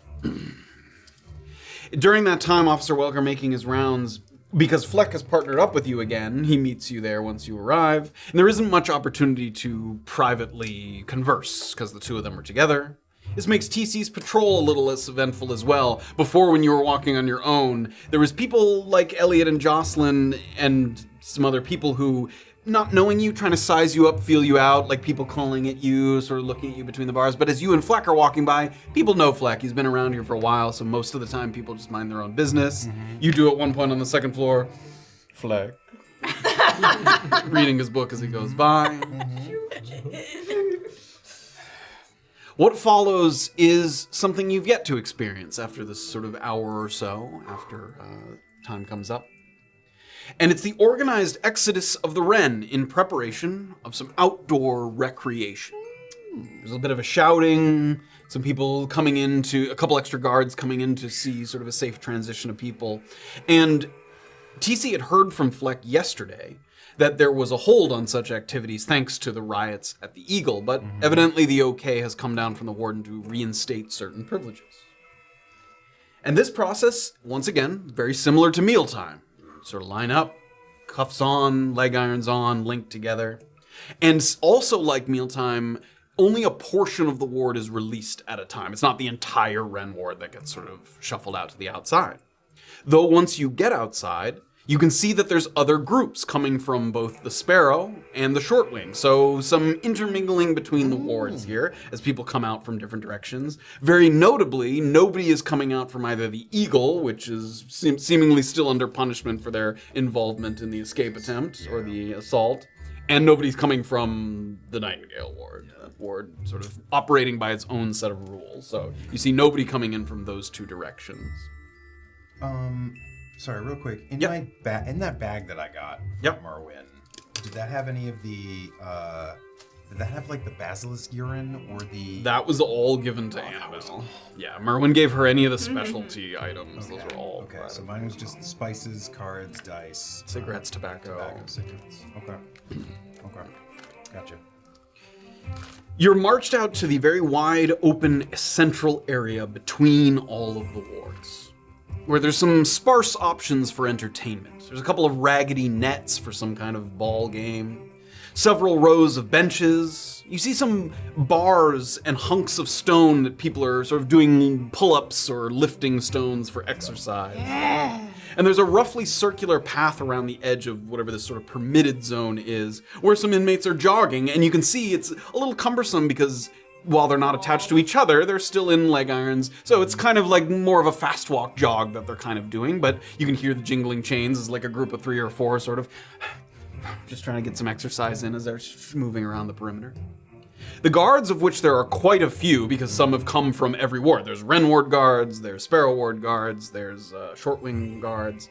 During that time, Officer Welker making his rounds, because Fleck has partnered up with you again, he meets you there once you arrive, and there isn't much opportunity to privately converse, because the two of them are together. This makes TC's patrol a little less eventful as well. Before, when you were walking on your own, there was people like Elliot and Jocelyn and some other people who, not knowing you, trying to size you up, feel you out, like people calling at you, sort of looking at you between the bars. But as you and Fleck are walking by, people know Fleck. He's been around here for a while, so most of the time people just mind their own business. You do at one point on the second floor, Fleck. Reading his book as he goes by. What follows is something you've yet to experience after this sort of hour or so, after time comes up. And it's the organized exodus of the Wren in preparation of some outdoor recreation. There's a bit of a shouting, some people coming in a couple extra guards coming in to see sort of a safe transition of people. And TC had heard from Fleck yesterday that there was a hold on such activities thanks to the riots at the Eagle, but evidently the OK has come down from the warden to reinstate certain privileges. And this process, once again, very similar to mealtime. Sort of line up, cuffs on, leg irons on, linked together. And also like mealtime, only a portion of the ward is released at a time. It's not the entire Wren ward that gets sort of shuffled out to the outside. Though once you get outside, you can see that there's other groups coming from both the Sparrow and the Shortwing. So some intermingling between the wards here as people come out from different directions. Very notably, nobody is coming out from either the Eagle, which is seemingly still under punishment for their involvement in the escape attempt or the assault, And nobody's coming from the Nightingale Ward. That ward sort of operating by its own set of rules. So you see nobody coming in from those two directions. Sorry, real quick. In Yep. in that bag that I got from Merwin, did that have any of the did that have like the basilisk urine or the That was all given to Annabel. Yeah, Merwin gave her any of the specialty items. Those were all Okay, so mine was just spices, cards, dice, cigarettes, tobacco. cigarettes. Okay. Okay. Gotcha. You're marched out to the very wide open central area between all of the wards, where there's some sparse options for entertainment. There's a couple of raggedy nets for some kind of ball game, several rows of benches. You see some bars and hunks of stone that people are sort of doing pull-ups or lifting stones for exercise. And there's a roughly circular path around the edge of whatever this sort of permitted zone is, where some inmates are jogging, and you can see it's a little cumbersome because while they're not attached to each other, they're still in leg irons. So it's kind of like more of a fast walk jog that they're kind of doing, but you can hear the jingling chains as like a group of 3 or 4 sort of just trying to get some exercise in as they're moving around the perimeter. The guards, of which there are quite a few, because some have come from every ward. There's Wren Ward guards, there's Sparrow Ward guards, there's Shortwing guards.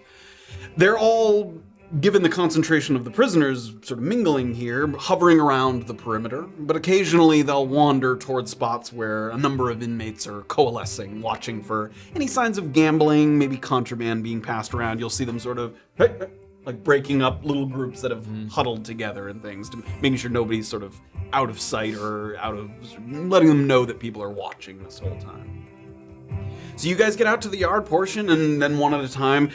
They're all, given the concentration of the prisoners sort of mingling here, hovering around the perimeter, but occasionally they'll wander towards spots where a number of inmates are coalescing, watching for any signs of gambling, maybe contraband being passed around. You'll see them sort of like breaking up little groups that have huddled together and things, to making sure nobody's sort of out of sight or letting them know that people are watching this whole time. So you guys get out to the yard portion, and then one at a time,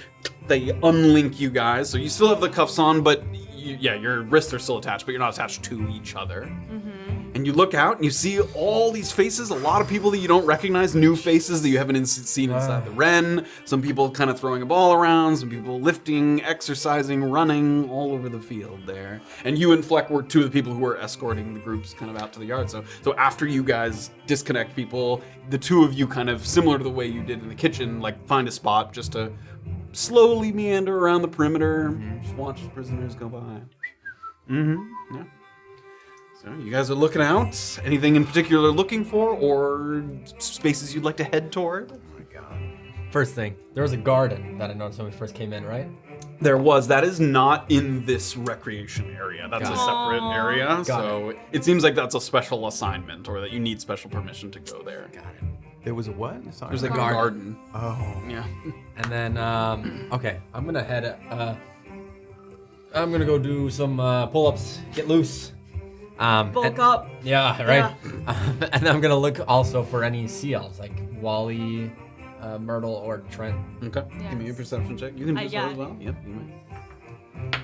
they unlink you guys. So you still have the cuffs on, but your wrists are still attached, but you're not attached to each other. And you look out and you see all these faces, a lot of people that you don't recognize, new faces that you haven't seen inside the Wren. Some people kind of throwing a ball around, some people lifting, exercising, running all over the field there. And you and Fleck were two of the people who were escorting the groups kind of out to the yard. So after you guys disconnect people, the two of you kind of, similar to the way you did in the kitchen, like find a spot just to slowly meander around the perimeter, just watch the prisoners go by. Yeah. So you guys are looking out. Anything in particular looking for, or spaces you'd like to head toward? Oh my god. First thing, there was a garden that I noticed when we first came in, right? There was. That is not in this recreation area. That's a separate area. So it seems like that's a special assignment, or that you need special permission to go there. Got it. There was a what? Sorry. There's a garden. Oh. Yeah. And then, okay, I'm gonna head, I'm gonna go do some pull-ups, get loose. Bulk up. Yeah, right. Yeah. And I'm gonna look also for any seals, like Wally, Myrtle, or Trent. Okay. Yes. Give me a perception check. You can do I so got as it. well. Yep, you may.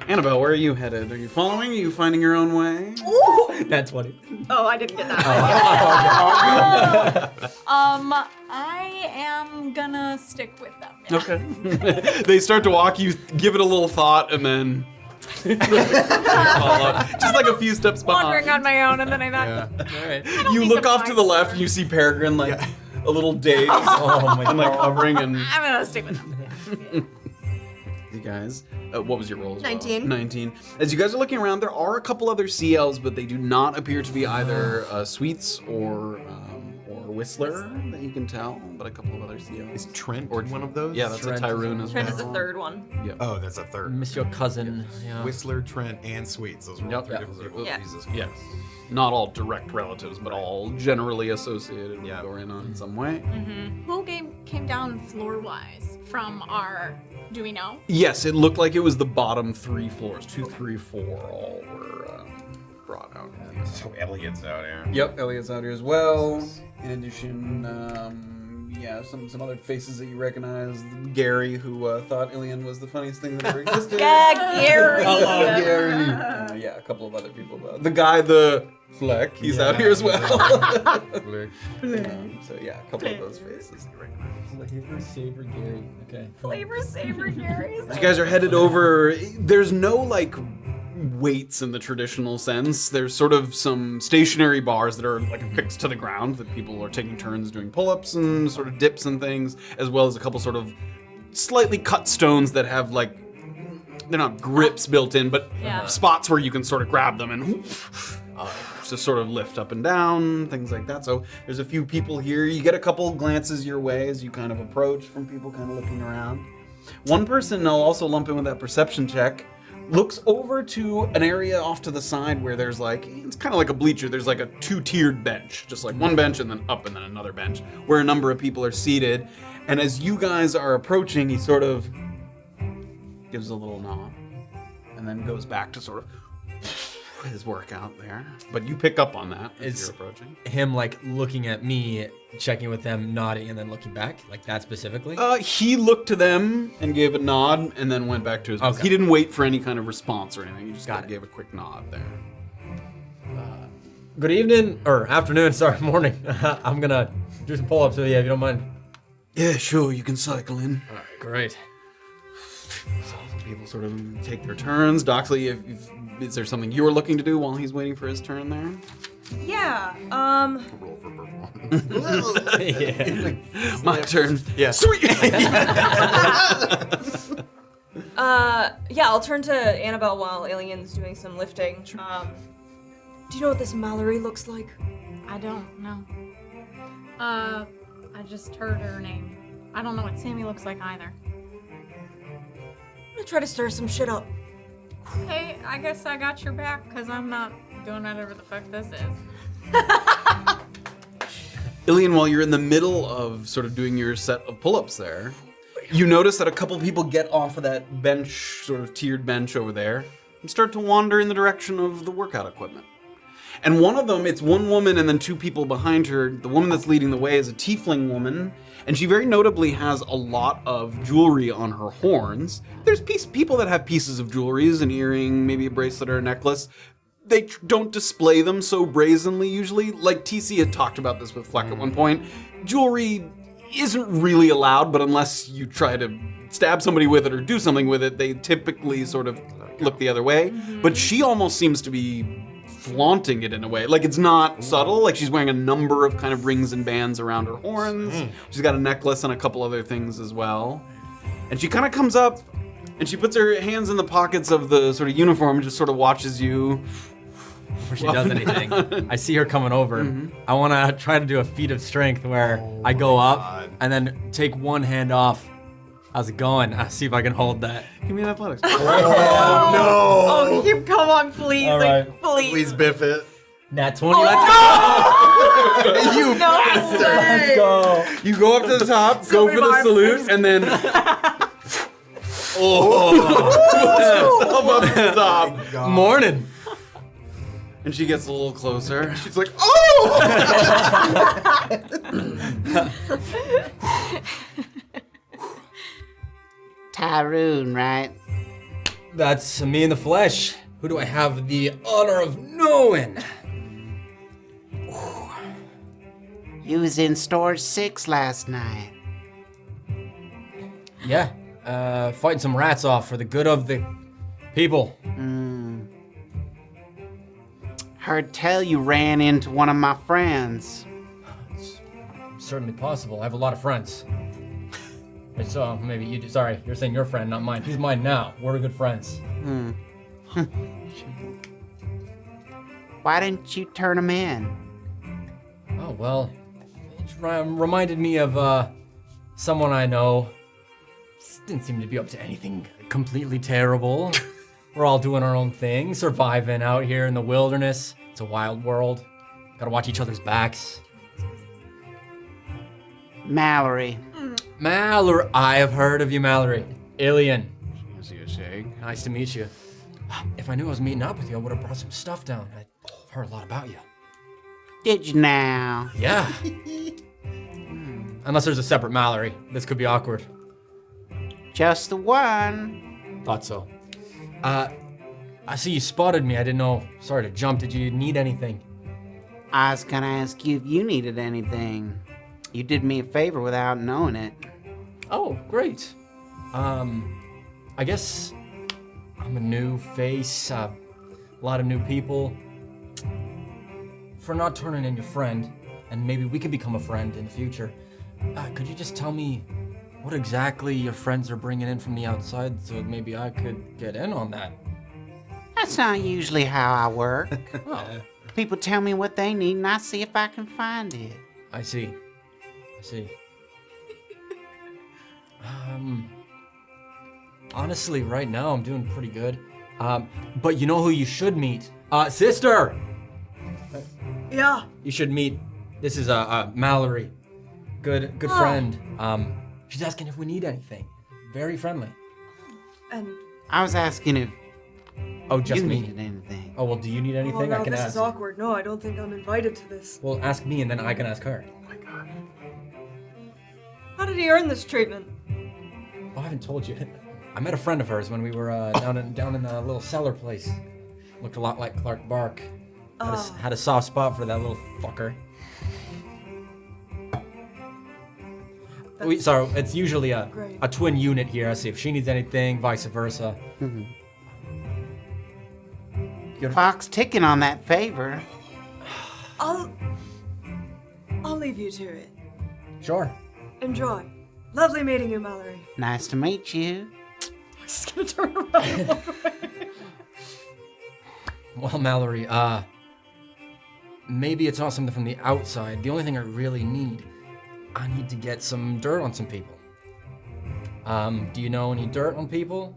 Annabelle, where are you headed? Are you following? Are you finding your own way? That's what it. Oh, I didn't get that. I am gonna stick with them. Okay. They start to walk. You give it a little thought, and then follow, just like a few steps behind. Wandering on my own, and then I thought, All right. You need look to off to find the left, Sparrow. and you see Peregrine like a little dazed, Oh my and like god. hovering. And I'm gonna stick with them. you guys, what was your roll? As well? 19. 19. As you guys are looking around, there are a couple other CLs, but they do not appear to be either Sweets or Whistler that you can tell, but a couple of other CLs. Is Trent one of those? Yeah, that's Trent a Tyrun is- as Trent well. is the third one. Oh, that's a third. Miss your cousin. Yeah. Whistler, Trent, and Sweets. Those were all Yep. three Yeah. different people. Yeah. Jesus Yes. Christ. Not all direct relatives, but all generally associated with Yeah. Dorianon in some way. Who came down floor-wise from our? Do we know? Yes, it looked like it was the bottom 3 floors. 2, 3, 4 all were brought out. So Elliot's out here. Yep, Elliot's out here as well. In addition, some other faces that you recognize. Gary, who thought Illien was the funniest thing that ever existed. Yeah, Gary. Hello, Gary. Yeah, a couple of other people. The guy, the Fleck, he's out here as well. So yeah, a couple of those faces you recognize. Flavor Saver Gary. Okay. Flavor Saver Gary's. You guys are headed over. There's no like weights in the traditional sense. There's sort of some stationary bars that are like affixed to the ground that people are taking turns doing pull-ups and sort of dips and things, as well as a couple sort of slightly cut stones that have like they're not grips built in, but Yeah. spots where you can sort of grab them and just sort of lift up and down, things like that. So there's a few people here. You get a couple glances your way as you kind of approach from people kind of looking around. One person, I'll also lump in with that perception check, looks over to an area off to the side where there's like, it's kind of like a bleacher. There's like a 2-tiered bench, just like one bench and then up and then another bench where a number of people are seated. And as you guys are approaching, he sort of gives a little nod and then goes back to sort of his work out there. But you pick up on that as you're approaching. Him like looking at me, checking with them, nodding, and then looking back, like that specifically? He looked to them and gave a nod and then went back to his business. Okay. He didn't wait for any kind of response or anything. He just Got it. gave a quick nod there. Good evening, or afternoon, sorry, morning. I'm gonna do some pull-ups with you if you don't mind. Yeah, sure, you can cycle in. All right, great. People sort of take their turns. Doxley, is there something you were looking to do while he's waiting for his turn there? Yeah. Roll for performance. Yeah. My turn. Yeah. Sweet. Yeah, I'll turn to Annabel while Illien's doing some lifting. Do you know what this Mallory looks like? I don't know. I just heard her name. I don't know what Sammy looks like either. I'm gonna try to stir some shit up. Hey, I guess I got your back because I'm not doing whatever the fuck this is. Illien, while you're in the middle of sort of doing your set of pull-ups there, you notice that a couple people get off of that bench, sort of tiered bench over there, and start to wander in the direction of the workout equipment. And one of them, it's one woman and then two people behind her. The woman that's leading the way is a tiefling woman, and she very notably has a lot of jewelry on her horns. There's people that have pieces of jewelry, an earring, maybe a bracelet or a necklace. They don't display them so brazenly usually. Like TC had talked about this with Fleck at one point. Jewelry isn't really allowed, but unless you try to stab somebody with it or do something with it, they typically sort of look the other way. But she almost seems to be flaunting it in a way. Like it's not subtle, like she's wearing a number of kind of rings and bands around her horns. She's got a necklace and a couple other things as well. And she kind of comes up and she puts her hands in the pockets of the sort of uniform and just sort of watches you. Before she does anything, I see her coming over. I want to try to do a feat of strength where I go up and then take one hand off. How's it going? I'll see if I can hold that. Give me an athletics. Oh, come on, please. All right. Please. Please biff it. Nat 20, let's go! You bastard! Let's go! You go up to the top, go Silver for the bar. salute, and then up to the top. Morning! And she gets a little closer. She's like, oh! Tyrun, right? That's me in the flesh. Who do I have the honor of knowing? You was in store 6 last night. Yeah, fighting some rats off for the good of the people. Heard tell you ran into one of my friends. Certainly possible. I have a lot of friends. So maybe you do. Sorry, you're saying your friend, not mine. He's mine now. We're good friends. Why didn't you turn him in? Oh, well, it reminded me of someone I know. Didn't seem to be up to anything completely terrible. We're all doing our own thing, surviving out here in the wilderness. It's a wild world. Gotta watch each other's backs. Mallory. Mallory, I have heard of you, Mallory. Illien, As you say. nice to meet you. If I knew I was meeting up with you, I would have brought some stuff down. I heard a lot about you. Did you now? Yeah. Unless there's a separate Mallory. This could be awkward. Just the one. Thought so. I see you spotted me. I didn't know. Sorry to jump. Did you need anything? I was gonna ask you if you needed anything. You did me a favor without knowing it. Oh, great. I guess I'm a new face, a lot of new people. For not turning in your friend, and maybe we can become a friend in the future, could you just tell me what exactly your friends are bringing in from the outside, so maybe I could get in on that. That's not usually how I work. Oh, People tell me what they need, and I see if I can find it. I see. Honestly, right now I'm doing pretty good. But you know who you should meet? Sister! Yeah. You should meet. This is Mallory. Good friend. She's asking if we need anything. Very friendly. And I was asking if Oh, just you me. needed anything. Oh, well, do you need anything? well, no, I can this ask. is awkward. No, I don't think I'm invited to this. Well, ask me and then I can ask her. How did he earn this treatment? Oh, I haven't told you. I met a friend of hers when we were down in the little cellar place. Looked a lot like Clark Bark. Had a soft spot for that little fucker. Sorry, it's usually a twin unit here. I see if she needs anything, vice versa. Clock's ticking on that favor. I'll leave you to it. Sure. Enjoy. Lovely meeting you, Mallory. Nice to meet you. I'm just gonna turn around and walk away. Well, Mallory, maybe it's not something from the outside. The only thing I really need, I need to get some dirt on some people. Do you know any dirt on people?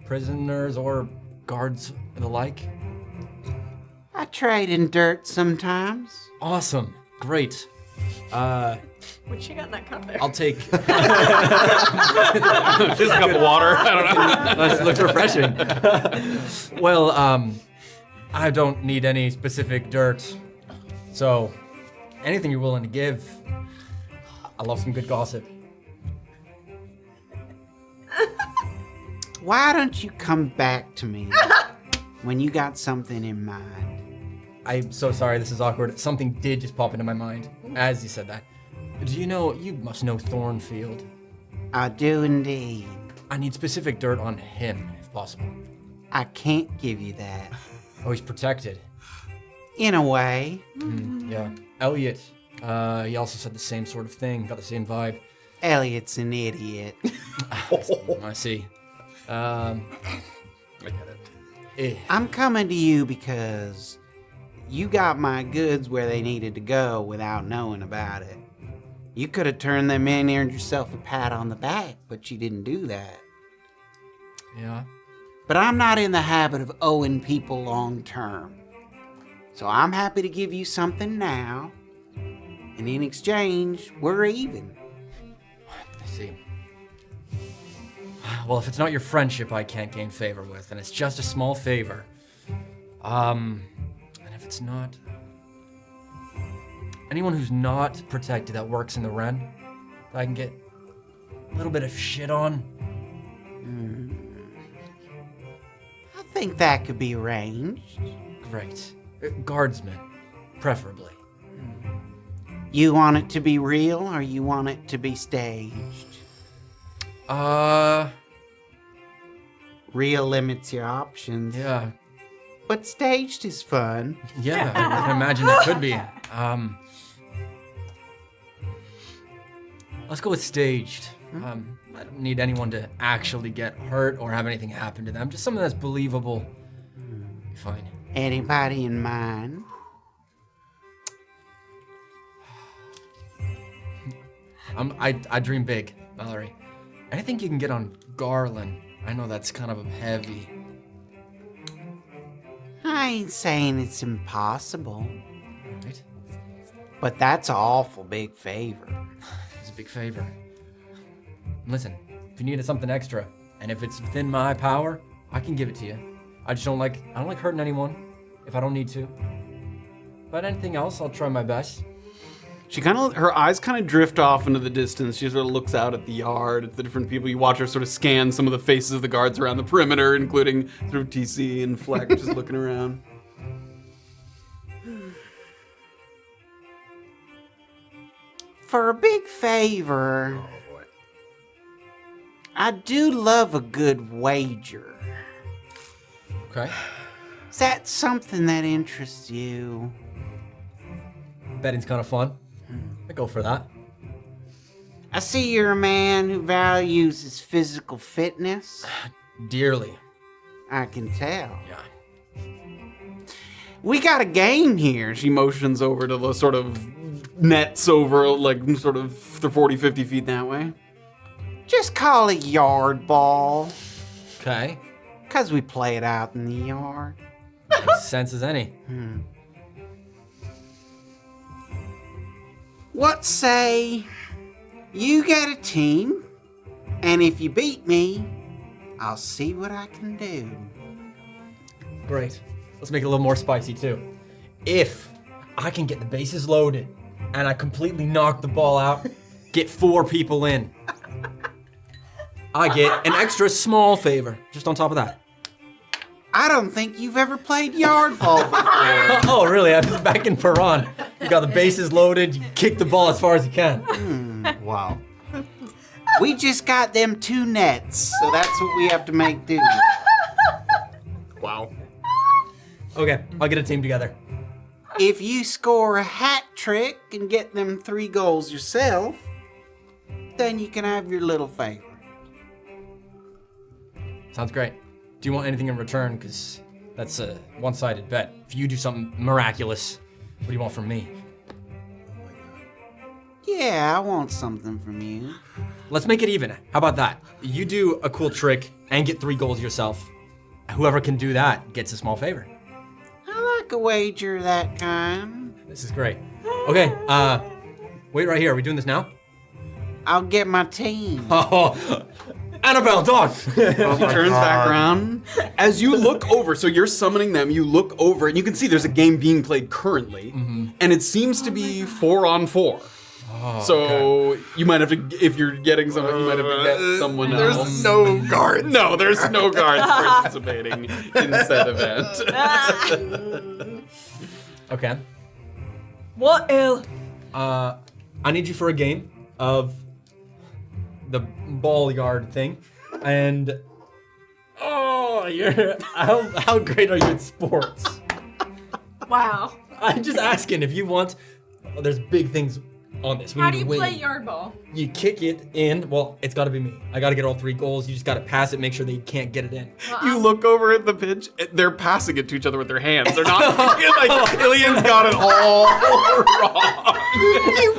Prisoners or guards and the like? I trade in dirt sometimes. Awesome. Great. What you got in that cup there? I'll take... Just a cup of water. I don't know. That looks refreshing. Well, I don't need any specific dirt. So, anything you're willing to give. I love some good gossip. Why don't you come back to me when you got something in mind? I'm so sorry, this is awkward. Something did just pop into my mind as you said that. Do you must know Thornfield. I do indeed. I need specific dirt on him, if possible. I can't give you that. Oh, he's protected. In a way. Yeah. Elliot, he also said the same sort of thing, got the same vibe. Elliot's an idiot. I see. I get it. I'm coming to you because you got my goods where they needed to go without knowing about it. You could have turned them in and earned yourself a pat on the back, but you didn't do that. Yeah. But I'm not in the habit of owing people long term. So I'm happy to give you something now, and in exchange, we're even. I see. Well, if it's not your friendship I can't gain favor with, and it's just a small favor. And if it's not... anyone who's not protected that works in the Ren, that I can get a little bit of shit on. I think that could be arranged. Great. Guardsmen, preferably. You want it to be real, or you want it to be staged? Real limits your options. Yeah. But staged is fun. Yeah, I can imagine it could be. Let's go with staged. I don't need anyone to actually get hurt or have anything happen to them. Just something that's believable. Fine. Anybody in mind? I dream big, Mallory. Anything you can get on Garland. I know that's kind of heavy. I ain't saying it's impossible, Right? but that's an awful big favor. It's a big favor. Listen, if you needed something extra, and if it's within my power, I can give it to you. I don't like hurting anyone if I don't need to. But anything else, I'll try my best. Her eyes kind of drift off into the distance. She sort of looks out at the yard, at the different people. You watch her sort of scan some of the faces of the guards around the perimeter, including sort of TC and Fleck, just looking around. For a big favor, I do love a good wager. Okay. Is that something that interests you? Betting's kind of fun. I go for that. I see you're a man who values his physical fitness. Dearly. I can tell. Yeah. We got a game here. She motions over to the sort of nets over, like, sort of 40, 50 feet that way. Just call it yard ball. Okay. 'Cause we play it out in the yard. Makes sense as any. What say you get a team, and if you beat me, I'll see what I can do. Great. Let's make it a little more spicy too. If I can get the bases loaded and I completely knock the ball out, get 4 people in, I get an extra small favor just on top of that. I don't think you've ever played yard ball before. Oh, really? I was back in Piran. You got the bases loaded, you kick the ball as far as you can. Wow. We just got them 2 nets, so that's what we have to make do. Wow. Okay, I'll get a team together. If you score a hat trick and get them 3 goals yourself, then you can have your little favor. Sounds great. Do you want anything in return? Because that's a one-sided bet. If you do something miraculous, what do you want from me? Yeah, I want something from you. Let's make it even. How about that? You do a cool trick and get 3 goals yourself. Whoever can do that gets a small favor. I like a wager of that kind. This is great. Okay, wait right here. Are we doing this now? I'll get my team. Oh, Annabel, dog! She turns back around. As you look over, so you're summoning them, you look over and you can see there's a game being played currently, and it seems to be 4-on-4. So you might have to, if you're getting someone, you might have to get someone else. There's no guards. No, there's no guards participating in said event. Okay. What ill? I need you for a game of the ball yard thing, and how great are you at sports? Wow. I'm just asking if you want. There's big things on this. We How need do to you win. play yard ball? You kick it in. Well, it's got to be me. I got to get all 3 goals. You just got to pass it. Make sure they can't get it in. You look over at the pitch, they're passing it to each other with their hands. They're not, like, Illien's got it all wrong.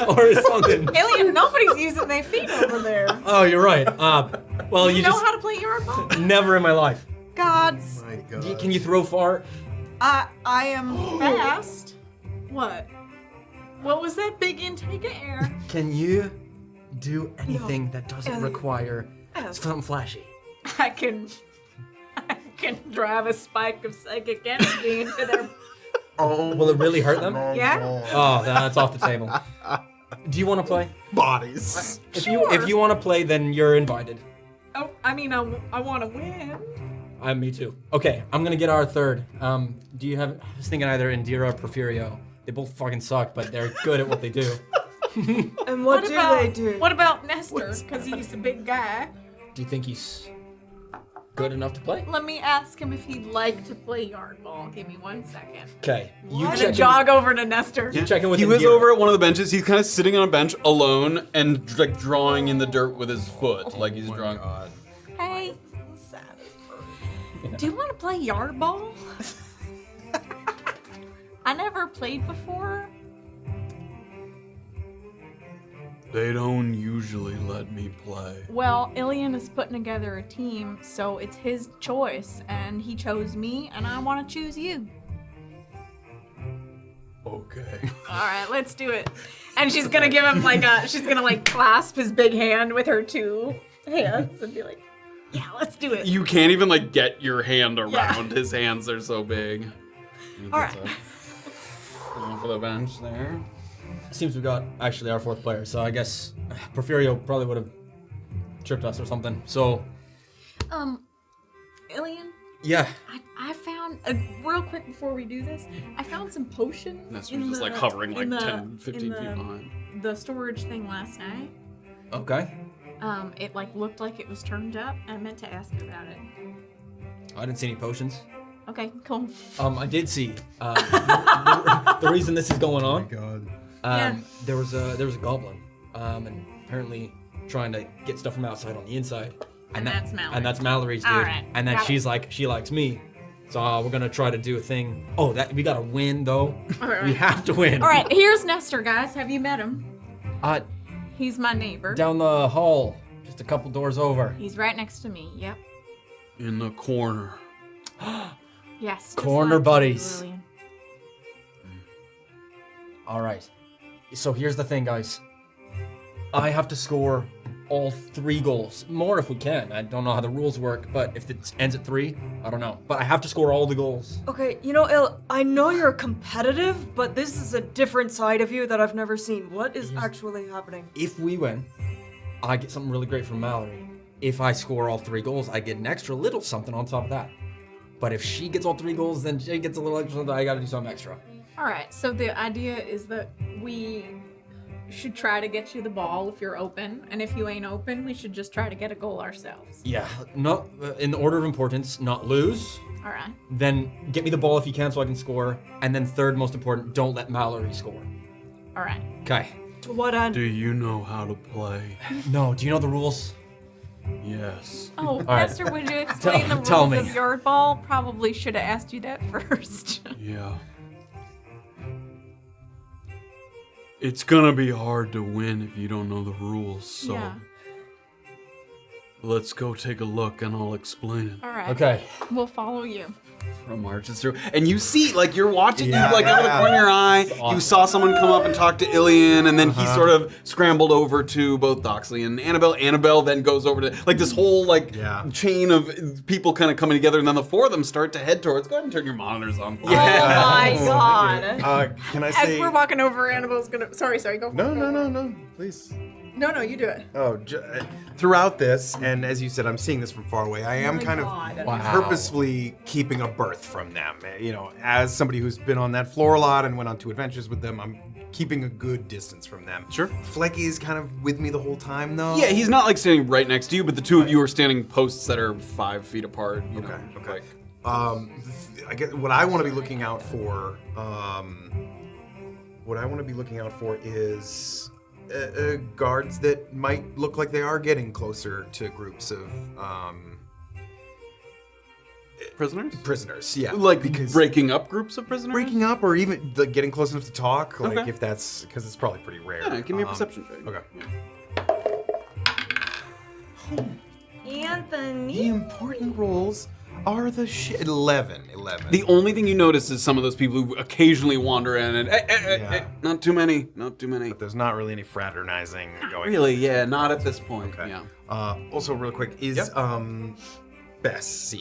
Or something. Illien, nobody's using their feet over there. Oh, you're right. Well, You you know just how to play yard ball? never in my life. Gods. My God. Can you throw far? I am fast. What? What was that big intake of air? Can you do anything that doesn't require something flashy? I can drive a spike of psychic energy into their. Will it really hurt them? Yeah. Oh, that's off the table. Do you want to play? Bodies. If you want to play, then you're invited. Oh, I mean, I want to win. Me too. Okay, I'm gonna get our third. Do you have? I was thinking either Indira or Porfirio. They both fucking suck, but they're good at what they do. And what do they do? What about Nestor? Because he's a big guy. Do you think he's good enough to play? Let me ask him if he'd like to play yard ball. Give me 1 second. Okay, you I'm check gonna in- jog over to Nestor. You check in with He was Indira. over at one of the benches. He's kind of sitting on a bench alone and like drawing in the dirt with his foot, like he's drawing. God. Hey, do you want to play yard ball? I never played before. They don't usually let me play. Well, Illien is putting together a team, so it's his choice, and he chose me, and I want to choose you. Okay. All right, let's do it. And she's gonna give him she's gonna clasp his big hand with her 2 hands and be like, yeah, let's do it. You can't even like get your hand around his hands. They're so big. All right. Going for the bench there. Seems we got actually our 4th player, so I guess Porfirio probably would have tripped us or something. So Illien, yeah, I found real quick before we do this, I found some potions. That's in just the- like hovering like in the- 10, 15 in feet the- behind. The storage thing last night. okay. It looked like it was turned up. I meant to ask you about it. I didn't see any potions. Okay, cool. I did see the reason this is going on. God. Yeah. There was a goblin, and apparently trying to get stuff from outside on the inside. And that's Mallory. And that's Mallory's dude. All right, And then got she's like, she likes me. So we're gonna try to do a thing. Oh, that we gotta win though. All right. We have to win. All right, here's Nestor, guys. Have you met him? Uh, He's my neighbor. down the hall, just a couple doors over. He's right next to me. Yep. In the corner. Yes. just Corner like you, buddies. Illien. All right. So here's the thing, guys. I have to score all 3 goals. More if we can. I don't know how the rules work, but if it ends at 3, I don't know. But I have to score all the goals. Okay, you know, Il, I know you're competitive, but this is a different side of you that I've never seen. What is actually happening? If we win, I get something really great from Mallory. If I score all 3 goals, I get an extra little something on top of that. But if she gets all 3 goals, then she gets a little extra something. I gotta do something extra. All right. So the idea is that we should try to get you the ball if you're open, and if you ain't open, we should just try to get a goal ourselves. Yeah, not in the order of importance, not lose. All right. Then get me the ball if you can so I can score. And then third most important, don't let Mallory score. All right. Okay. To what end? Do you know how to play? No, do you know the rules? Yes. Oh, right. Nestor, would you explain the Tell rules me. of yard ball? Probably should have asked you that first. Yeah. It's gonna be hard to win if you don't know the rules, so Yeah. let's go take a look and I'll explain it. All right. Okay. We'll follow you. From marches through, and you see, like you're watching, Yeah, you like out of the yeah. corner of your eye, awesome. you saw someone come up and talk to Illien, and then he sort of scrambled over to both Doxley and Annabel. Annabel then goes over to like this whole like chain of people kind of coming together, and then the 4 of them start to head towards. Go ahead and turn your monitors on. Oh my god. Can I As say? we're walking over, Annabelle's gonna. Sorry, go. No, please. No, you do it. Oh, throughout this, and as you said, I'm seeing this from far away. I am kind of purposefully keeping a berth from them. You know, as somebody who's been on that floor a lot and went on 2 adventures with them, I'm keeping a good distance from them. Sure. Flecky is kind of with me the whole time, though. Yeah, he's not like standing right next to you, but the 2 of you are standing posts that are 5 feet apart. You know, Okay. like- I guess what I want to be looking out for. Is guards that might look like they are getting closer to groups of prisoners. Yeah, Like because breaking up groups of prisoners? breaking up or even like, getting close enough to talk. Like Okay. if that's because it's probably pretty rare. Yeah, give me a perception check. Okay. Yeah. Anthony. The important roles are the shit. 11. The only thing you notice is some of those people who occasionally wander in and, hey, not too many. But there's not really any fraternizing going. Really, yeah, not at this point. Okay. Yeah. Also, real quick, is Bess.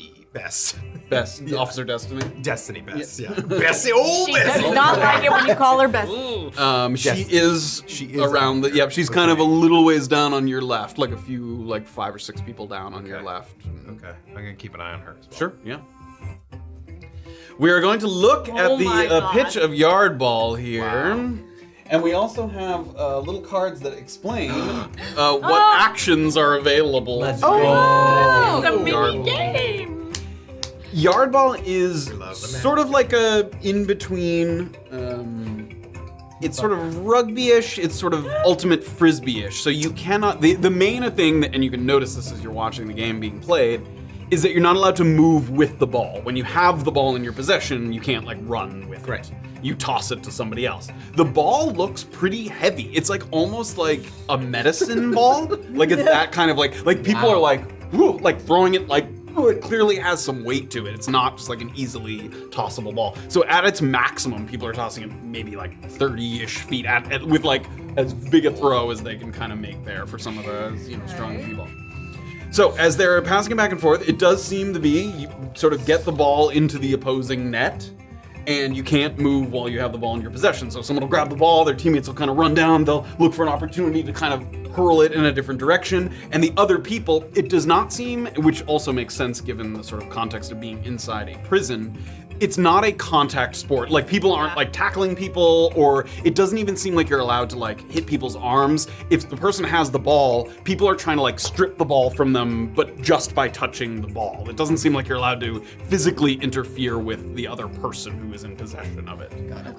Best, Officer Destiny. Destiny Bess. Yeah. Bessie. Oh, She Bessie. does not like it when you call her Bessie. She is around the. Yep, she's kind of a little ways down on your left, like a few, like 5 or 6 people down on your left. Okay, I'm gonna keep an eye on her as well. Sure. Yeah. We are going to look at my the God. pitch of Yard Ball here. And we also have little cards that explain what actions are available. Let's for go. It's a Yard mini Ball. game. Yard Ball is love the sort of like a in-between, it's sort of rugby-ish, it's sort of ultimate frisbee-ish. So you cannot, the main thing, and you can notice this as you're watching the game being played, is that you're not allowed to move with the ball. When you have the ball in your possession, you can't like run with it. You toss it to somebody else. The ball looks pretty heavy. It's like almost like a medicine ball. Like it's that kind of like people are like, whoo, like throwing it like, oh, it clearly has some weight to it. It's not just like an easily tossable ball. So at its maximum, people are tossing it maybe like 30-ish feet with like as big a throw as they can kind of make there for some of the strong people. So as they're passing it back and forth, it does seem to be you sort of get the ball into the opposing net, and you can't move while you have the ball in your possession. So someone will grab the ball, their teammates will kind of run down, they'll look for an opportunity to kind of hurl it in a different direction, and the other people, it does not seem, which also makes sense given the sort of context of being inside a prison, it's not a contact sport. Like people aren't like tackling people, or it doesn't even seem like you're allowed to like hit people's arms. If the person has the ball, people are trying to like strip the ball from them, but just by touching the ball. It doesn't seem like you're allowed to physically interfere with the other person who is in possession of it.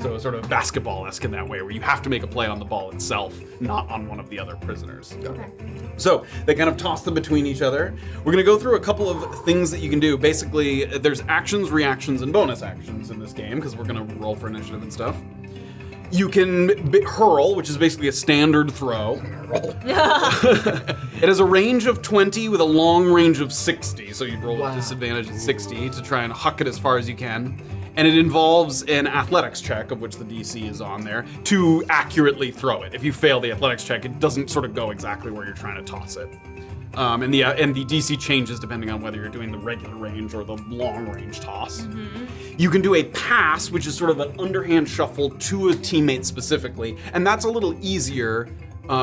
So it's sort of basketball-esque in that way, where you have to make a play on the ball itself, not on one of the other prisoners. prisoners. Okay. So they kind of toss them between each other. We're going to go through a couple of things that you can do. Basically, there's actions, reactions, and bonus actions in this game because we're going to roll for initiative and stuff. You can hurl, which is basically a standard throw. It has a range of 20 with a long range of 60, so you roll with disadvantage at 60 to try and huck it as far as you can. And it involves an athletics check, of which the DC is on there, to accurately throw it. If you fail the athletics check, it doesn't sort of go exactly where you're trying to toss it. And the DC changes depending on whether you're doing the regular range or the long range toss. You can do a pass, which is sort of an underhand shuffle to a teammate specifically, and that's a little easier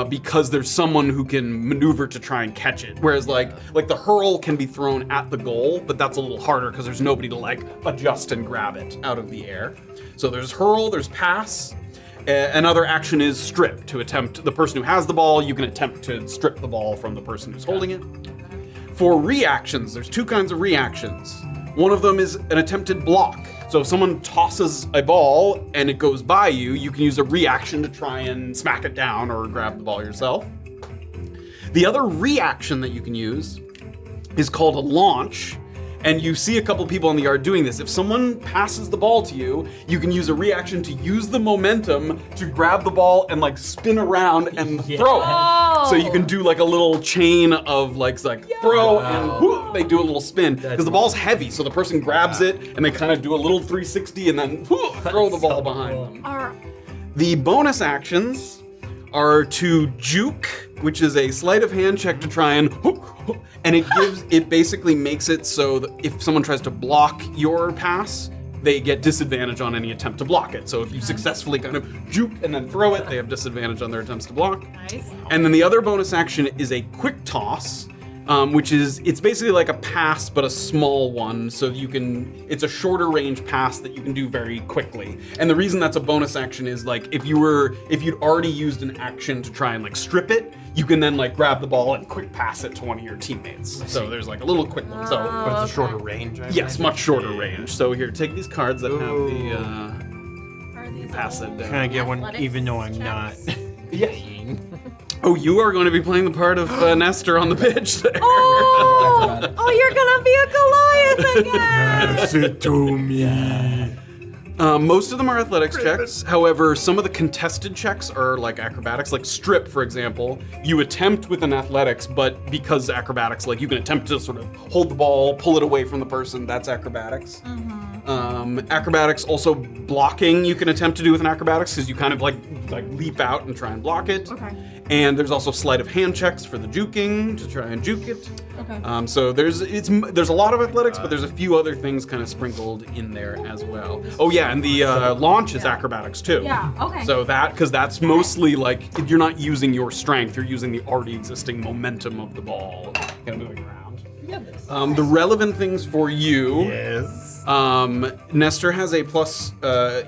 because there's someone who can maneuver to try and catch it. Whereas like the hurl can be thrown at the goal, but that's a little harder because there's nobody to like adjust and grab it out of the air. So there's hurl, there's pass. Another action is strip, to attempt the person who has the ball, you can attempt to strip the ball from the person who's holding it. For reactions, there's two kinds of reactions. One of them is an attempted block. So if someone tosses a ball and it goes by you, you can use a reaction to try and smack it down or grab the ball yourself. The other reaction that you can use is called a launch. And you see a couple people in the yard doing this. If someone passes the ball to you, you can use a reaction to use the momentum to grab the ball and like spin around and throw it. So you can do like a little chain of like throw and whoop, they do a little spin. Because the ball's heavy, so the person grabs it and they kind of do a little 360 and then whoop, throw the ball behind them. The bonus actions are to juke, which is a sleight of hand check to try and and it basically makes it so that if someone tries to block your pass, they get disadvantage on any attempt to block it. So if you successfully kind of juke and then throw it, they have disadvantage on their attempts to block. Nice. And then the other bonus action is a quick toss, which is, it's basically like a pass, but a small one. So it's a shorter range pass that you can do very quickly. And the reason that's a bonus action is like, if you'd already used an action to try and like strip it, you can then like grab the ball and quick pass it to one of your teammates. So there's like a little quick one. So, But it's a shorter range, I yes, imagine? much shorter range. So here, take these cards that have the, Are these pass it all down. Can I get one athletics even though I'm not? checks? Oh, you are going to be playing the part of Nestor on the pitch there. Oh, you're gonna be a Goliath again! Pass it to me. Most of them are athletics checks. However, some of the contested checks are like acrobatics. Like strip, for example, you attempt with an athletics, but because acrobatics, like you can attempt to sort of hold the ball, pull it away from the person. That's acrobatics. Acrobatics, also blocking, you can attempt to do with an acrobatics because you kind of like leap out and try and block it. Okay. And there's also sleight of hand checks for the juking to try and juke it. Okay. So there's a lot of athletics, but there's a few other things kind of sprinkled in there as well. Oh yeah, and the launch is acrobatics too. Yeah, okay. So because that's mostly like you're not using your strength, you're using the already existing momentum of the ball, kind of moving around. The relevant things for you. Yes. Nestor has a plus.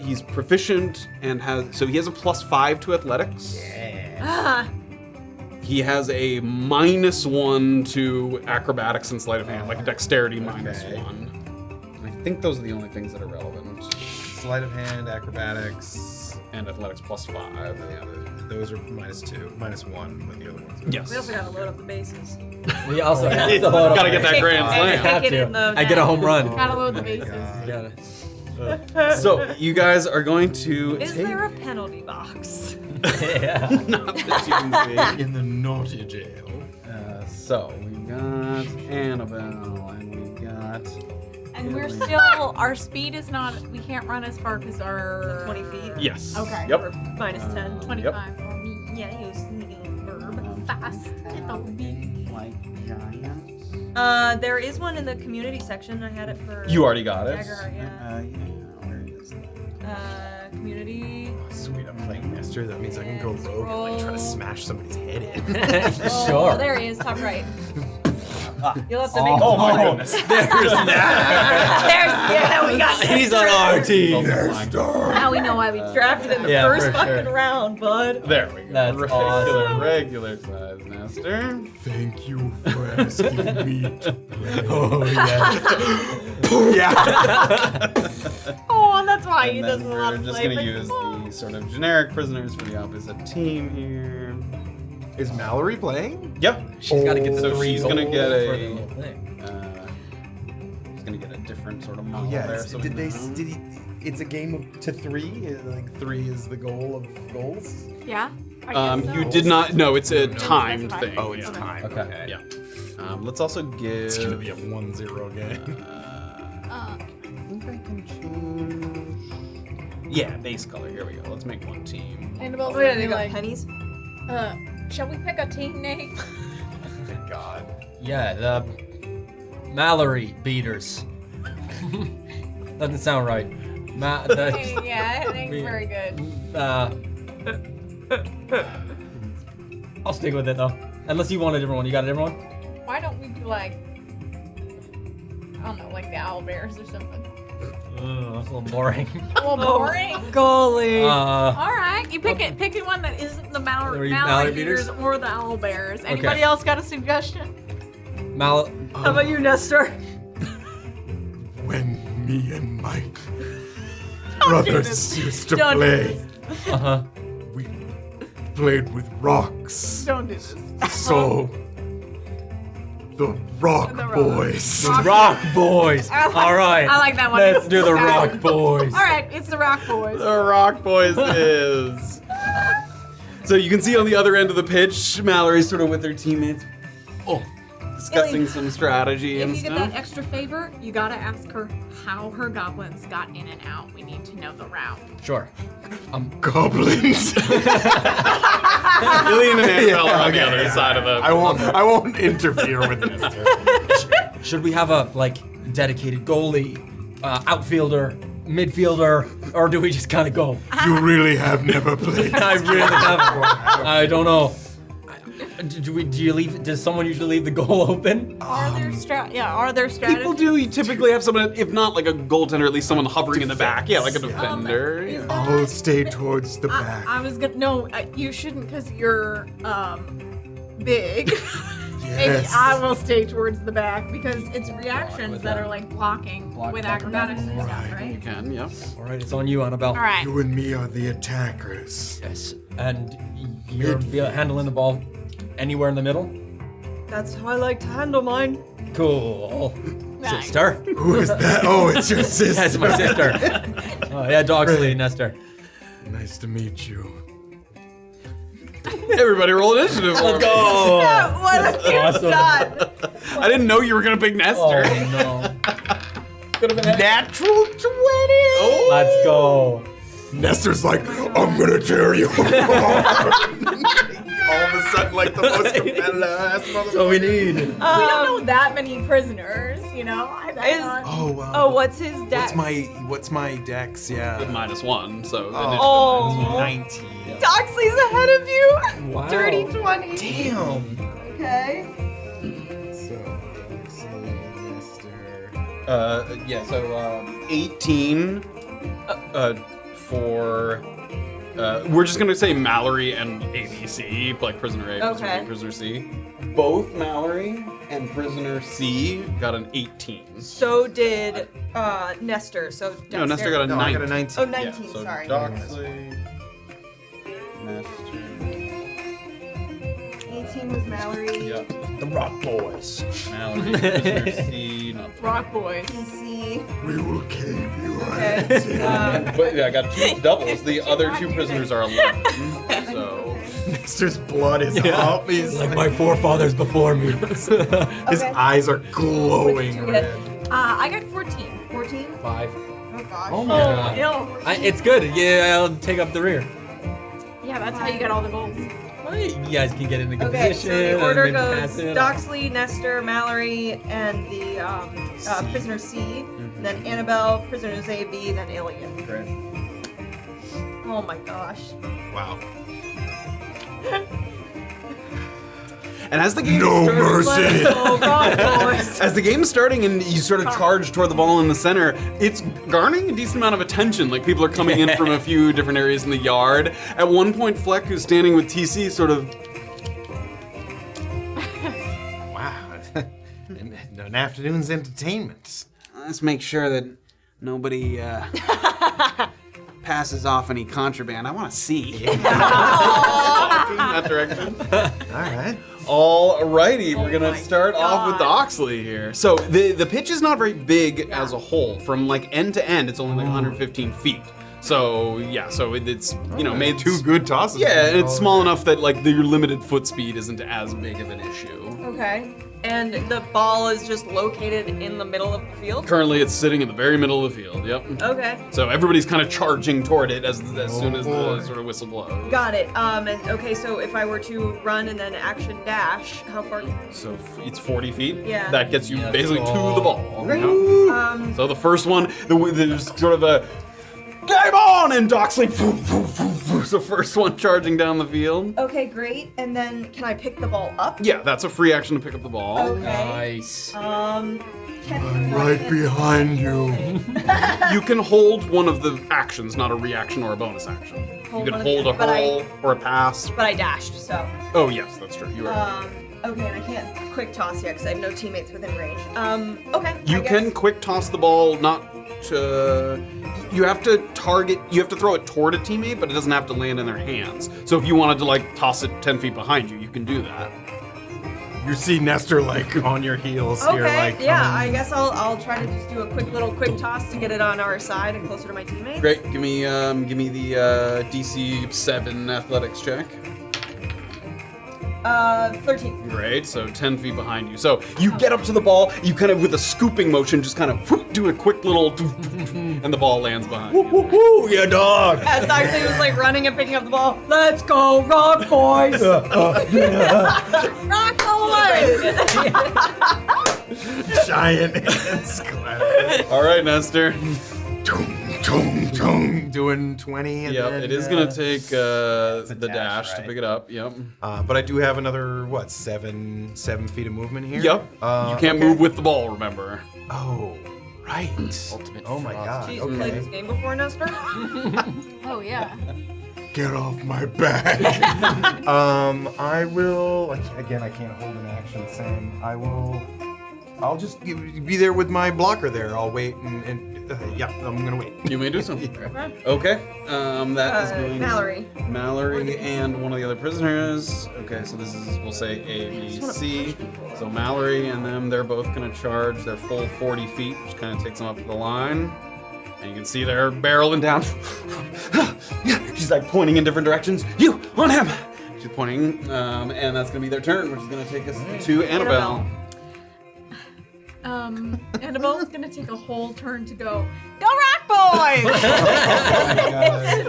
He's proficient and he has a +5 to athletics. He has a -1 to acrobatics and sleight of hand, like dexterity -1. I think those are the only things that are relevant. Sleight of hand, acrobatics, And athletics +5. yeah, those are -2, -1 with the other ones. Yes. We also gotta load up the bases. We also have to load up. Gotta get that Kick- grand slam. Have kick it to. in the I get a home run. Gotta load the bases. Got it. So you guys are going to Is take there a penalty box? not that you can see. In the naughty jail. So we've got Annabel and we've got And we're still, our speed is not, we can't run as far because our 20 feet? yes. Okay. Yep. Or -10. 25 for me. Yeah, you sneaky verb. Fast. It'll be. Like giants. There is one in the community section. I had it for. You already got it. Dagger, yeah. Yeah, where is that? Community. Sweet, I'm playing Nestor. That means I can go rogue and like try to smash somebody's head in. Oh, there he is, top right. You'll have to make. Oh my goodness. Yeah, we got. He's on our team. Now we know why we Drafted in the Yeah, first for fucking sure. round, bud. There we go. That's awesome. Regular size Nestor. Thank you for asking me to play. Oh yeah. Oh, that's why he And then doesn't want we're to just play. gonna use the sort of generic prisoners for the opposite team here. Is Mallory playing? Yep. She's got to get the So 3 she's gonna gold get for a- the whole thing. He's gonna get a different sort of Oh model yeah. there. So Did we they? know. Did he? It's a game of to 3. Like 3 is the goal of goals. Yeah. I guess so. You did not. No, it's a timed specify. thing. Oh, it's time. Okay. Yeah. Let's also give. It's gonna be a 1-0 game. I think I can choose. Yeah, base color. Here we go. Let's make one team. Annabelle's Oh yeah, gonna they be got like, pennies. shall we pick a team name? Thank God. Yeah, the Mallory beaters. Doesn't sound right. Yeah, it ain't very good. I'll stick with it though. Unless you want a different one. You got a different one? Why don't we do like, I don't know, like the owl bears or something? That's a little boring. A little boring. Golly. All right, you pick it. Pick one that isn't the Mallory Mallory beaters beaters? or the owl bears. Anybody else got a suggestion? Mal. How about you, Nestor? When me and my brothers used to Don't do play, this. we played with rocks. Don't do this. So, the Rock The Rock. Boys. Rock Boys. I like- All right. I like that one. Let's do the Okay. Rock Boys. All right, it's the Rock Boys. The Rock Boys is. So you can see on the other end of the pitch, Mallory's sort of with her teammates. Discussing Illien, some strategy If and you get stuff. that extra favor, you gotta ask her how her goblins got in and out. We need to know the route. Sure. Goblins. Illien and Annabel are on the other side of the. I won't interfere with this. Should we have a dedicated goalie, outfielder, midfielder, or do we just kind of go? You really have never played. I really haven't. I don't know. Do you leave? Does someone usually leave the goal open? Are there strategies? People do typically have someone, if not like a goaltender, at least someone hovering in the back. Yeah, like a defender. Is yeah. that- I'll stay towards the back. I was gonna no. You shouldn't because you're big. Maybe Yes. I will stay towards the back because it's reactions that are like blocking with acrobatics and stuff, You right? can, yeah. All right, it's on you, Annabelle. All right. You and me are the attackers. Yes, and you're handling the ball anywhere in the middle. That's how I like to handle mine. Cool. Nice. Sister. Who is that? Oh, it's your sister. That's my sister. Oh yeah, Doxley, Nestor. Nice to meet you. Everybody roll initiative. Let's go. What have you Awesome. done? I didn't know you were gonna pick Nestor. Oh no. Natural 20. Oh. Let's go. Nestor's like, I'm gonna tear you. All of a sudden, like the most competitive ass motherfucker. So we need. We don't know that many prisoners, you know. Oh wow. Oh, what's his dex? What's my dex? Yeah. -1, so. Oh. 19. Doxley's ahead of you. Wow. Dirty 20. Damn. Okay. Yeah, so 18 for. We're just gonna say Mallory and ABC, like prisoner A, prisoner Okay. B, prisoner C. Both Mallory and prisoner C got an 18. So did Nestor. So No, Nestor got a No, 19. I got a 19. Oh, 19, Yeah, so sorry. Doxley, Nestor. 18 was Mallory. Yeah. The Rock Boys. Mallory, prisoner C, not Rock Boys. C. We will cave you. Okay. But yeah, I got 2 doubles. The other 2 prisoners are 11. So Nestor's blood is up. He's Like my forefathers before me. his Okay. eyes are glowing What did you get? red. I got 14. 14? 5. Oh gosh. Oh my God. Ew. It's good. Yeah, I'll take up the rear. Yeah, that's how you get all the goals. Well, you guys can get in a good Okay, position. so the order and maybe goes pass it. Doxley, Nestor, Mallory, and the prisoner C. Then Annabelle, prisoners A, B, then Illien. great. Oh my gosh. Wow. And as the game No started, mercy. Oh god, boys. as the game's starting and you sort of charge toward the ball in the center, it's garnering a decent amount of attention. Like people are coming in from a few different areas in the yard. At one point, Fleck, who's standing with TC, sort of Wow. An afternoon's entertainment. Let's make sure that nobody passes off any contraband. I want to see. In that direction. All right. Alrighty, we're gonna start off with Doxley here. So the pitch is not very big as a whole. From like end to end, it's only like 115 feet. So yeah, so it's made Two good tosses. Yeah, and it's small enough that like your limited foot speed isn't as big of an issue. Okay. And the ball is just located in the middle of the field? Currently, it's sitting in the very middle of the field. Yep. Okay. So everybody's kind of charging toward it as soon as the sort of whistle blows. Got it. And okay, so if I were to run and then action dash, how far? So it's 40 feet. Yeah. That gets you basically to the ball. Yep. So the first one, there's sort of a game on, and Doxley, the first one charging down the field. Okay, great. And then can I pick the ball up? Yeah, that's a free action to pick up the ball. Okay. Nice. Right behind you. You can hold one of the actions, not a reaction or a bonus action. Hold You one can of hold the- a but hurl or a pass. But I dashed, so. Oh yes, that's true. You are. Okay, and I can't quick toss yet because I have no teammates within range. Okay. You I guess. can quick toss the ball, not to. You have to target. You have to throw it toward a teammate, but it doesn't have to land in their hands. So if you wanted to like toss it 10 feet behind you, you can do that. You see Nestor like on your heels here, Okay, like. yeah, I guess I'll try to just do a quick toss to get it on our side and closer to my teammates. Great. Give me the DC 7 athletics check. 13. Great. So 10 feet behind you. So you get up to the ball. You kind of with a scooping motion, just kind of do a quick little, and the ball lands behind you. Woo, yeah, dog. As Doxley was like running and picking up the ball. Let's go, rock boys! Rock boys! Giant hands clapping. All right, Nestor. Doing 20. And Yep, then, it is gonna take the dash, dash to right? pick it up. Yep. But I do have another, what, 7 feet of movement here? Yep. You can't move with the ball, remember. Oh, right. Ultimate Oh my god. Jeez, you played this Okay. game before, Nestor? Oh yeah. Get off my back. I will. Again, I can't hold an action, Sam. I'll just be there with my blocker there. I'll wait and yeah, I'm gonna wait. You may do so. Okay. That is going Mallory. Mallory and one of the other prisoners. Okay, so this is, we'll say A, B, C. So Mallory and them, they're both gonna charge their full 40 feet, which kind of takes them up to the line. And you can see they're barreling down. She's like pointing in different directions. You, on him! She's pointing, and that's gonna be their turn, which is gonna take us to Annabelle. Annabelle's gonna take a whole turn to go rock boys!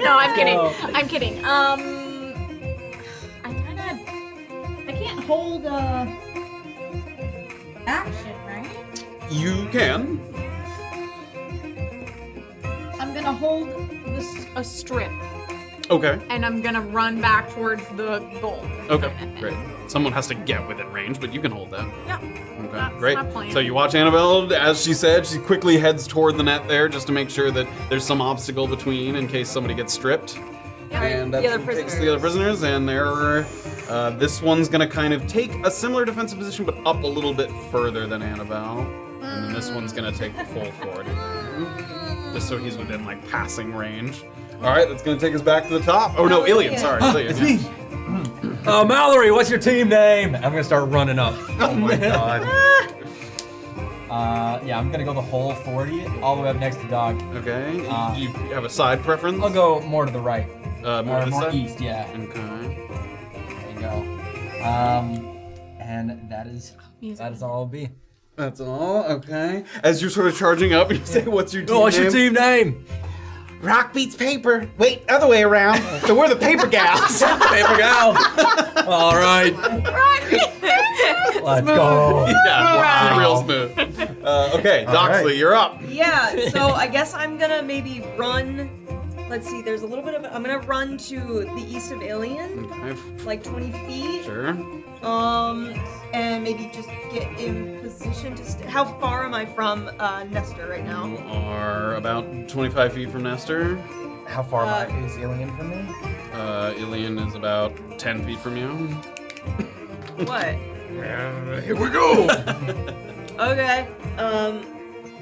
No, I'm kidding. I'm kidding. I can't hold action, right? You can. I'm gonna hold a strip Okay. and I'm gonna run back towards the goal. Okay, great. Someone has to get within range, but you can hold that. Yeah. Okay, That's great. my plan. So you watch Annabelle, as she said, she quickly heads toward the net there just to make sure that there's some obstacle between in case somebody gets stripped. Yeah, And the that other takes the other prisoners, and they're, this one's gonna kind of take a similar defensive position, but up a little bit further than Annabelle. And then this one's gonna take the full 40. Just so he's within like passing range. All right, that's gonna take us back to the top. Oh no, Illien, sorry. Illien, It's yeah. me. Mallory, what's your team name? I'm gonna start running up. Oh my god. Yeah, I'm gonna go the whole 40 all the way up next to Dog. Okay. Do you have a side preference? I'll go more to the right. More or to the more side? east, yeah. Okay. There you go. And that is all it'll be. That's all. Okay. As you're sort of charging up, you say, "What's your team Oh, what's name?" your team name? Rock beats paper. Wait, other way around. So we're the paper gals. Paper gal. All right. Let's go. Yeah, real smooth. Okay, Doxley, right. you're up. Yeah, so I guess I'm gonna maybe run. Let's see, there's a little bit of. I'm gonna run to the east of Illien, Okay, like 20 feet. sure. And maybe just get in position to. How far am I from Nestor right now? You are about 25 feet from Nestor. How far is Illien from me? Illien is about 10 feet from you. What? Here we go. Okay.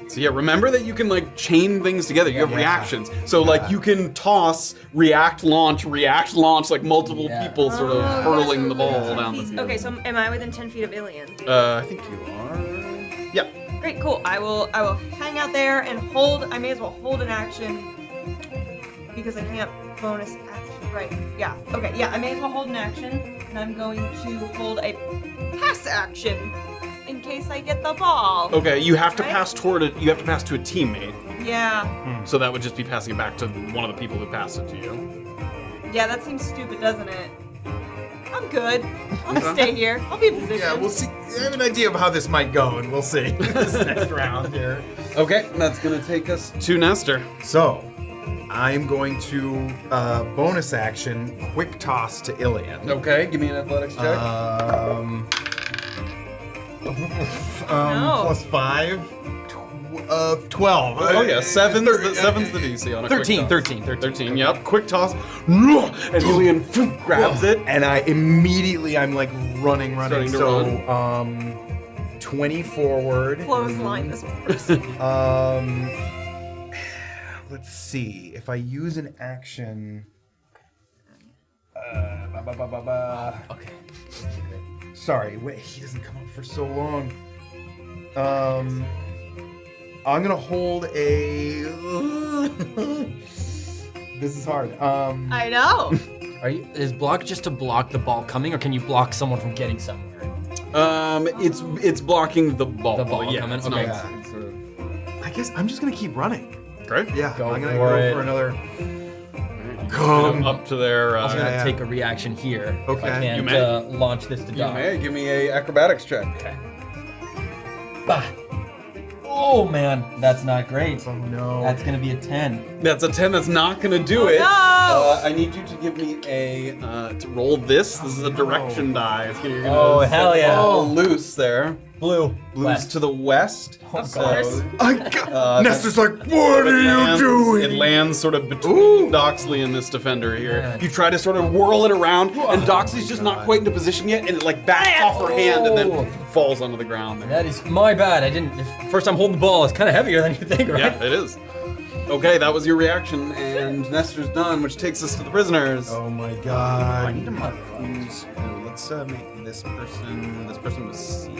So yeah, remember that you can like chain things together. You have reactions. So like you can toss, react, launch, like multiple people sort of hurling the ball down the field. Okay, so am I within 10 feet of Illien? I think you are. Yeah. Great, cool. I will hang out there and hold. I may as well hold an action because I can't bonus action. Right. Yeah. Okay. Yeah. I may as well hold an action, and I'm going to hold a pass action in case I get the ball. Okay, you have to pass toward it. You have to pass to a teammate. Yeah. So that would just be passing it back to one of the people who passed it to you. Yeah, that seems stupid, doesn't it? I'm good. I'll just stay here. I'll be in position. Yeah, we'll see. I have an idea of how this might go, and we'll see this next round here. Okay, that's gonna take us to Nestor. So, I'm going to bonus action quick toss to Illien. Okay, give me an athletics check. Plus 5. 12. Oh yeah, seven's the DC on a 13, quick toss. 13, yep. Quick toss. And Illien grabs it. And I'm like running. Starting to So, 20 forward. Clothesline this person. Let's see. If I use an action. Okay. Sorry, wait, he doesn't come up for so long. I'm gonna hold a. This is hard. I know. Is block just to block the ball coming, or can you block someone from getting somewhere? It's blocking the ball. The ball yeah, coming. it's Okay. not- it's sort of- I guess I'm just gonna keep running. Great. Yeah, Go I'm gonna for go it. for another. Come up to their. I was gonna yeah. take a reaction here. If I Okay. can You may. to launch this to You dodge. may give me a acrobatics check. Okay. Bah. Oh man, that's not great. Oh no. That's gonna be a 10. That's a 10. That's not gonna do it. No! I need you to give me a to roll this. This is a direction die. So you're gonna Oh, set hell the yeah. ball loose there. Blue. Blue's West. to the west. Of course. Nestor's like, what are you doing? It lands sort of between Doxley and this defender here. Yeah. You try to sort of whirl it around, and Doxley's just not quite into position yet, and it like backs off her hand and then falls onto the ground there. That is my bad. I didn't. First time holding the ball is kind of heavier than you think, right? Yeah, it is. Okay, that was your reaction, and Nestor's done, which takes us to the prisoners. Oh my god. I need a mark. Let's make this person was C.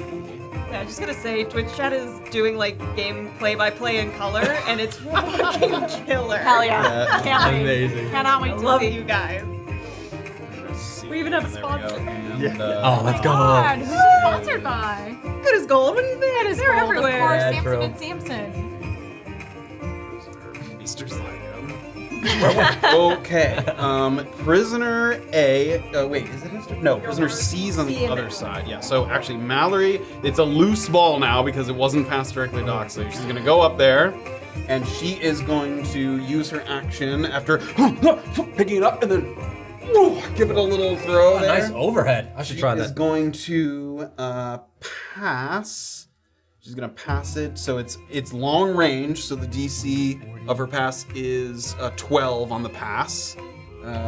Yeah, I'm just gonna say, Twitch chat is doing like game play-by-play in color, and it's fucking killer. Hell yeah. Can't wait. Amazing. Cannot wait I to love see. you guys. We even have a sponsor. Oh, let's go. God, who's it sponsored by? Good as gold. What do you think? That is They're gold, everywhere. of course. Yeah, Samson true. and Samson. Okay, prisoner A. Wait, is it his turn? No, prisoner C's on C the and other Mallory. side. Yeah. So actually, Mallory, it's a loose ball now because it wasn't passed directly to Doxley. She's gonna go up there, and she is going to use her action after picking it up and then give it a little throw there. Nice overhead. I should She try is that. going to pass. She's gonna pass it, so it's long range. So the DC of her pass is 12 on the pass.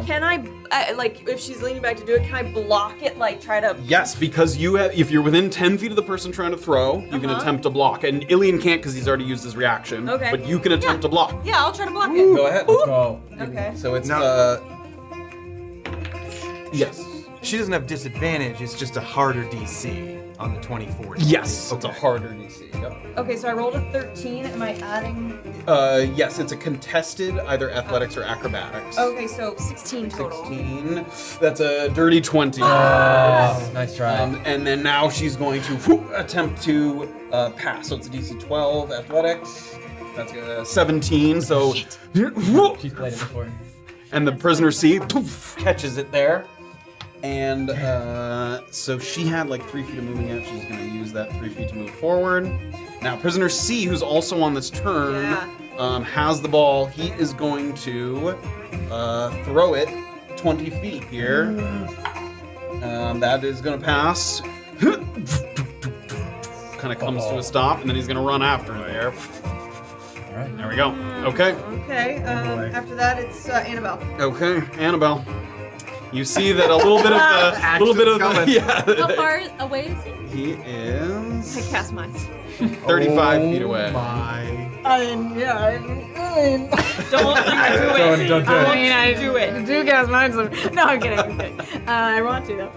Can I, like, if she's leaning back to do it, can I block it? Like, try to. Yes, because you have, if you're within 10 feet of the person trying to throw, you can attempt to block. And Illien can't because he's already used his reaction. Okay. But you can attempt to block. Yeah, I'll try to block it. Go ahead. Let's go. Okay. So it's yes. She doesn't have disadvantage, it's just a harder DC on the 24. Yes. It's a harder DC. Yep. Okay, so I rolled a 13. Am I adding? Yes, it's a contested either athletics or acrobatics. Okay, so 16 total. 16. That's a dirty 20. Nice try. And then now she's going to attempt to pass. So it's a DC 12 athletics. That's 17. So She's played it before. and the prisoner C catches it there. And so she had like 3 feet of moving out. She's going to use that 3 feet to move forward. Now, prisoner C, who's also on this turn, has the ball. He is going to throw it 20 feet here. That is going to pass. Kind of comes to a stop, and then he's going to run after her there. All right. There we go. Okay. Okay, after that, it's Annabelle. Okay, Annabelle. You see that a little bit of the yeah. How far away is he? He is I cast mines. 35 feet away. Don't do it. Don't do it. I do it. Do cast mind sliver. No, I'm kidding. I want to though.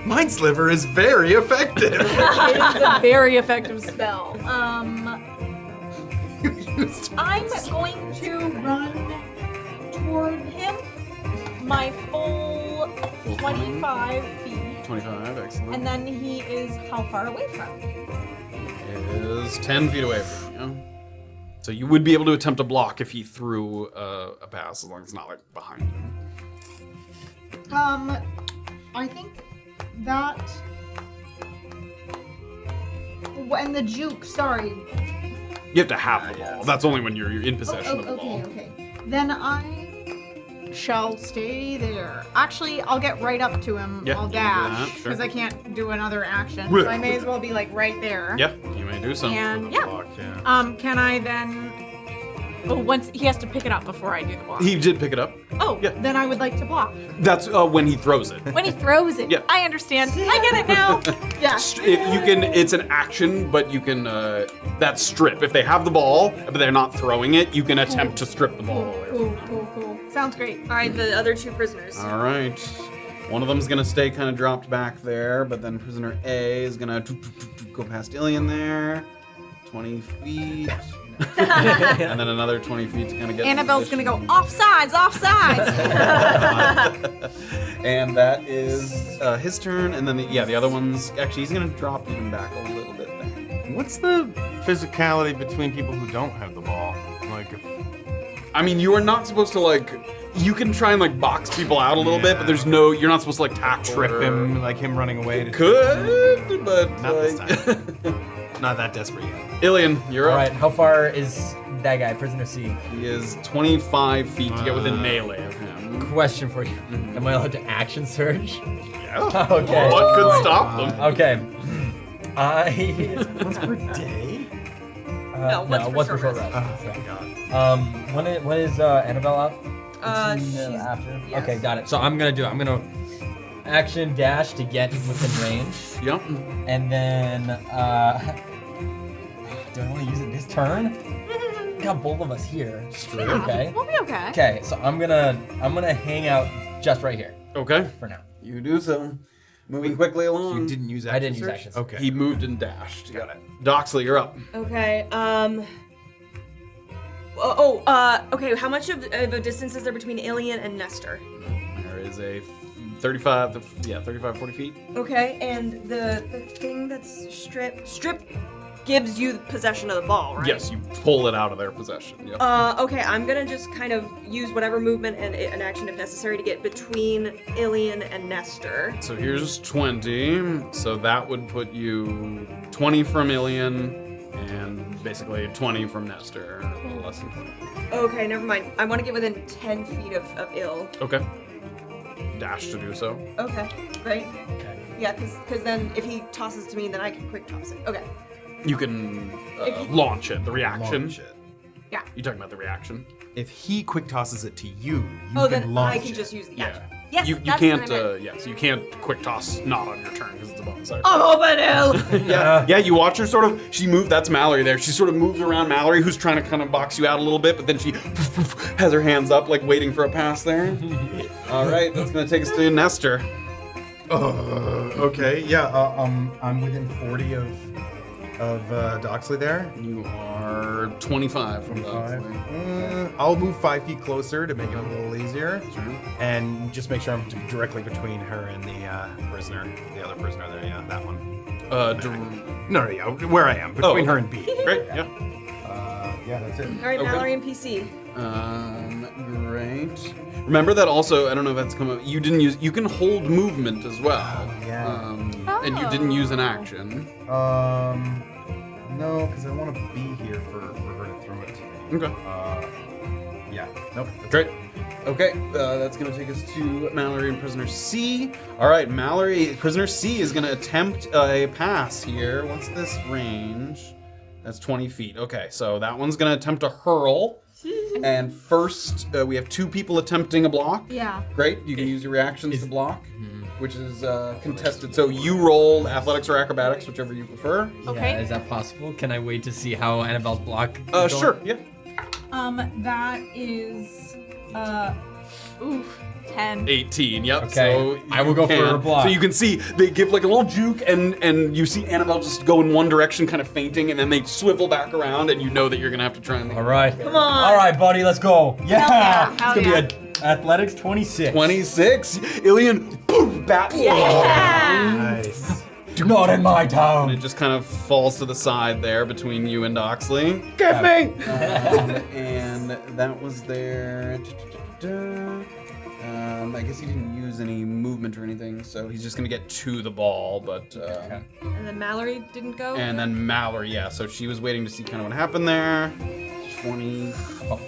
Mind Sliver is very effective. It is a very effective spell. I'm going to run toward him my full 25 feet. 25, excellent. And then he is how far away from me? Is 10 feet away from you. So you would be able to attempt a block if he threw a pass, as long as it's not like behind him. I think that when the juke, sorry. You have to have the ball. That's only when you're in possession of the ball. Okay. Then I shall stay there. Actually, I'll get right up to him. Yeah, I'll you can do that, dash sure. because I can't do another action. So I may as well be like right there. Yeah, you may do something. And for the yeah. block, yeah. Can I then? Oh, once he has to pick it up before I do the block. He did pick it up. Oh, yeah. Then I would like to block. That's when he throws it. When he throws it. Yeah. I understand. I get it now. Yeah. You can. It's an action, but you can. That's strip. If they have the ball, but they're not throwing it, you can attempt to strip the ball away. Cool. Sounds great. All right, the other two prisoners. All right. One of them's gonna stay kind of dropped back there, but then prisoner A is gonna go past Illien there, 20 feet, and then another 20 feet to kind of get. Annabelle's gonna go offsides. And that is his turn, and then the other one's actually he's gonna drop even back a little bit there. What's the physicality between people who don't have the ball? Like, if I mean, you are not supposed to like. You can try and like box people out a little bit, but there's no. You're not supposed to like tackle trip or- him, like him running away. Could, but Not this like, time. Not that desperate yet. Illien, you're All up. right, how far is that guy, prisoner C? He is 25 feet to get within melee of him. Question for you: Am I allowed to action surge? Yeah. Okay. What could stop them? Okay. Once per day? Once per short rest. Oh, God. When is Annabelle out? She's After? yes. Okay, got it. So I'm gonna action dash to get within range, Yep. and then do I want to use it this turn? Got both of us here. Straight. Okay. We'll be okay. Okay, so I'm gonna hang out just right here Okay. for now. You do so. Moving quickly along. You didn't use I didn't use search? action. Okay. He moved and dashed. Got it. Doxley, you're up. Okay. Okay. How much of a distance is there between Illien and Nestor? There is a 35 to 40 feet. Okay, and the thing that's strip gives you possession of the ball, right? Yes, you pull it out of their possession. Yep. Okay, I'm gonna just kind of use whatever movement and an action if necessary to get between Illien and Nestor. So here's 20. So that would put you 20 from Illien and basically 20 from Nestor. A little less than 20. Okay, never mind. I want to get within 10 feet of Ill. Okay. Dash to do so. Okay, right? Okay. Yeah, because then if he tosses to me, then I can quick toss it. Okay. You can If you- launch it, the reaction. Launch it. Yeah. You talking about the reaction? If he quick tosses it to you, you Oh, can then launch I can it. just use the Yeah. action. Yes, You that's can't, what I meant. so you can't quick toss not on your turn because it's a bonus action. I'm hoping Ill. Yeah, you watch her sort of, she moved, that's Mallory there. She sort of moves around Mallory, who's trying to kind of box you out a little bit, but then she has her hands up, like waiting for a pass there. All right, that's going to take us to Nestor. Okay, yeah, I'm within 40 of Doxley there. You are 25 from Doxley. I'll move 5 feet closer to make it a little easier, and just make sure I'm directly between her and the prisoner, the other prisoner there. Yeah, that one. No, yeah, where I am between her and B. Great, yeah. Yeah, that's it. All right, Okay. Mallory and PC. Great. Remember that also, I don't know if that's come up, you can hold movement as well. Yeah. And you didn't use an action. No, because I want to be here for her to throw it to me. Okay. Yeah. Nope. Great. Okay, that's going to take us to Mallory and Prisoner C. All right, Mallory, Prisoner C is going to attempt a pass here. What's this range? That's 20 feet. Okay, so that one's going to attempt to hurl. And first, we have 2 people attempting a block. Yeah. Great. You can use your reactions to block, which is contested. So you roll athletics or acrobatics, whichever you prefer. Okay. Yeah, is that possible? Can I wait to see how Annabelle's block is going? Sure. Yeah. That is, 10. 18. Yep. Okay. So I will go for can. a block. So you can see they give like a little juke, and you see Annabelle just go in one direction, kind of fainting, and then they swivel back around, and you know that you're gonna have to try and make All right. Come on. All right, buddy, let's go. Yeah. Hell It's yeah. gonna be a athletics 26. 26. Illien, boom, bats along. Nice. Not in my And town. it just kind of falls to the side there between you and Doxley. Give me. And that was their. I guess he didn't use any movement or anything, so he's just gonna get to the ball. But And then Mallory didn't go. and then Mallory, yeah. So she was waiting to see kind of what happened there. 20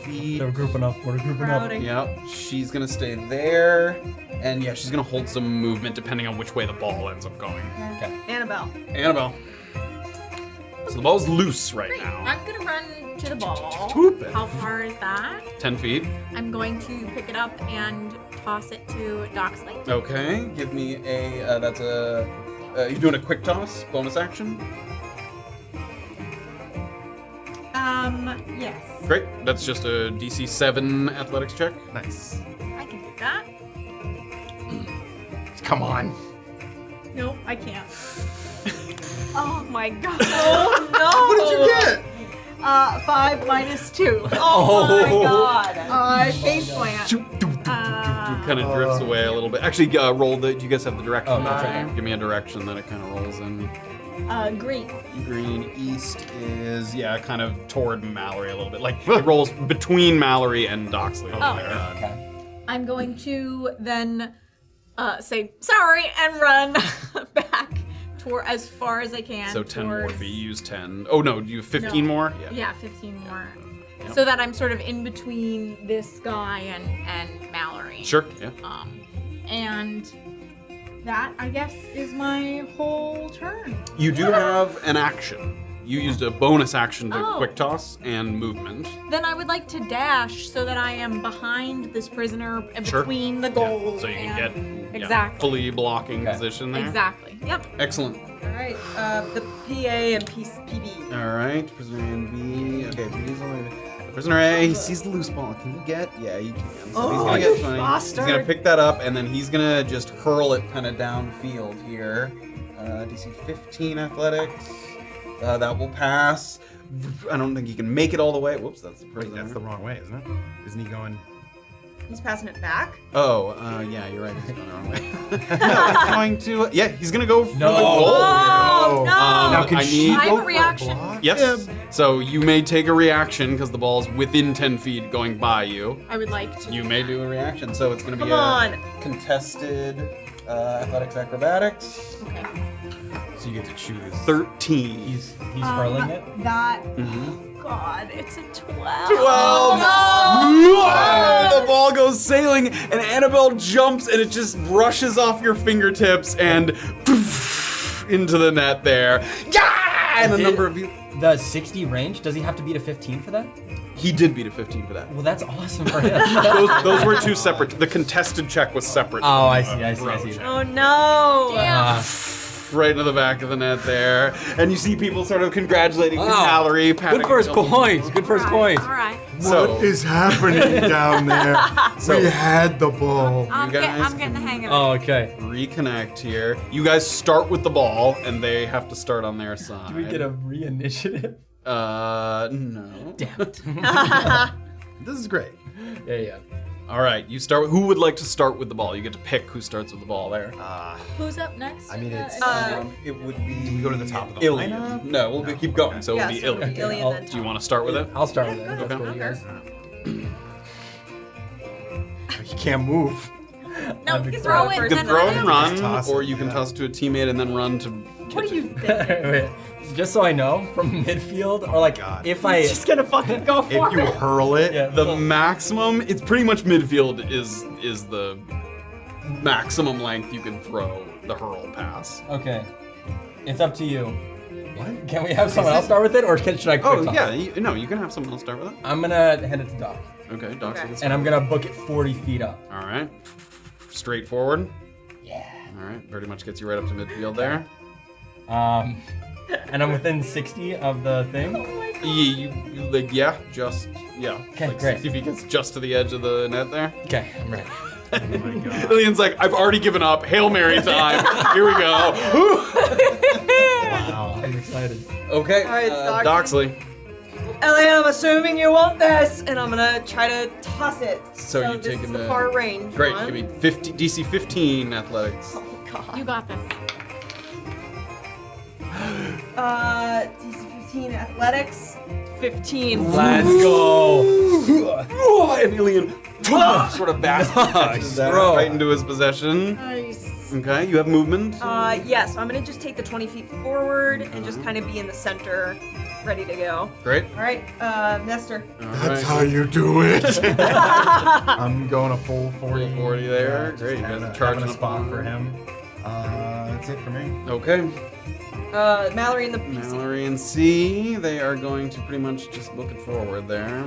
feet. They're grouping up. We're grouping up. Crowding. Yep, she's gonna stay there, and yeah, she's gonna hold some movement depending on which way the ball ends up going. Okay. Annabelle. Annabelle. So the ball's loose right now. I'm gonna run to the ball. Swoop it. How far is that? 10 feet. I'm going to pick it up and toss it to Doxley. Okay, give me a. That's a. You're doing a quick toss, bonus action. Yes. Great. That's just a DC 7 athletics check. Nice. I can do that. Come on. Nope, I can't. Oh my god. Oh no. What did you get? 5 minus 2. Oh my god. Face plant. Kind of drifts away a little bit. Actually, roll the. Do you guys have the direction? Oh, that's right. Give me a direction that it kind of rolls in. Green. Green. East is kind of toward Mallory a little bit. Like it rolls between Mallory and Doxley over there. Okay. I'm going to then say sorry and run back toward as far as I can. So 10 more towards- feet. You use 10. Oh no, do you have 15 No. more? Yeah, 15 more. Yep. So that I'm sort of in between this guy and Mallory. Sure. Yeah. And that, I guess, is my whole turn. You do have an action. You used a bonus action to Oh. quick toss and movement. Then I would like to dash so that I am behind this prisoner and Sure. between the goal. So you can and- get exactly. fully blocking Okay. position there. Exactly. Yep. Excellent. All right. The PA and PB. All right. Prisoner A and B. Okay, PD's all the way. Prisoner A, he sees the loose ball. Can you get? Yeah, you can. So he's gonna get 20. bastard. He's gonna pick that up, and then he's gonna just hurl it kind of downfield here. DC 15 athletics. That will pass. I don't think he can make it all the way. Whoops, that's the Wait, prisoner. that's the wrong way, isn't it? Isn't he going? He's passing it back. Oh, yeah, you're right. He's going the wrong way. No, he's going to. Yeah, he's gonna go for No. the goal. Oh, no. Now can I she need- I have go a for reaction. block? Yes. So you may take a reaction because the ball's within 10 feet going by you. I would like to. You may do a reaction. So it's going to be Come on. contested athletics acrobatics. Okay. So you get to choose. 13. He's hurling it. That. Mhm. God, it's a 12. 12. Oh, The ball goes sailing, and Annabelle jumps, and it just brushes off your fingertips and into the net there. Yeah! And a Did- number of you. The 60 range, does he have to beat a 15 for that? He did beat a 15 for that. Well, that's awesome for him. Those were two separate. The contested check was separate. Oh, I from, see, I see, I row see. check. Oh no. Damn. Right into the back of the net there. And you see people sort of congratulating Wow. Mallory. patting Good first her elbow. point. Good first point. All right. So, What is happening down there? So- We had the ball. I'm guys getting the hang of it. Oh, okay. reconnect here. You guys start with the ball, and they have to start on their side. Do we get a re-initiative? No. Damn it. This is great. Yeah. All right, you start. Who would like to start with the ball? You get to pick who starts with the ball there. Who's up next? I mean, it's- It would be. Do we go to the top of the Illien. lineup? No, we'll keep going. So Yeah, it'll be so it'll be Illien. Illien then Do you want to start with it? I'll start with it. Yeah, That's okay. cool, you guys. You can't move. No, I'm you throw it You and can then throw run and it. run, Toss it, or you can yeah. toss to a teammate and then run to. What do you think? Wait, just so I know, from midfield, or like, God. if I... Just gonna fucking go for If you it. hurl it, Yeah, The maximum, it's pretty much midfield is the maximum length you can throw the hurl pass. Okay. It's up to you. What? Can we have someone else start with it, or should I quick Oh toss? yeah, you can have someone else start with it. I'm gonna hand it to Doc, Okay, Doxley. and I'm gonna book it 40 feet up. All right, straightforward. Yeah. All right, pretty much gets you right up to midfield there. And I'm within 60 of the thing. Just Okay, like great. 60 feet gets just to the edge of the net there. Okay, I'm ready. Illien's like, I've already given up. Hail Mary time. Here we go. Wow, I'm excited. Okay, All right, Doxley. Illien, I'm assuming you want this, and I'm gonna try to toss it. So you this take is him the to- far range Great, one. give me DC 15 athletics. Oh god. You got this. DC 15 athletics. 15. Let's go. And Illien sort of catches that bro. right into his possession. Nice. Okay, you have movement. Yeah, so I'm gonna just take the 20 feet forward and just kind of be in the center, ready to go. Great. All right, Nestor. All That's right. how you do it. I'm going a full 40. 40 there. Just Great, you guys having are a- charging having a up spot on- for him. That's it for me. Okay. Mallory and the PC. Mallory and C, they are going to pretty much just look it forward there.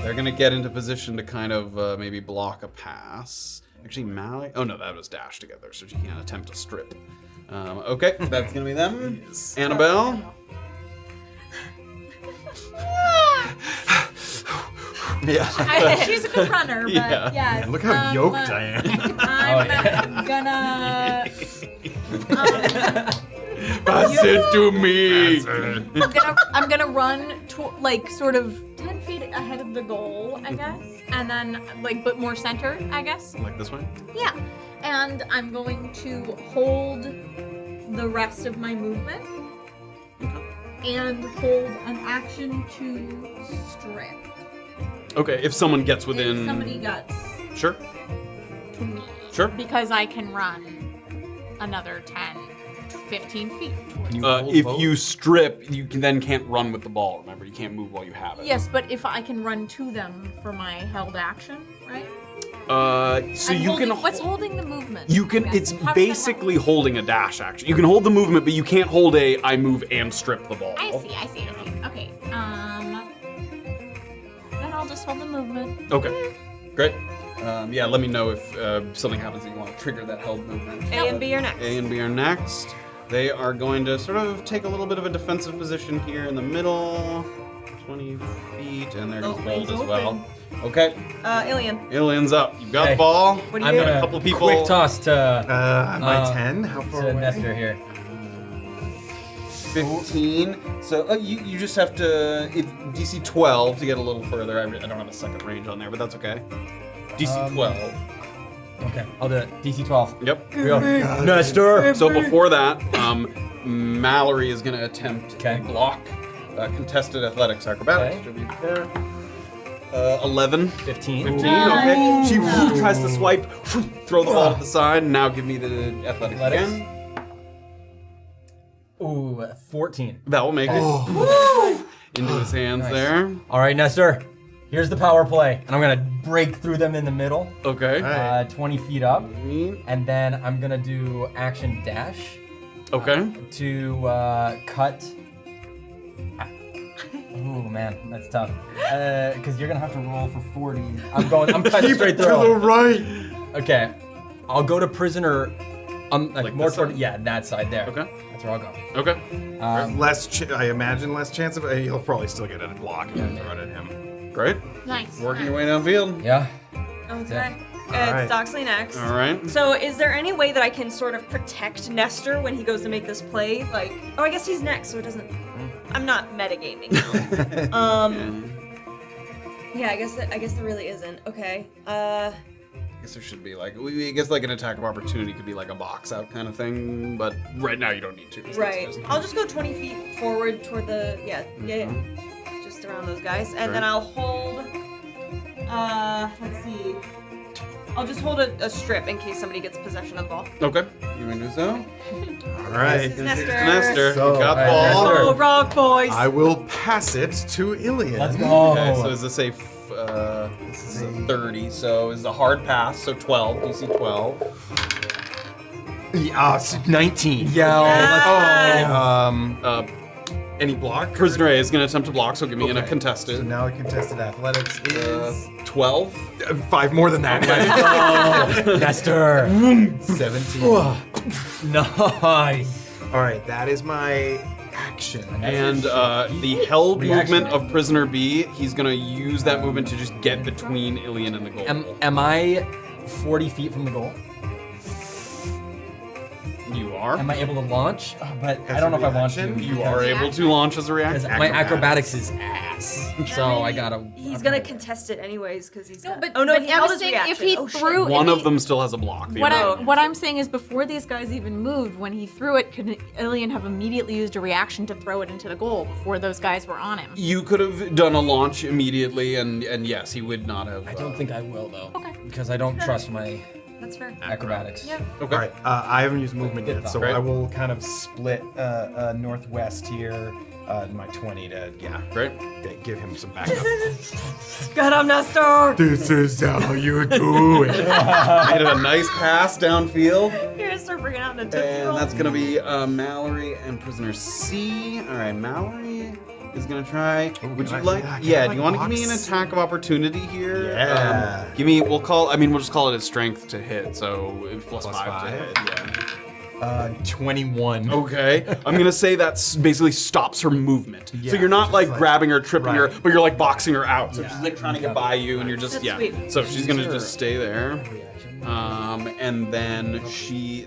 They're going to get into position to kind of maybe block a pass. Actually, Mallory... Oh, no, that was dashed together, so she can't attempt a strip. Okay, that's going to be them. Annabelle. Yeah. She's a good runner, but Yeah. yes. Look how yoked I am. I'm gonna. Pass it to me. I'm gonna run sort of 10 feet ahead of the goal, I guess, and then but more center, I guess. Like this way? Yeah, and I'm going to hold the rest of my movement and hold an action to strip. Okay, if someone gets within... If somebody gets Sure. to me. Sure. Because I can run another 10, 15 feet. If you strip, you can't run with the ball. Remember, you can't move while you have it. Yes, but if I can run to them for my held action, right? So I'm you holding, can. What's holding the movement? You can. again? It's How does that basically holding a dash action. You can hold the movement, but you can't hold a I move and strip the ball. work? I see. Okay. Then I'll just hold the movement. Okay. Great. Yeah. Let me know if something happens and you want to trigger that held movement. A and B are next. A and B are next. They are going to sort of take a little bit of a defensive position here in the middle. 20 feet, and they're going to hold as well. Okay. Illien. Illien's up. You've got Hey. the ball. What do I'm you gonna a couple people- quick toss to Am I 10? How far away? Nestor here. 15. So you just have to DC 12 to get a little further. I don't have a second range on there, but that's okay. DC 12. Okay, I'll do it. DC 12. Yep. Here we go. Nestor. So before that, Mallory is going to attempt Okay. to block contested athletics acrobatics. Okay. Which would be for 11. 15. 15. Okay. She tries to swipe, throw the ball to the side, and now give me the athletics Athletics. again. Ooh, 14. That will make it into his hands Nice. there. All right, Nestor. Here's the power play, and I'm gonna break through them in the middle, Okay. Alright. 20 feet up, and then I'm gonna do action dash Okay. to cut. Oh man, that's tough. Because you're gonna have to roll for 40. I'm cutting Keep straight it to through. the right. Okay, I'll go to prisoner. Like more this toward side? that side there. Okay. That's where I'll go. Okay. I imagine less chance of it. He'll probably still get a block if you throw it at him. Great. Nice. Working your way downfield. Yeah. Okay. Alright. It's Doxley next. All right. So, is there any way that I can sort of protect Nestor when he goes to make this play? Like, oh, I guess he's next, so it doesn't. I'm not metagaming. Yeah, I guess there really isn't. Okay. I guess there should be like, I guess like an attack of opportunity could be like a box out kind of thing, but right now you don't need to. 'cause Right. that's just- I'll just go 20 feet forward toward the just around those guys, and then Sure. I'll hold. Let's see. I'll just hold a strip in case somebody gets possession of the ball. Okay. You may do so. All right. This is Nestor. Nestor, So- you got the Alright, ball. Nestor. Oh, rock boys. I will pass it to Illien. Let's go. Okay, so is this a this is a 30, so is a hard pass, so 12, DC 12. 19. Yeah. Any block? Prisoner A is going to attempt to block, so give me in a Okay. contested. So now contested athletics is 12. 5 more than that. Nestor. 17. Nice. All right, that is my action. And the held Reaction. movement of Prisoner B, he's going to use that movement to just get between Illien and the goal. Am I 40 feet from the goal? You are. Am I able to launch? But As I don't know a if I want to. reaction? You are able to launch as a Because reaction. my acrobatics is ass. So I gotta. He's gonna contest it anyways because he's. No, but oh no, but he I held was his saying reaction. if he Oh, shit. threw, One if of he- them still has a block. The What, other- what I'm saying is before these guys even moved, when he threw it, could Illien have immediately used a reaction to throw it into the goal before those guys were on him? You could have done a launch immediately, and yes, he would not have. I don't think I will though. Okay. Because I don't trust my That's fair. acrobatics. Yep. Okay. All right, I haven't used movement yet, so Right. I will kind of split northwest here, my 20 to, Great. give him some backup. Got him, Nestor. This is how you do it. Made it a nice pass downfield. You're gonna start bringing out the Tootsie And Roll. that's gonna be Mallory and Prisoner C. All right, Mallory is gonna try. Would can you I- like? can I, Yeah. like, Do you want to give me an box? attack of opportunity here? Yeah. Give me. We'll just call it a strength to hit. So plus Plus 5 to 5. hit. Yeah. 21. Okay. I'm gonna say that basically stops her movement. Yeah, so you're not just like like- grabbing her, tripping her, right. but you're like boxing her out. So she's like trying to get by you, and you're just That's yeah. sweet. So she's gonna Sure. just stay there. And then she's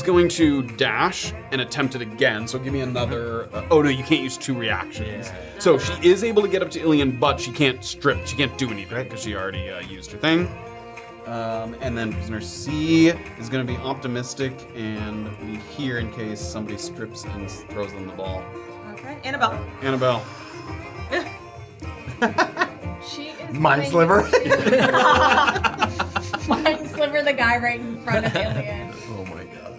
going to dash and attempt it again. So give me another. Oh no, you can't use 2 reactions. So she is able to get up to Illien, but she can't strip. She can't do anything because she already used her thing. And then Prisoner C is going to be optimistic and be here in case somebody strips and throws them the ball. Okay, Annabelle. Annabelle. She is Mind going- sliver. Mind sliver the guy right in front of Illien. Oh my god.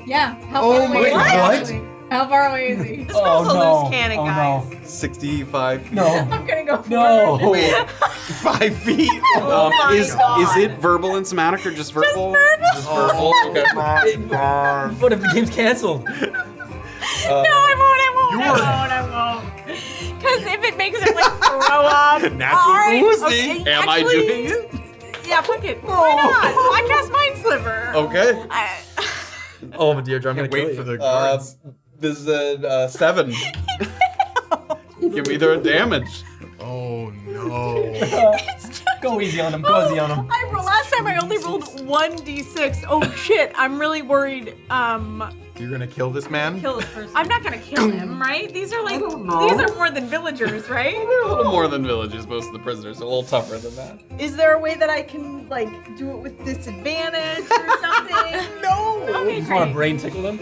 Yeah. How Oh far away my is he? God. actually? How far away is he? This girl's a loose cannon, guys. 65 feet. No. I'm gonna go No. forward. 5 feet. Oh my is God. it verbal and somatic or just verbal? Just verbal. Okay. What if the game's canceled? No, I won't. Because if it makes it like throw up. Natural Alright, boosting. Am I actually- doing it? Yeah, fuck it. Why not? I cast Mind Sliver. Okay. Oh, but Deirdre, I'm gonna Wait kill for you. the guards. This is a 7. Give me their damage. Oh no. Go easy on him. Go easy on him. Last time I only rolled 1d6. Oh shit, I'm really worried. You're gonna kill this man? Kill this person. I'm not gonna kill him, right? These are like, these are more than villagers, right? They're a little more than villagers, most of the prisoners, so a little tougher than that. Is there a way that I can like do it with disadvantage or something? No. Okay, You just want to great. brain tickle them?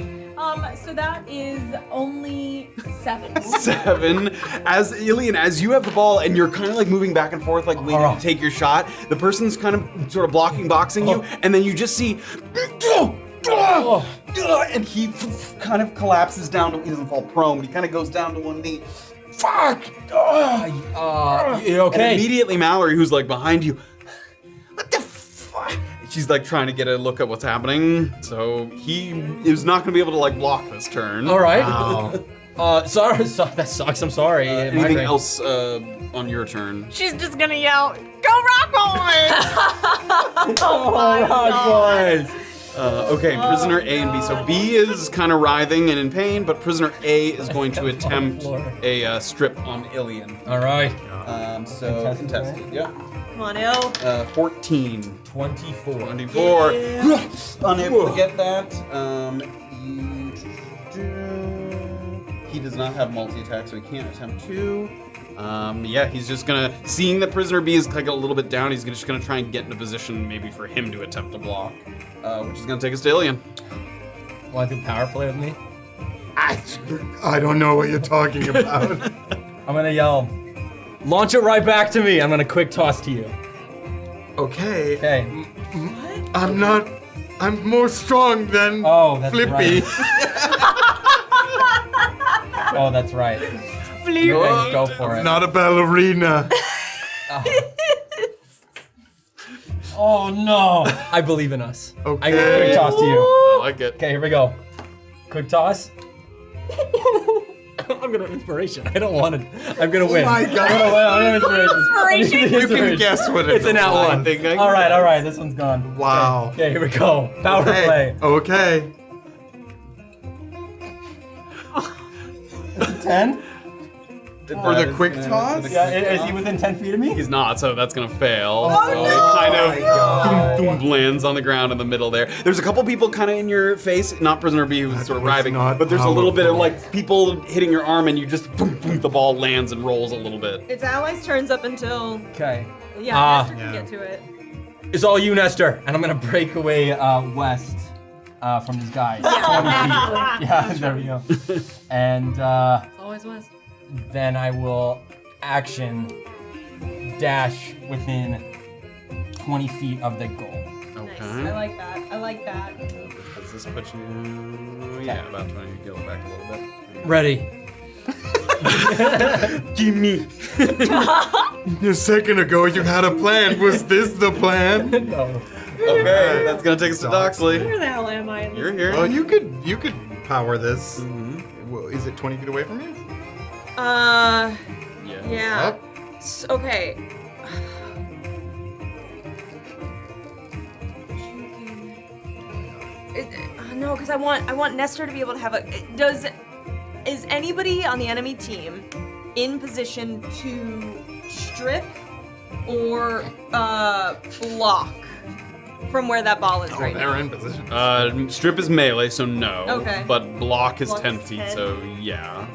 So that is only 7. 7. As Illien, as you have the ball and you're kind of like moving back and forth, like waiting to take your shot, the person's kind of sort of boxing you, and then you just see, and he kind of collapses down to, he doesn't fall prone, but he kind of goes down to one knee. Fuck! You okay? And immediately Mallory, who's like behind you, what the fuck? She's like trying to get a look at what's happening, so he is not going to be able to like block this turn. All right. Wow. Sorry, that sucks. I'm sorry. Anything else on your turn? She's just gonna yell, "Go Rock Boys!" boys. Okay, prisoner A and B. So B is kind of writhing and in pain, but prisoner A is going to attempt a strip on Illien. All right. So contested, yeah. Come on, Ill. 14. 24. 24. Unable to get that. He does not have multi-attack, so he can't attempt 2. Yeah, he's just gonna, seeing that prisoner B is like a little bit down, he's just gonna try and get in a position maybe for him to attempt a block, which is gonna take us to Illien. Want to do power play with me? I don't know what you're talking about. I'm gonna yell, launch it right back to me. I'm gonna quick toss to you. Okay. Okay. I'm more strong than Oh, that's Flippy. Oh, that's right. Okay, go for it. Not a ballerina. Oh no! I believe in us. Okay. I got a quick toss to you. I like it. Okay, here we go. Quick toss. I'm gonna inspiration. I don't want it. I'm gonna win. Oh my God. I'm gonna inspiration. You can guess what It's an out one. All right. This one's gone. Wow. Okay, here we go. Power play. Okay. 10. For the quick toss? Yeah, is he within 10 feet of me? He's not, so that's gonna fail. Oh, so no! it kind Oh my God. of boom, lands on the ground in the middle there. There's a couple people kind of in your face, not Prisoner B who's sort of was writhing, not but there's a little bit of powerful. like people hitting your arm and you just boom, the ball lands and rolls a little bit. Its allies turns up until Okay. Nestor can get to it. It's all you, Nestor. And I'm gonna break away west from these guys. 20 feet. Yeah, there we go. And Always was. then I will action dash within 20 feet of the goal. Nice. Okay. I like that. I like that. Does this put you? Yeah, about 20. Go back a little bit. Ready. Gimme. A second ago, you had a plan. Was this the plan? No. Okay, that's gonna take us to Doxley. Where the hell am I? You're here. Oh, you could power this. Well, is it 20 feet away from you? Yeah. Up? Okay. No, because I want Nestor to be able to have a. Is anybody on the enemy team in position to strip or block from where that ball is right now? They're in position. Strip is melee, so no. Okay. But block is Block 10 is feet, 10. so yeah.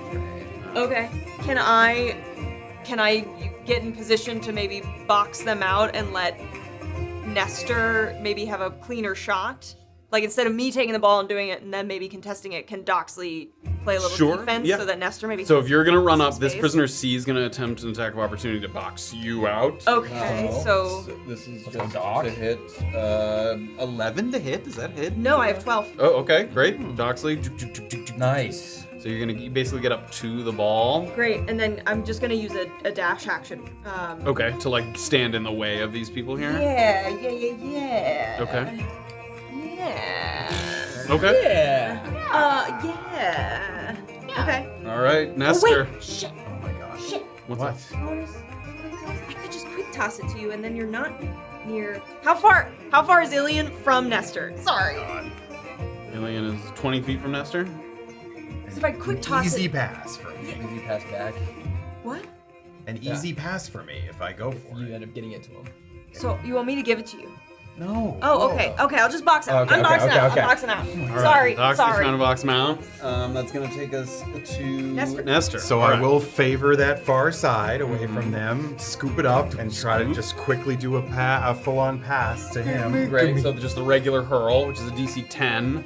Okay. Can I get in position to maybe box them out and let Nestor maybe have a cleaner shot? Like instead of me taking the ball and doing it and then maybe contesting it, can Doxley play a little Sure, defense yeah. so that Nestor maybe So if you're gonna run up, some this space? prisoner C is gonna attempt an attack of opportunity to box you out. Okay, so This is just to hit. 11 to hit. Does that hit? no, I have 12. Oh, okay, great. Doxley. Nice. So you're gonna basically get up to the ball. Great, and then I'm just gonna use a dash action. Okay, to like stand in the way of these people here. Yeah. Okay. Yeah. Okay. Yeah. Yeah. Okay. All right, Oh, Nestor. wait, shit. What's What? up? I could just quick toss it to you, and then you're not near. How far is Illien from Nestor? Sorry. Illien is 20 feet from Nestor. So if I quick toss Easy it. pass for me. Easy pass back. What? An easy pass for me if I go for You it. end up getting it to him. So you want me to give it to you? No. Oh, okay. Okay, I'll just box out. Okay, I'm boxing okay, out. okay. I'm boxing out. All right, Sorry. Doxley's Sorry. trying to box him out. That's gonna take us to Nestor. So All I right. will favor that far side away from them, scoop it up, and try to just quickly do a full-on pass to him. Great. So just the regular hurl, which is a DC 10.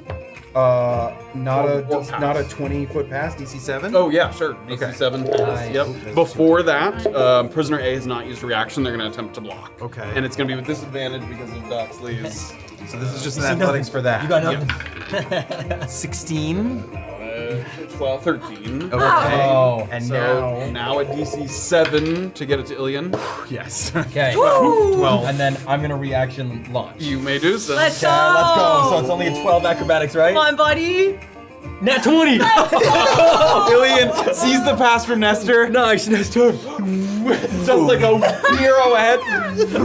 Not Or pass. not a 20-foot pass, DC 7. Oh yeah, sure. DC Okay. 7 pass. Nice. Yep. Before that, prisoner A has not used a reaction. They're gonna attempt to block. Okay. And it's gonna be with disadvantage because of Doxley's. So this is just an athletics for that. You got nothing. 16. 12, 13. Okay. Oh. And So now a DC 7 to get it to Illien. yes. Okay. 12. And then I'm gonna reaction launch. You may do so. Let's go. Okay, let's go. So it's only a 12 acrobatics, right? Come on, buddy. Nat 20! Illien sees the pass from Nestor. Nice, Nestor. Just like a hero ahead.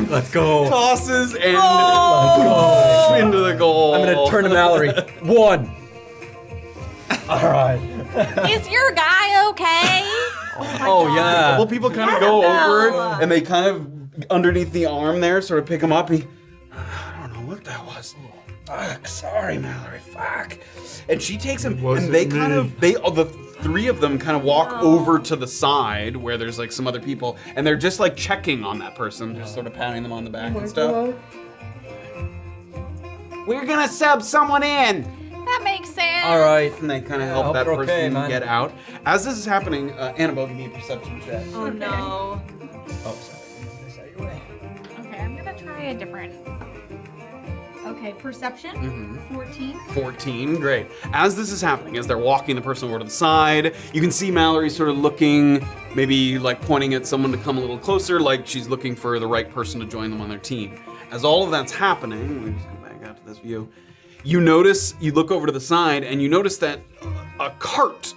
Let's go. Tosses and Let's go. into the goal. I'm gonna turn to Mallory. 1. All right. Is your guy okay? Oh yeah. Well, people kind of go over and they kind of underneath the arm there, sort of pick him up. I don't know what that was. Fuck, sorry, Mallory. Fuck. And she takes him, and they kind of, the three of them kind of walk over to the side where there's like some other people, and they're just like checking on that person, just sort of patting them on the back and stuff. We're gonna sub someone in. That makes sense. All right. And they kind of I help hope that they're person okay, man. get out. As this is happening, Annabel, give me a perception check. Oh no. Oh, sorry. Okay, I'm gonna try a different. Okay, perception. 14. 14, great. As this is happening, as they're walking the person over to the side, you can see Mallory sort of looking, maybe like pointing at someone to come a little closer, like she's looking for the right person to join them on their team. as all of that's happening, let me just come back out to this view. You look over to the side, and you notice that a cart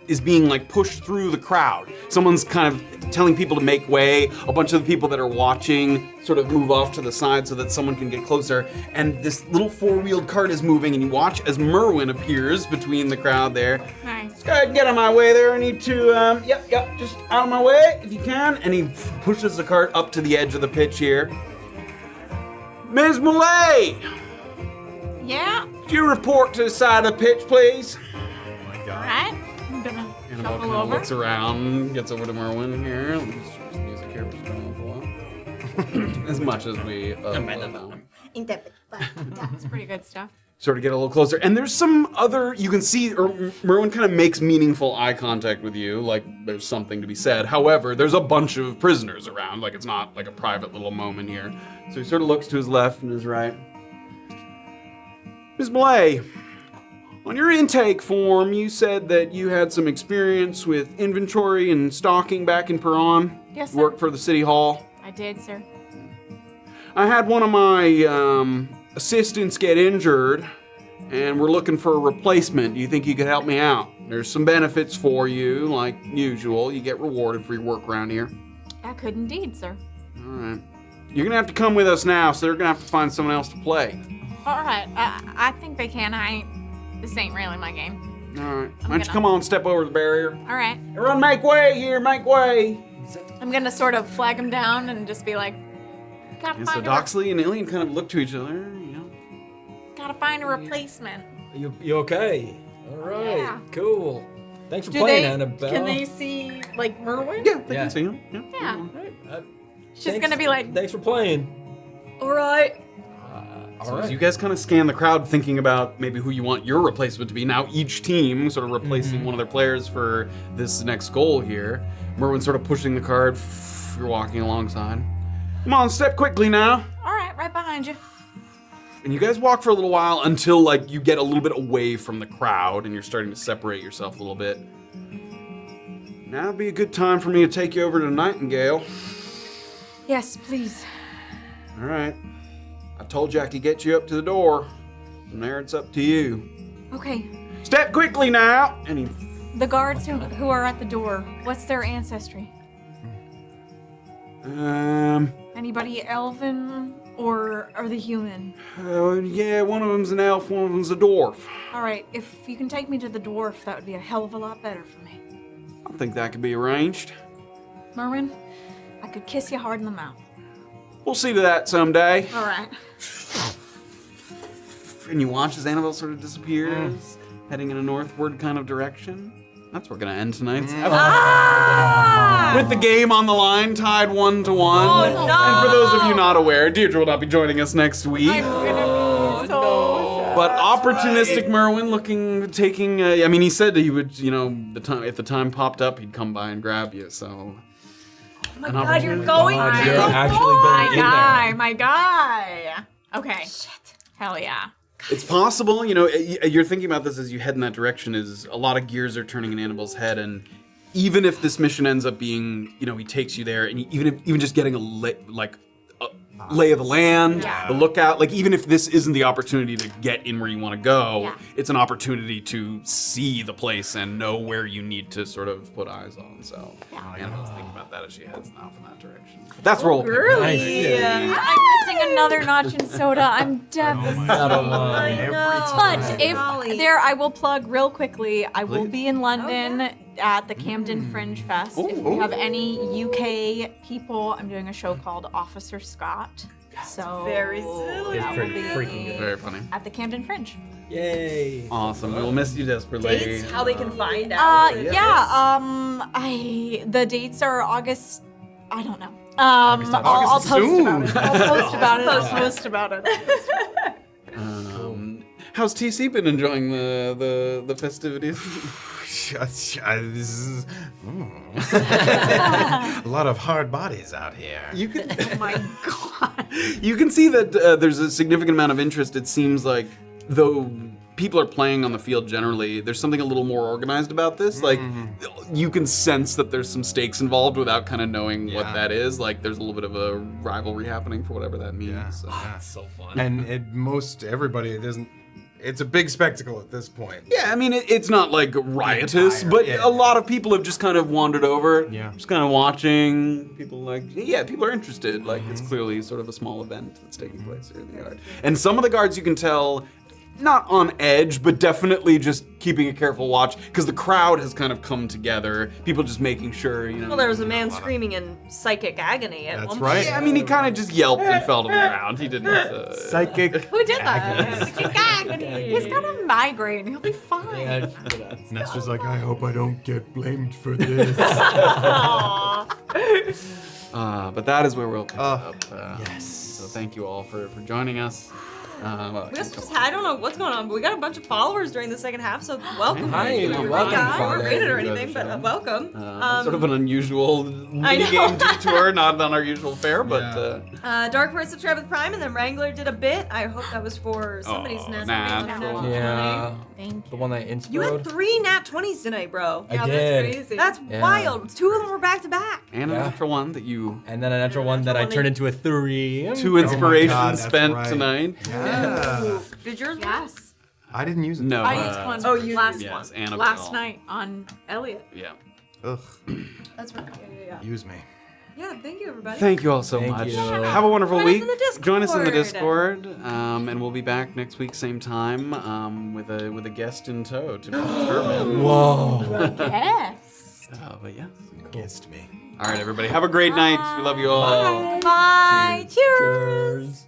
is being like pushed through the crowd. Someone's kind of telling people to make way. A bunch of the people that are watching sort of move off to the side so that someone can get closer. And this little four-wheeled cart is moving, and you watch as Merwin appears between the crowd there. Nice. Go ahead and get out of my way there. I need to, just out of my way if you can. And he pushes the cart up to the edge of the pitch here. Ms. Millay, Yeah. could you report to the side of the pitch, please? All right. I'm gonna Annabel shuffle kind of over. looks around, gets over to Merwin here. Let me just change the music here for a while. As much as we That's pretty good stuff. sort of get a little closer. And there's some other, you can see, or Merwin kind of makes meaningful eye contact with you, like there's something to be said. However, there's a bunch of prisoners around, like it's not like a private little moment here. So he sort of looks to his left and his right. Ms. Millay, on your intake form, you said that you had some experience with inventory and stocking back in Perron. Yes, sir. Worked for the city hall. I did, sir. I had one of my assistants get injured, and we're looking for a replacement. Do you think you could help me out? There's some benefits for you, like usual. You get rewarded for your work around here. I could indeed, sir. All right. You're gonna have to come with us now, so they're gonna have to find someone else to play. All right. I think they can. This ain't really my game. All right. Why don't you gonna- come on, step over the barrier? All right. Everyone, make way here, make way. I'm gonna sort of flag him down and just be like, gotta And so find Doxley and Illien kind of look to each other. gotta find a replacement. You okay? All right, Yeah. cool. Thanks for Do playing, they? Annabelle. Can they see like Merwin? Yeah, they Yeah. can see him. Yeah. Yeah. She's Thanks- gonna be like, Thanks for playing. All right. So as you guys kind of scan the crowd, thinking about maybe who you want your replacement to be, now each team sort of replacing one of their players for this next goal here. Merwin sort of pushing the card. You're walking alongside. Come on, step quickly now. all right, right behind you. And you guys walk for a little while until like you get a little bit away from the crowd and you're starting to separate yourself a little bit. Now would be a good time for me to take you over to Nightingale. Yes, please. All right. I told you I could get you up to the door. From there, it's up to you. Okay. Step quickly now. And he The guards who are at the door, what's their ancestry? Anybody elven or are they human? Yeah, one of them's an elf, one of them's a dwarf. All right, if you can take me to the dwarf, that would be a hell of a lot better for me. I think that could be arranged. Merwin, I could kiss you hard in the mouth. We'll see to that someday. All right. And you watch as Annabel sort of disappears, heading in a northward kind of direction. That's where we're gonna end tonight's episode. With the game on the line, tied 1-1. Oh, no. And for those of you not aware, Deirdre will not be joining us next week. I'm gonna be so sad. But opportunistic Merwin taking. I mean, he said that he would, if the time popped up, he'd come by and grab you. So. Oh my God, you're going God, to you're the actually door. going in there. My guy. Okay. Shit. Hell yeah. It's possible, you're thinking about this as you head in that direction, is a lot of gears are turning in Annabel's head, and even if this mission ends up being, he takes you there, and even just getting a lay of the land, the lookout, even if this isn't the opportunity to get in where you want to go, it's an opportunity to see the place and know where you need to sort of put eyes on. So Annabel's thinking about that as she heads now from that direction. That's roll. Really? I'm missing another notch in soda. I'm devastated. But if I will plug real quickly, I will be in London at the Camden Fringe Fest. If you have any UK people, I'm doing a show called Officer Scott. So very silly. It's pretty freaking good. Very funny. at the Camden Fringe. Yay. Awesome. We'll miss you desperately. Dates, how they can find out. The dates are August. I don't know. I'll post about it. I'll post about it. How's TC been enjoying the festivities? This is a lot of hard bodies out here. You can, Oh my God. you can see that there's a significant amount of interest. It seems like, though people are playing on the field generally, there's something a little more organized about this. Like, you can sense that there's some stakes involved without kind of knowing what that is. Like, there's a little bit of a rivalry happening for whatever that means. Yeah. So. That's so fun. And most everybody, it doesn't. It's a big spectacle at this point. Yeah, I mean, it's not like riotous, but a lot of people have just kind of wandered over, just kind of watching. People people are interested. Like, it's clearly sort of a small event that's taking place here in the yard. And some of the guards you can tell, not on edge, but definitely just keeping a careful watch, because the crowd has kind of come together. People just making sure, Well, there was a man screaming in psychic agony at one point. right. Yeah, I mean, he kind of just yelped and fell to the ground. He didn't. Psychic. Who did that? He's got a migraine. He'll be fine. Nestor's like, I hope I don't get blamed for this. But that is where we'll pick up. Yes. So thank you all for joining us. I don't know what's going on, but we got a bunch of followers during the second half, so welcome. Hi, welcome, We weren't followers. rated or anything, but welcome. Sort of an unusual mini-game detour, not on our usual fare, but... Dark Horse subscribed with Prime, and then Wrangler did a bit. I hope that was for somebody's natural. Yeah. Thank The one that You had inspired. 3 nat 20s tonight, bro. I did. crazy. That's Yeah. wild. 2 of them were back to back. And a natural one that you... And then a natural one that I turned into a 3. 2 inspirations that's spent right. tonight. Yeah. Did yours? Yes. I didn't use it. No. I used one last yes, Annabel. last night on Elliot. Yeah. Ugh. That's right. Yeah. Use me. Yeah, thank you, everybody. Thank you all so Thank much. you. Have a wonderful Join us week. in the Discord. Join us in the Discord, and we'll be back next week, same time, with a guest in tow to be determined. Whoa. Yes. But yeah. Kissed me. All right, everybody. Have a great night. We love you all. Bye. Cheers. Cheers.